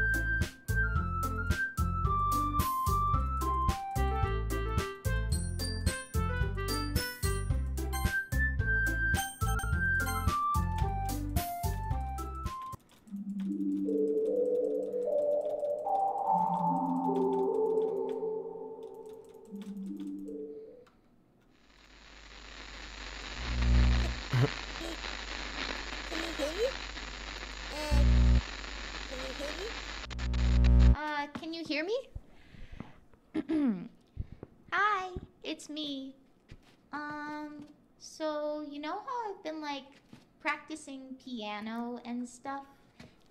Can you hear me? Hi, it's me. So you know how I've been like practicing piano and stuff,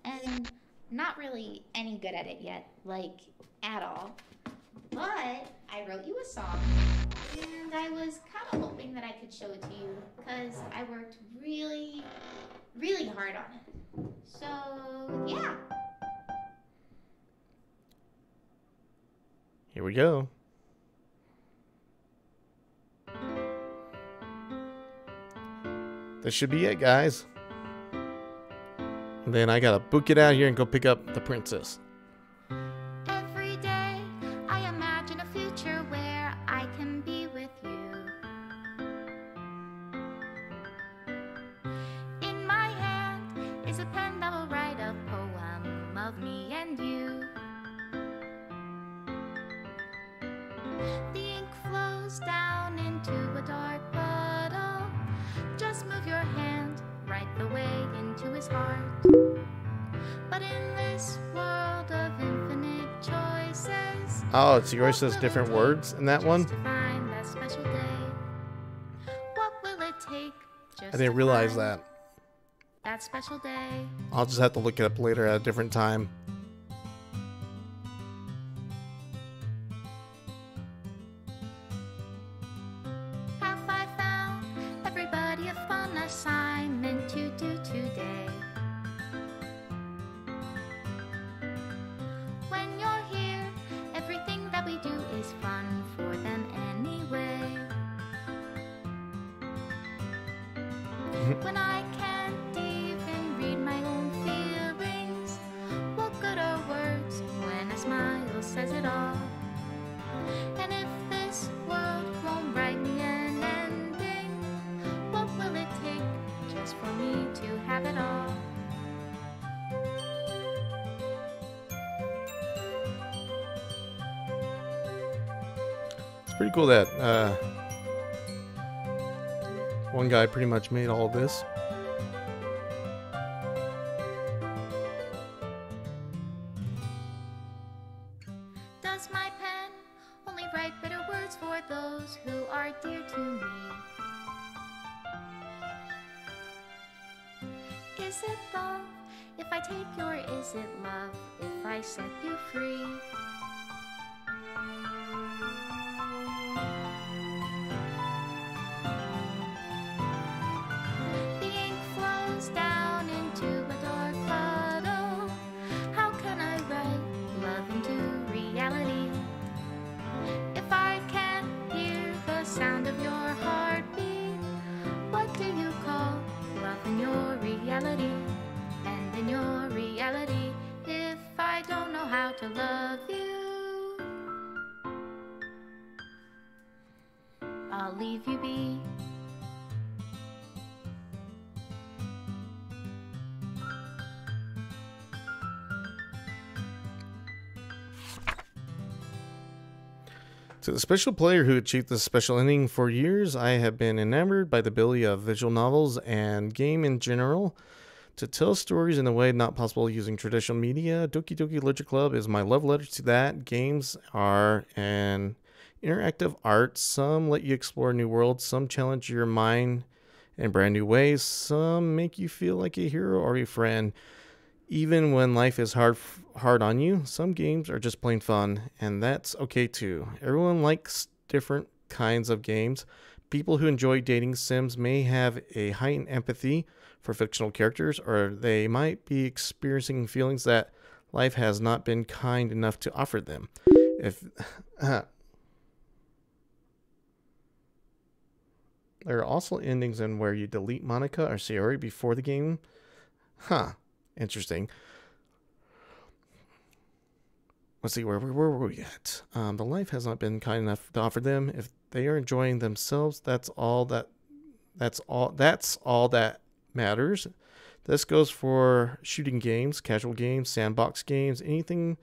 and not really any good at it yet, like at all. But I wrote you a song, and I was kind of hoping that I could show it to you, because I worked really, really hard on it. So yeah. Here we go. This should be it, guys. And then I gotta book it out here and go pick up the princess. Every day I imagine a future where I can be with you. In my hand is a pen that will write a poem of me and you. The ink flows down into a dark puddle. Just move your hand right the way into his heart. But in this world of infinite choices, Oh, so yours says different words in that one? find that special day. What will it take just I didn't realize that. that special day? I'll just have to look it up later at a different time. Have I found everybody a fun assignment to do today? When you're here, everything that we do is fun for them anyway. When I can't even read my own feelings, what good are words when a smile says it all? And if this world won't write me an ending, what will it take just for me to have it all? It's pretty cool that one guy pretty much made all of this. Does my pen only write bitter words for those who are dear to me? Is it love If I take your is it love, if I set you free. The ink flows down into a dark puddle. How can I write love into reality? If I can't hear the sound of your heartbeat, what do you call love in your reality? And in your reality, if I don't know how to love you, I'll leave you be. To the special player who achieved this special ending, for years I have been enamored by the ability of visual novels and game in general to tell stories in a way not possible using traditional media. Doki Doki Literature Club is my love letter to that. Games are an interactive art. Some let you explore new worlds, some challenge your mind in brand new ways, some make you feel like a hero or a friend. Even when life is hard on you, some games are just plain fun, and that's okay too. Everyone likes different kinds of games. People who enjoy dating sims may have a heightened empathy for fictional characters, or they might be experiencing feelings that life has not been kind enough to offer them. If there are also endings in where you delete Monica or Sayori before the game. Interesting. Let's see, where were we at? The life has not been kind enough to offer them. If they are enjoying themselves, that's all that matters. This goes for shooting games, casual games, sandbox games, anything.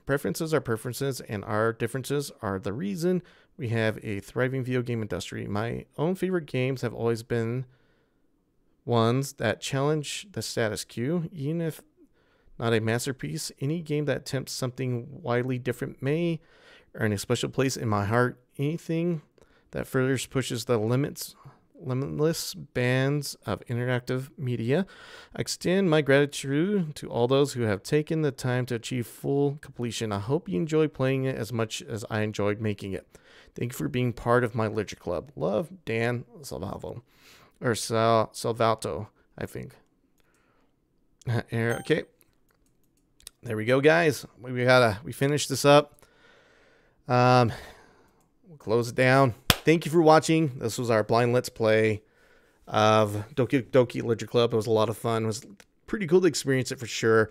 Preferences are preferences, and our differences are the reason we have a thriving video game industry. My own favorite games have always been ones that challenge the status quo, even if not a masterpiece. Any game that attempts something widely different may earn a special place in my heart. Anything that further pushes the limitless bands of interactive media. I extend my gratitude to all those who have taken the time to achieve full completion. I hope you enjoy playing it as much as I enjoyed making it. Thank you for being part of my literature club. Love, Dan Salvato. Or Salvato, I think. Okay. There we go, guys. We finished this up. We'll close it down. Thank you for watching. This was our blind let's play of Doki Doki Literature Club. It was a lot of fun. It was pretty cool to experience it for sure.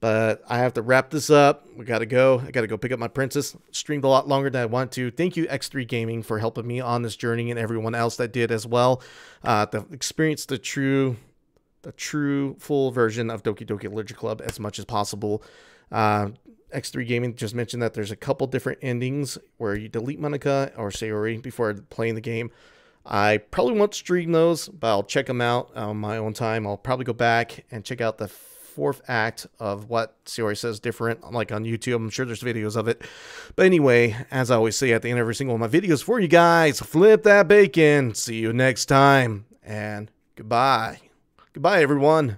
But I have to wrap this up. We gotta go. I gotta go pick up my princess. Streamed a lot longer than I want to. Thank you, X3 Gaming, for helping me on this journey, and everyone else that did as well. To experience the true full version of Doki Doki Literature Club as much as possible. X3 Gaming just mentioned that there's a couple different endings where you delete Monica or Sayori before playing the game. I probably won't stream those, but I'll check them out on my own time. I'll probably go back and check out the fourth act of what Sayori says different, like on YouTube. I'm sure there's videos of it. But anyway, as I always say at the end of every single one of my videos for you guys, flip that bacon. See you next time, and goodbye. Goodbye, everyone.